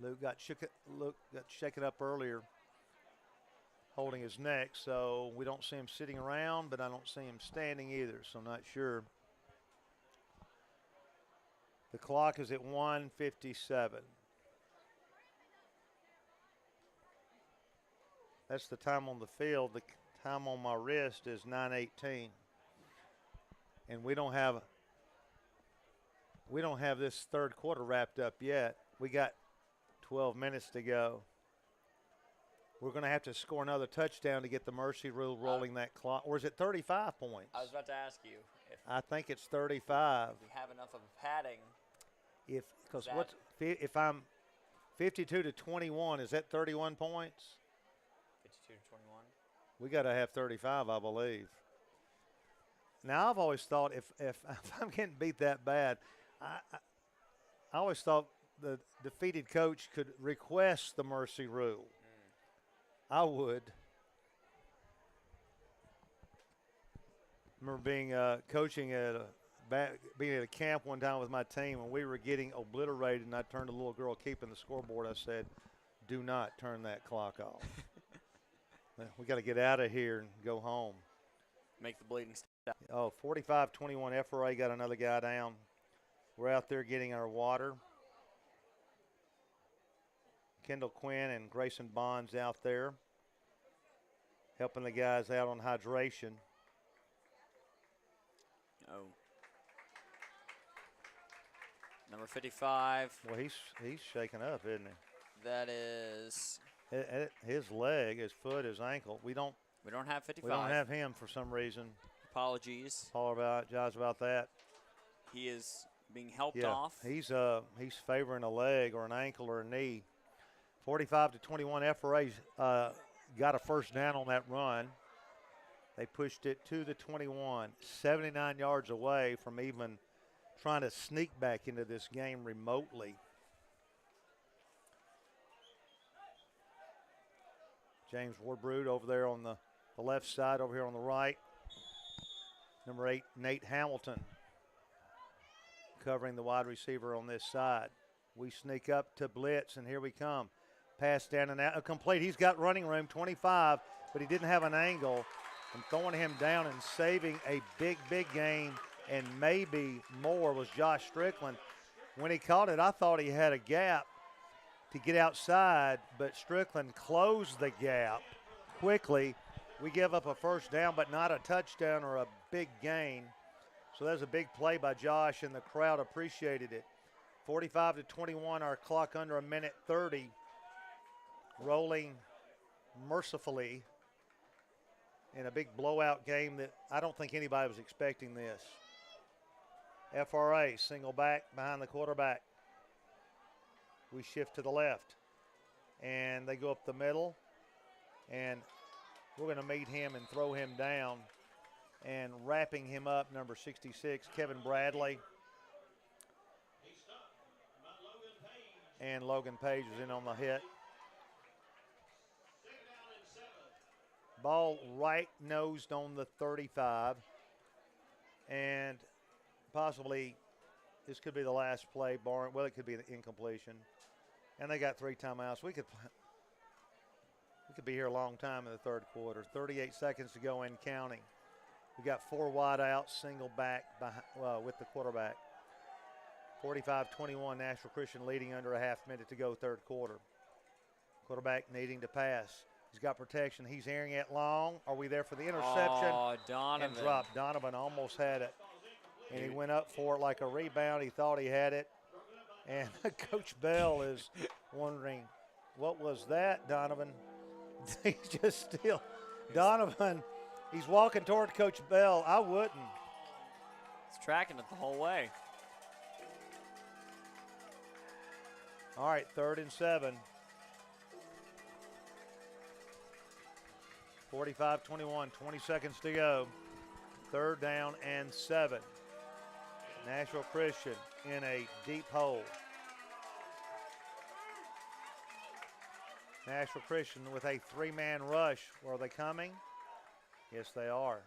Luke got shaken up earlier, holding his neck, so we don't see him sitting around, but I don't see him standing either, so I'm not sure. The clock is at 1:57. That's the time on the field. The time on my wrist is 9:18. And we don't have this third quarter wrapped up yet. We got 12 minutes to go. We're going to have to score another touchdown to get the mercy rule rolling that clock. Or is it 35 points? I was about to ask you. I think it's 35. We have enough of padding. If I'm 52 to 21, is that 31 points? 52 to 21. We got to have 35, I believe. Now, I've always thought if I'm getting beat that bad, I always thought the defeated coach could request the mercy rule. I would. Remember being coaching being at a camp one time with my team, and we were getting obliterated, and I turned to the little girl keeping the scoreboard. I said, "Do not turn that clock off. We got to get out of here and go home." Make the bleeding stop. Oh, 45-21. FRA got another guy down. We're out there getting our water. Kendall Quinn and Grayson Bonds out there helping the guys out on hydration. Oh. Number 55. Well, he's shaking up, isn't he? That is his leg, his foot, his ankle. We don't have 55. We don't have him for some reason. Apologies. Apologize about that. He is being helped off. He's favoring a leg or an ankle or a knee. 45-21. FRA's got a first down on that run. They pushed it to the 21, 79 yards away from even trying to sneak back into this game remotely. James Warbrood over there on the left side, over here on the right. Number 8, Nate Hamilton, covering the wide receiver on this side. We sneak up to blitz, and here we come. Pass down and out, complete. He's got running room, 25, but he didn't have an angle. And throwing him down and saving a big, big gain and maybe more was Josh Strickland. When he caught it, I thought he had a gap to get outside, but Strickland closed the gap quickly. We give up a first down, but not a touchdown or a big gain. So that was a big play by Josh, and the crowd appreciated it. 45-21, our clock under a minute 30. Rolling mercifully in a big blowout game that I don't think anybody was expecting this. FRA, single back behind the quarterback. We shift to the left, and they go up the middle, and we're going to meet him and throw him down, and wrapping him up, number 66, Kevin Bradley. And Logan Page is in on the hit. Ball right-nosed on the 35, and possibly this could be the last play, well, it could be an incompletion. And they got 3 timeouts. We could be here a long time in the third quarter. 38 seconds to go and counting. We got 4 wide outs, single back with the quarterback. 45-21, Nashville Christian leading under a half minute to go third quarter. Quarterback needing to pass. He's got protection. He's airing it long. Are we there for the interception? Oh, Donovan. And dropped. Donovan almost had it. And he went up for it like a rebound. He thought he had it. And Coach Bell is wondering, what was that, Donovan? He just still. Donovan He's walking toward Coach Bell. I wouldn't. He's tracking it the whole way. All right, 3rd and 7. 45-21, 20 seconds to go. 3rd down and 7. Nashville Christian in a deep hole. Nashville Christian with a 3-man rush. Are they coming? Yes, they are.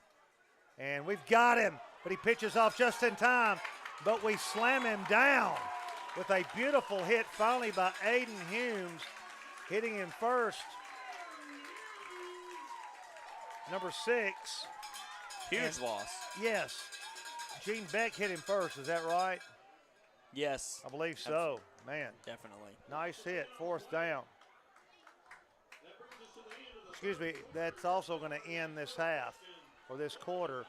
And we've got him, but he pitches off just in time. But we slam him down with a beautiful hit finally by Aiden Humes, hitting him first. Number 6. Huge loss. Yes. Gene Beck hit him first. Is that right? Yes. I believe so. Man. Definitely. Nice hit. 4th down. Excuse me. That's also going to end this half or this quarter.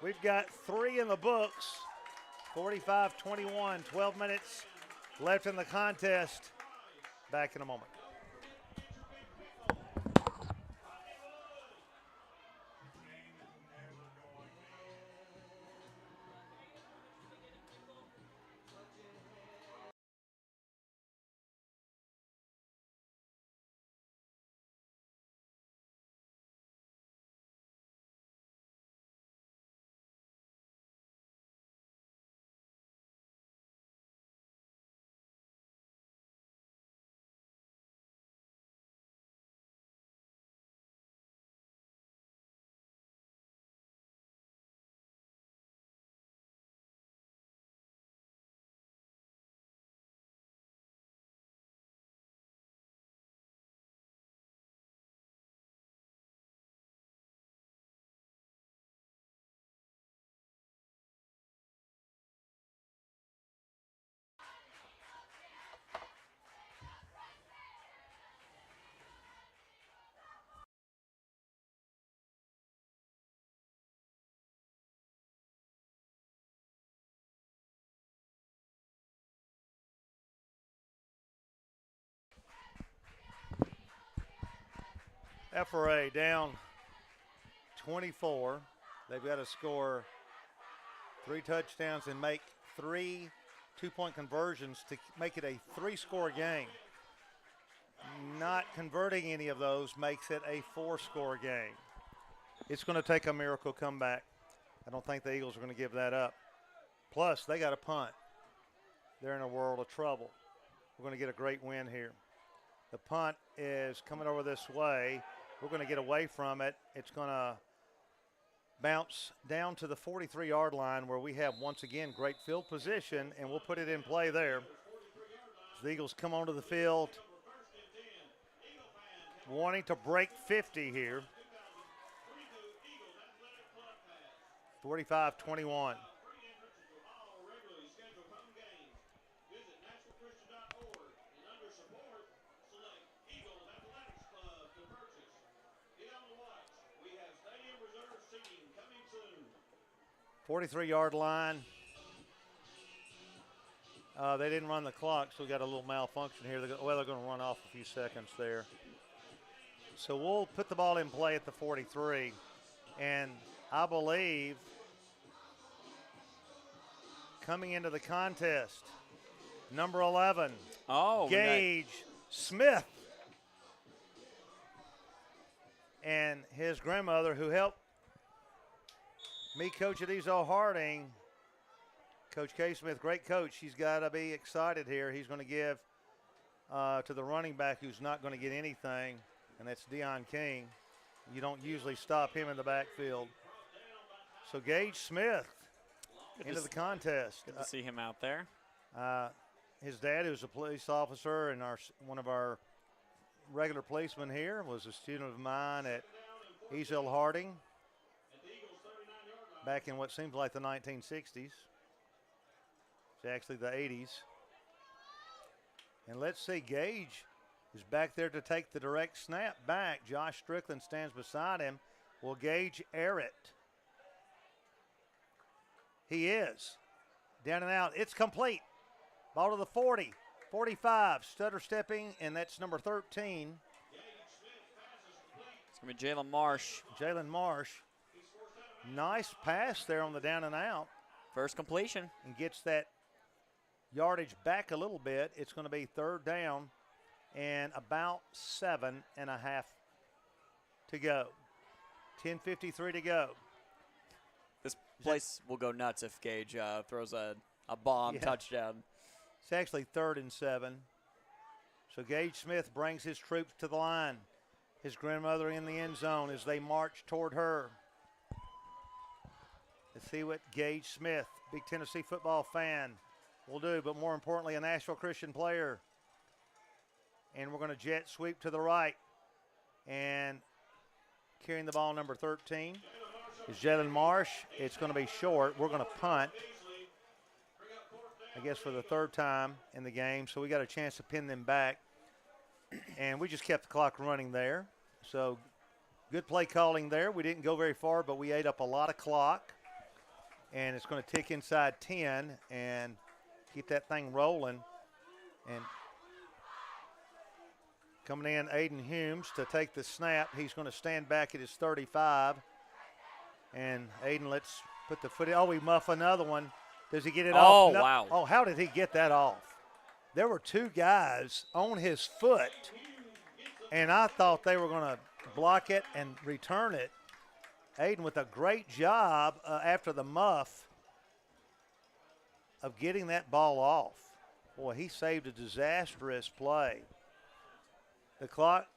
We've got 3 in the books. 45-21. 12 minutes left in the contest. Back in a moment. FRA down 24. They've got to score 3 touchdowns and make 3 two-point conversions to make it a 3-score game. Not converting any of those makes it a 4-score game. It's going to take a miracle comeback. I don't think the Eagles are going to give that up. Plus, they got a punt. They're in a world of trouble. We're going to get a great win here. The punt is coming over this way. We're going to get away from it. It's going to bounce down to the 43-yard line where we have, once again, great field position, and we'll put it in play there. As the Eagles come onto the field, wanting to break 50 here. 45-21. Forty-three-yard line. They didn't run the clock, so we got a little malfunction here. They're going to run off a few seconds there. So we'll put the ball in play at the 43, and I believe coming into the contest, number 11, Gage Smith, and his grandmother, who helped me coach at Ezo Harding. Coach K. Smith, great coach. He's got to be excited here. He's going to give to the running back who's not going to get anything, and that's Deion King. You don't usually stop him in the backfield. So Gage Smith into the contest. Good to see him out there. His dad, who's a police officer and one of our regular policemen here, was a student of mine at Ezo Harding back in what seems like the 1960s. It's actually the 80s. And let's see, Gage is back there to take the direct snap back. Josh Strickland stands beside him. Will Gage air it? He is. Down and out. It's complete. Ball to the 40, 45. Stutter stepping, and that's number 13. It's I mean, Jalen Marsh. Jalen Marsh, nice pass there on the down and out. First completion. And gets that yardage back a little bit. It's going to be 3rd down and about 7.5 to go. 10:53 to go. This place will go nuts if Gage throws a bomb touchdown. It's actually 3rd and 7. So Gage Smith brings his troops to the line. His grandmother in the end zone as they march toward her. Let's see what Gage Smith, big Tennessee football fan, will do, but more importantly, a Nashville Christian player. And we're going to jet sweep to the right. And carrying the ball, number 13, is Jalen Marsh. It's going to be short. We're going to punt, I guess, for the 3rd time in the game. So we got a chance to pin them back. And we just kept the clock running there. So good play calling there. We didn't go very far, but we ate up a lot of clock. And it's going to tick inside 10 and keep that thing rolling. And coming in, Aiden Humes to take the snap. He's going to stand back at his 35. And Aiden, let's put the foot in. Oh, we muff another one. Does he get it off? Oh, wow. Oh, how did he get that off? There were 2 guys on his foot, and I thought they were going to block it and return it. Aiden with a great job after the muff of getting that ball off. Boy, he saved a disastrous play. The clock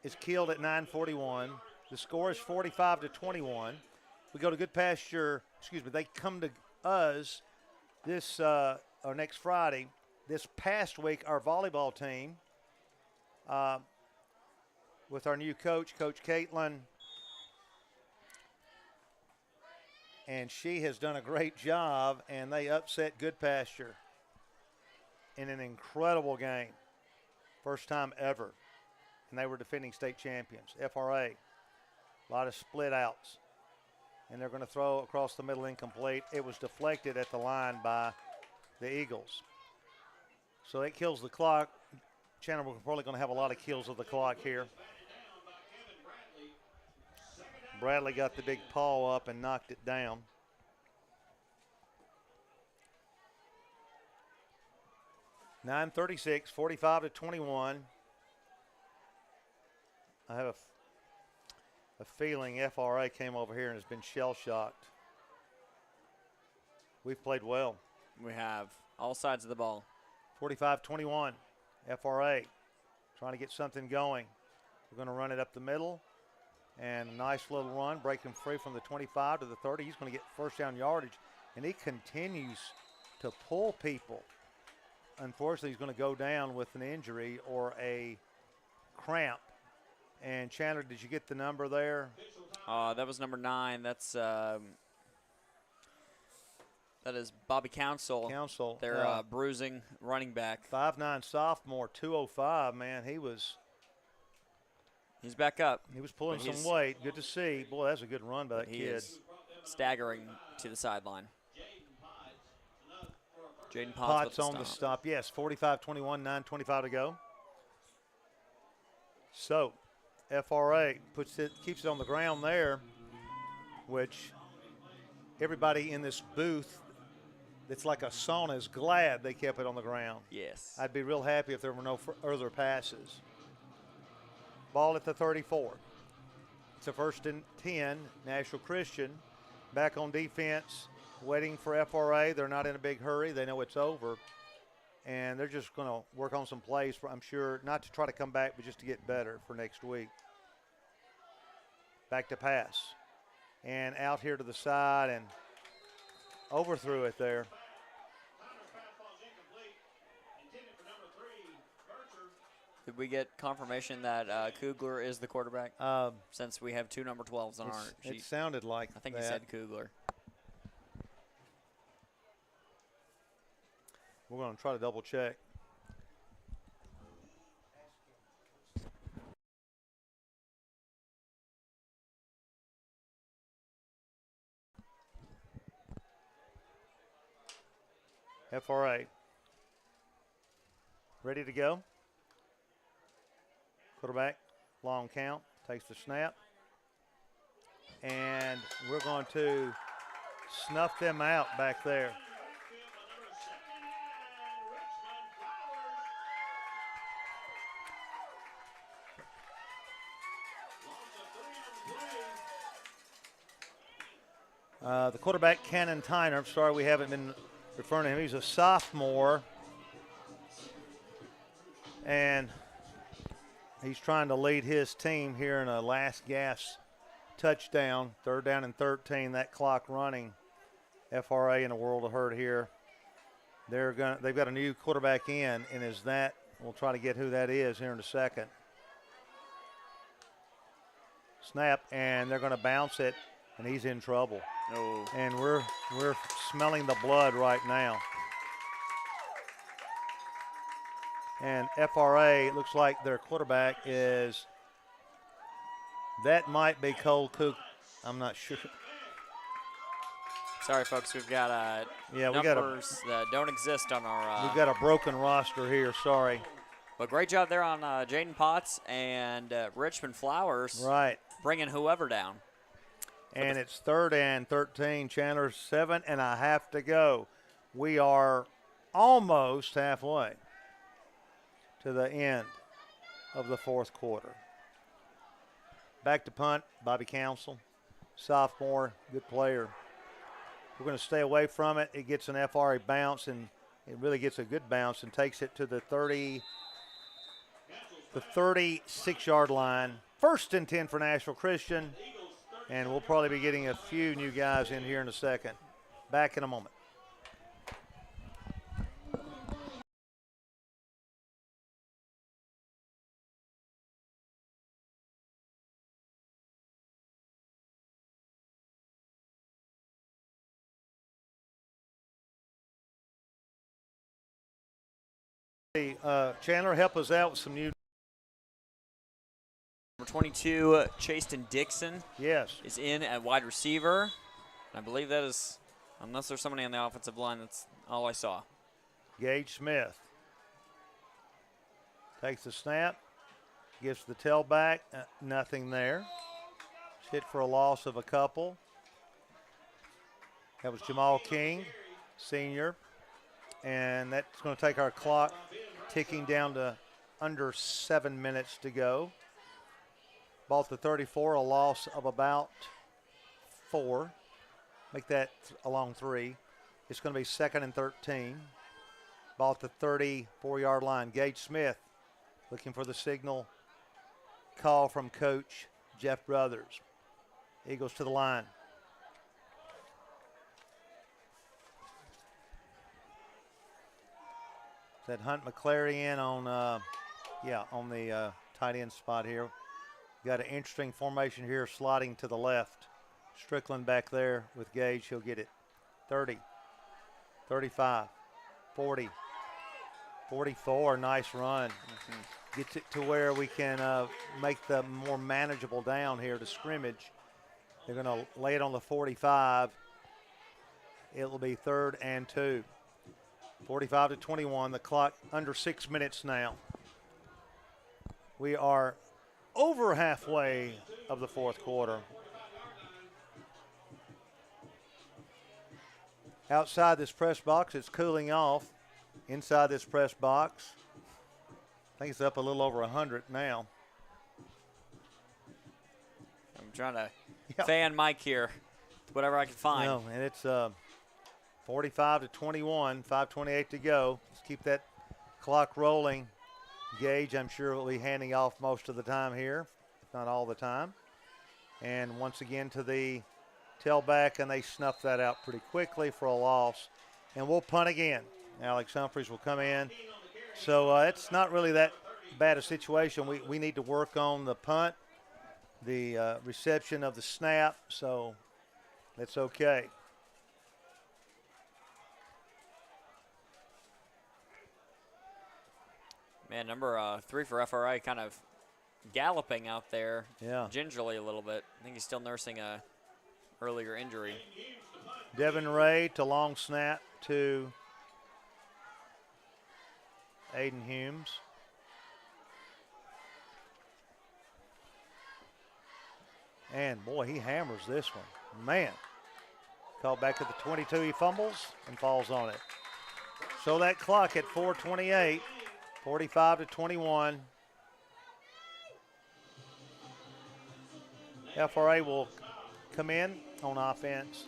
is killed at 9:41. The score is 45-21. We go to Good Pasture. They come to us this or next Friday. This past week, our volleyball team, with our new coach, Coach Caitlin, and she has done a great job, and they upset Good Pasture in an incredible game. First time ever. And they were defending state champions, FRA. A lot of split outs. And they're going to throw across the middle incomplete. It was deflected at the line by the Eagles. So that kills the clock. Chandler, we're probably going to have a lot of kills of the clock here. Bradley got the big paw up and knocked it down. (9:36), 45-21. I have a feeling FRA came over here and has been shell-shocked. We've played well. We have all sides of the ball. 45-21, FRA trying to get something going. We're going to run it up the middle, and a nice little run, breaking free from the 25 to the 30. He's going to get 1st down yardage, and he continues to pull people. Unfortunately, he's going to go down with an injury or a cramp. And Chandler, did you get the number there? That was number 9. That is Bobby Council. Council. Their bruising running back. 5'9" sophomore, 205, man. He's back up. He was pulling some weight. Good to see. Boy, that's a good run by that he kid. Is staggering to the sideline. Jaden Potts on the stop. Yes, 45-21, 9:25 to go. So, FRA keeps it on the ground there, which everybody in this booth that's like a sauna is glad they kept it on the ground. Yes. I'd be real happy if there were no further passes. Ball at the 34. It's a 1st and 10. Nashville Christian back on defense, waiting for FRA. They're not in a big hurry. They know it's over. And they're just going to work on some plays, I'm sure, not to try to come back, but just to get better for next week. Back to pass. And out here to the side and overthrew it there. Did we get confirmation that Kugler is the quarterback? Since we have 2 number 12s on our sheet. It sounded like I think that. he said Kugler. We're going to try to double check. FRA. Ready to go. Quarterback, long count, Takes the snap. And we're going to snuff them out back there. The quarterback, Cannon Tyner, I'm sorry we haven't been referring to him. He's a sophomore. And he's trying to lead his team here in a last gasp touchdown. 3rd down and 13, that clock running. FRA in a world of hurt here. They've got a new quarterback in, and we'll try to get who that is here in a second. Snap, and they're going to bounce it, and he's in trouble. Oh. And we're smelling the blood right now. And FRA, it looks like their quarterback that might be Cole Cook. I'm not sure. Sorry, folks. We've got numbers that don't exist on our. We've got a broken roster here. Sorry. But great job there on Jaden Potts and Richmond Flowers. Right. Bringing whoever down. And it's 3rd and 13. Chandler, 7.5 to go. We are almost halfway to the end of the 4th quarter. Back to punt, Bobby Council, sophomore, good player. We're going to stay away from it. It gets an FRA bounce, and it really gets a good bounce and takes it to the 36-yard line. 1st and 10 for Nashville Christian, and we'll probably be getting a few new guys in here in a second. Back in a moment. Chandler, help us out with some new. Number 22, Chasten Dixon. Yes. Is in at wide receiver. And I believe that is, unless there's somebody on the offensive line, that's all I saw. Gage Smith takes the snap, gives the tailback, nothing there. Hit for a loss of a couple. That was Jamal King, senior. And that's going to take our clock ticking down to under 7 minutes to go. Ball at the 34, a loss of about 4. Make that along 3. It's going to be 2nd and 13. Ball at the 34-yard line. Gage Smith looking for the signal call from Coach Jeff Brothers. Eagles to the line. Is that Hunt McClary in on the tight end spot here. Got an interesting formation here, sliding to the left. Strickland back there with Gage. He'll get it. 30, 35, 40, 44. Nice run. Gets it to where we can make the more manageable down here to scrimmage. They're going to lay it on the 45. It will be 3rd and 2. 45 to 21. The clock under 6 minutes now. We are over halfway of the 4th quarter. Outside this press box, it's cooling off. Inside this press box, I think it's up a little over 100 now. I'm trying to fan Mike here, whatever I can find. No, and it's 45 to 21, 5:28 to go. Let's keep that clock rolling. Gage, I'm sure, will be handing off most of the time here, if not all the time. And once again to the tailback, and they snuff that out pretty quickly for a loss. And we'll punt again. Alex Humphreys will come in. So it's not really that bad a situation. We need to work on the punt, the reception of the snap, so that's okay. Man, number 3 for FRA kind of galloping out there gingerly a little bit. I think he's still nursing a earlier injury. Devin Ray to long snap to Aiden Humes. And, boy, he hammers this one. Man. Called back at the 22. He fumbles and falls on it. So that clock at 4:28, 45-21. FRA will come in on offense.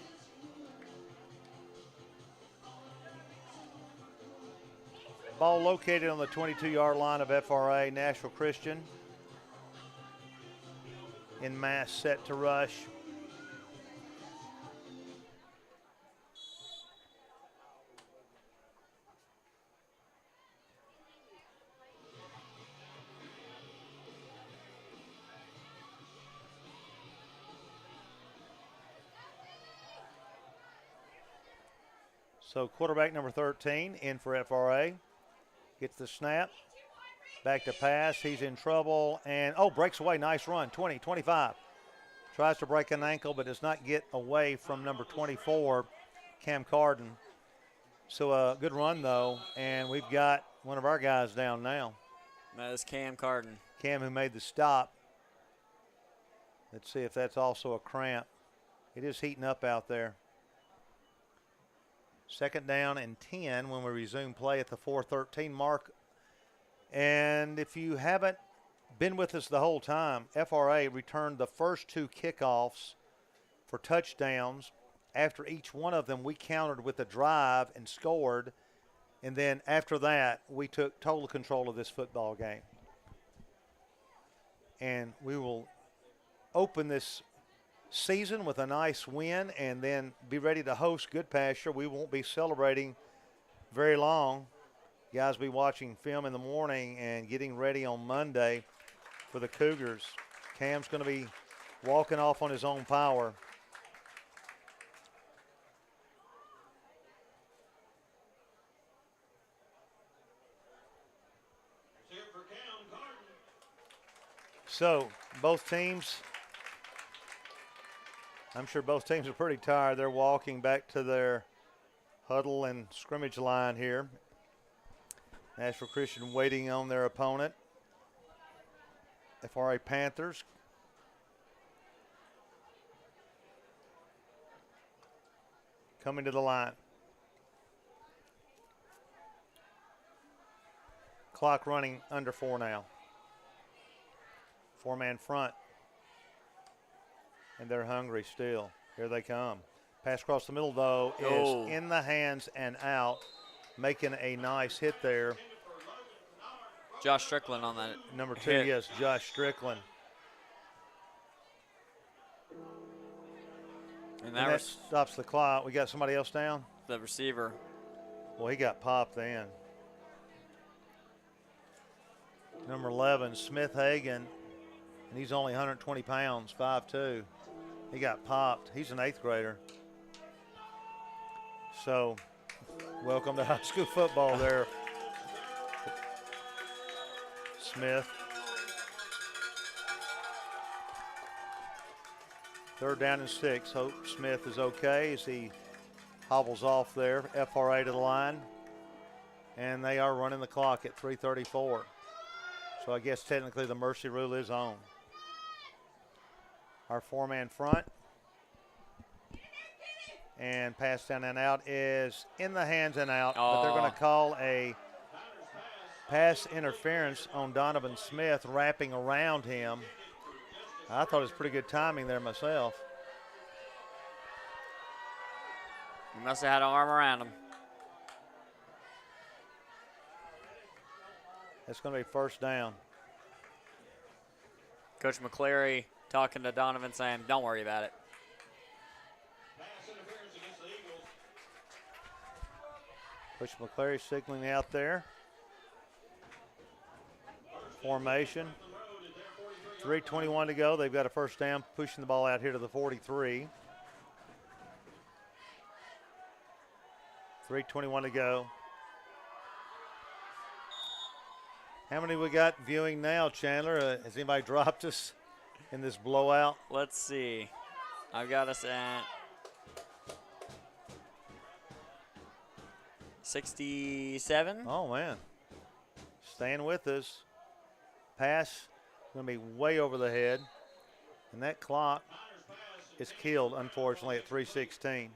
Ball located on the 22-yard line of FRA. Nashville Christian in mass set to rush. So quarterback number 13 in for FRA. Gets the snap. Back to pass. He's in trouble. And, breaks away. Nice run. 20, 25. Tries to break an ankle, but does not get away from number 24, Cam Carden. So a good run, though. And we've got one of our guys down now. That is Cam Carden. Cam, who made the stop. Let's see if that's also a cramp. It is heating up out there. Second down and 10 when we resume play at the 4:13 mark. And if you haven't been with us the whole time, FRA returned the first 2 kickoffs for touchdowns. After each one of them, we countered with a drive and scored. And then after that, we took total control of this football game. And we will open this season with a nice win and then be ready to host Goodpasture. We won't be celebrating very long. Guys will be watching film in the morning and getting ready on Monday for the Cougars. Cam's going to be walking off on his own power. So both teams, I'm sure both teams are pretty tired. They're walking back to their huddle and scrimmage line here. Nashville Christian waiting on their opponent. FRA Panthers. Coming to the line. Clock running under 4 now. 4-man front. And they're hungry still. Here they come. Pass across the middle, though, is in the hands and out. Making a nice hit there. Josh Strickland on that. Number 2, hit. yes, Josh Strickland. And that was stops the clock. We got somebody else down? the receiver. Well, he got popped then. Number 11, Smith Hagan, and he's only 120 pounds, 5'2". He got popped. He's an 8th grader. So, welcome to high school football there, Smith. 3rd down and 6. Hope Smith is okay as he hobbles off there. FRA to the line. And they are running the clock at 3:34. So I guess technically the mercy rule is on. Our 4-man front. And pass down and out is in the hands and out. But they're going to call a pass interference on Donovan Smith wrapping around him. I thought it was pretty good timing there myself. He must have had an arm around him. It's going to be 1st down. Coach McCleary talking to Donovan saying, don't worry about it. Coach McCleary signaling out there. Formation. 3:21 to go. They've got a 1st down, pushing the ball out here to the 43. 3:21 to go. How many we got viewing now, Chandler? Has anybody dropped us in this blowout? Let's see. I've got us at 67. Oh, man. Staying with us. Pass going to be way over the head. And that clock is killed, unfortunately, at 3:16.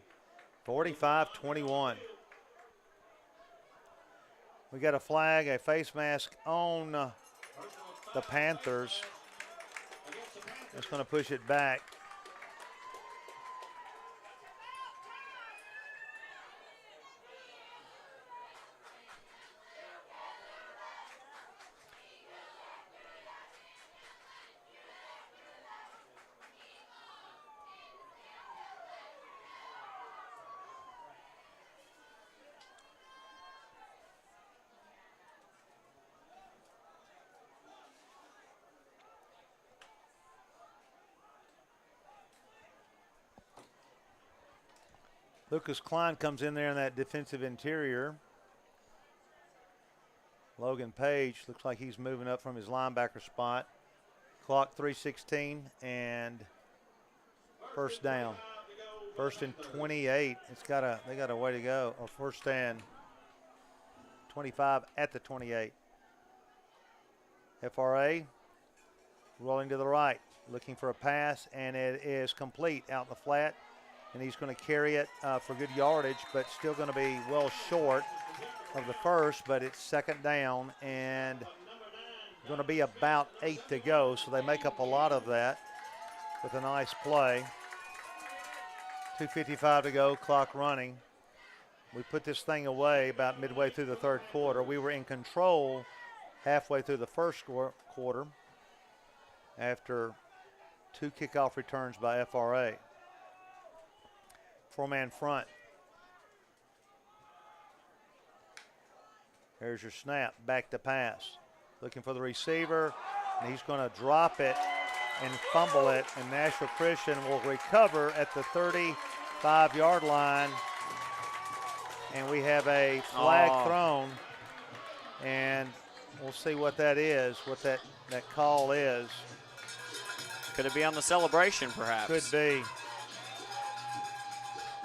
45-21. We got a flag, a face mask on the Panthers. That's going to push it back. Lucas Klein comes in there in that defensive interior. Logan Page looks like he's moving up from his linebacker spot. Clock 3:16 and first down. First and 28. They got a way to go. Or first and 25 at the 28. FRA rolling to the right, looking for a pass, and it is complete out in the flat. And he's going to carry it for good yardage, but still going to be well short of the first, but it's second down and going to be about 8 to go, so they make up a lot of that with a nice play. 2:55 to go, clock running. We put this thing away about midway through the third quarter. We were in control halfway through the first quarter after 2 kickoff returns by FRA. 4-man front. There's your snap, back to pass. Looking for the receiver, and he's going to drop it and fumble it, and Nashville Christian will recover at the 35-yard line. And we have a flag thrown, and we'll see what that is, what that call is. Could it be on the celebration, perhaps? Could be.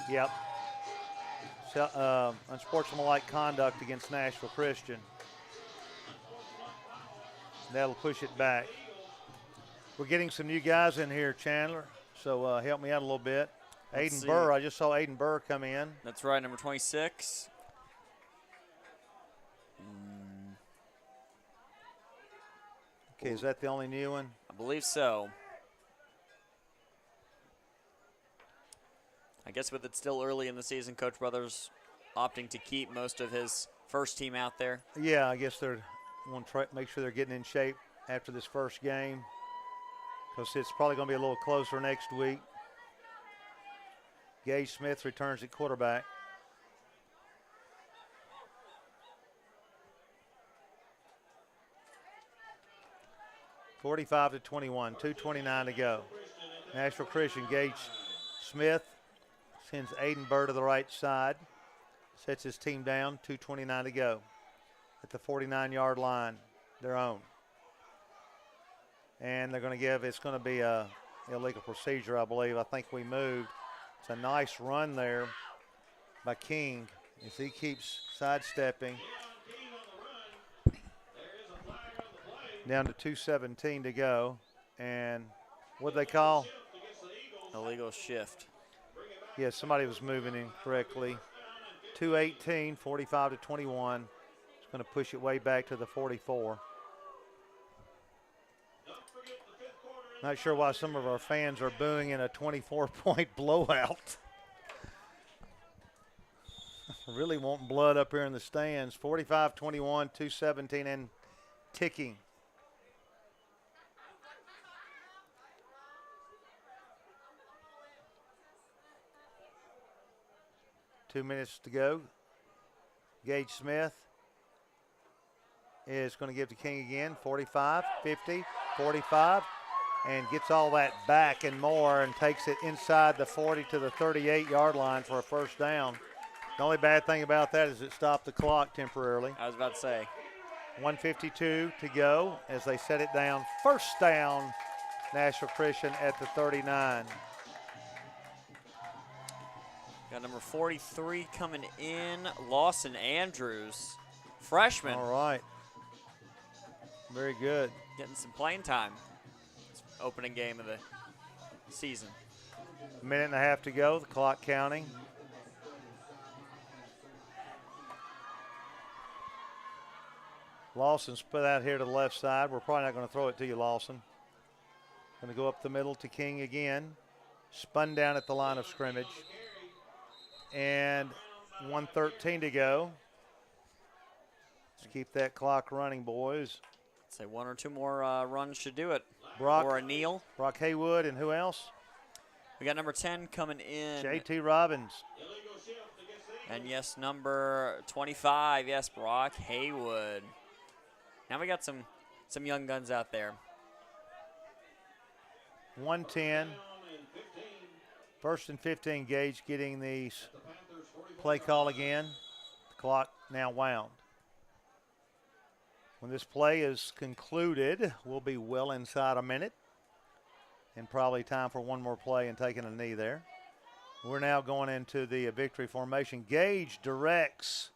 Yep. Unsportsmanlike conduct against Nashville Christian. That'll push it back. We're getting some new guys in here, Chandler, so help me out a little bit. Aiden Burr, I just saw Aiden Burr come in. That's right, number 26. Okay, is that the only new one? I believe so. I guess with it still early in the season, Coach Brothers opting to keep most of his first team out there. Yeah, I guess they're want to try make sure they're getting in shape after this first game, because it's probably going to be a little closer next week. Gage Smith returns at quarterback. (45-21), 2:29 to go. Nashville Christian, Gage Smith sends Aiden Burr to the right side. Sets his team down, 2:29 to go. At the 49-yard line, their own. And they're going to give, it's going to be a illegal procedure, I believe. I think we moved. It's a nice run there by King as he keeps sidestepping. Down to 2:17 to go. And what they call? Illegal shift. Yeah, somebody was moving incorrectly. 2:18, 45-21. It's going to push it way back to the 44. Not sure why some of our fans are booing in a 24-point blowout. Really wanting blood up here in the stands. 45-21, 2:17 and ticking. Two minutes to go. Gage Smith is going to give to King again. 45, 50, 45, and gets all that back and more and takes it inside the 40 to the 38-yard line for a first down. The only bad thing about that is it stopped the clock temporarily. I was about to say. 1:52 to go as they set it down. First down, Nashville Christian at the 39. Got number 43 coming in, Lawson Andrews, freshman. All right. Very good. Getting some playing time. It's opening game of the season. A minute and a half to go, the clock counting. Lawson's put out here to the left side. We're probably not going to throw it to you, Lawson. Going to go up the middle to King again. Spun down at the line of scrimmage. And 1:13 to go. Let's keep that clock running, boys. Say one or two more runs should do it. Brock, or a kneel. Brock Haywood, and who else? We got number 10 coming in. J.T. Robbins. And yes, number 25, yes, Brock Haywood. Now we got some young guns out there. 1:10. First and 15, Gage getting the play call again. The clock now wound. When this play is concluded, we'll be well inside a minute. And probably time for one more play and taking a knee there. We're now going into the victory formation. Gage directs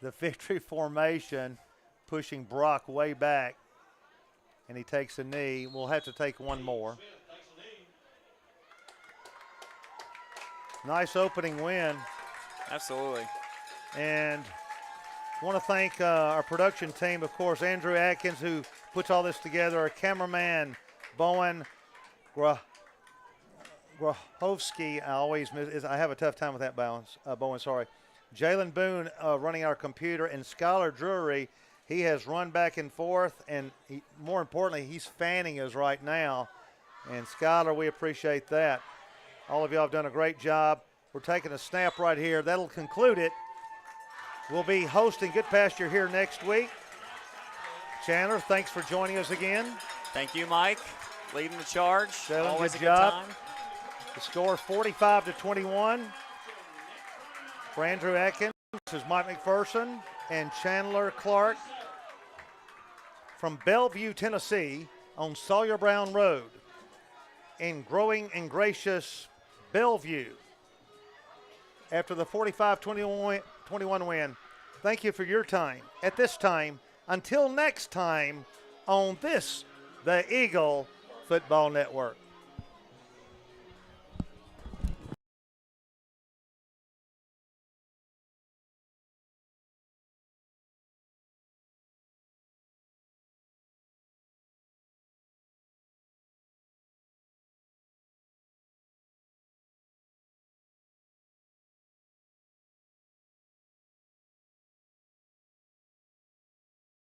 the victory formation, pushing Brock way back. And he takes a knee. We'll have to take one more. Nice opening win. Absolutely. And I want to thank our production team, of course, Andrew Atkins, who puts all this together, our cameraman, Bowen Grahovsky. I have a tough time with that Bowen, sorry. Jalen Boone running our computer, and Skylar Drury. He has run back and forth, and more importantly, he's fanning us right now. And Skylar, we appreciate that. All of y'all have done a great job. We're taking a snap right here. That'll conclude it. We'll be hosting Good Pasture here next week. Chandler, thanks for joining us again. Thank you, Mike. Leading the charge. Jalen, Always good a good job. time. The score 45-21. For Andrew Atkins, this is Mike McPherson and Chandler Clark from Bellevue, Tennessee on Sawyer Brown Road in growing and gracious Bellevue. After the 45-21 win, thank you for your time. At this time, until next time on this, the Eagle Football Network.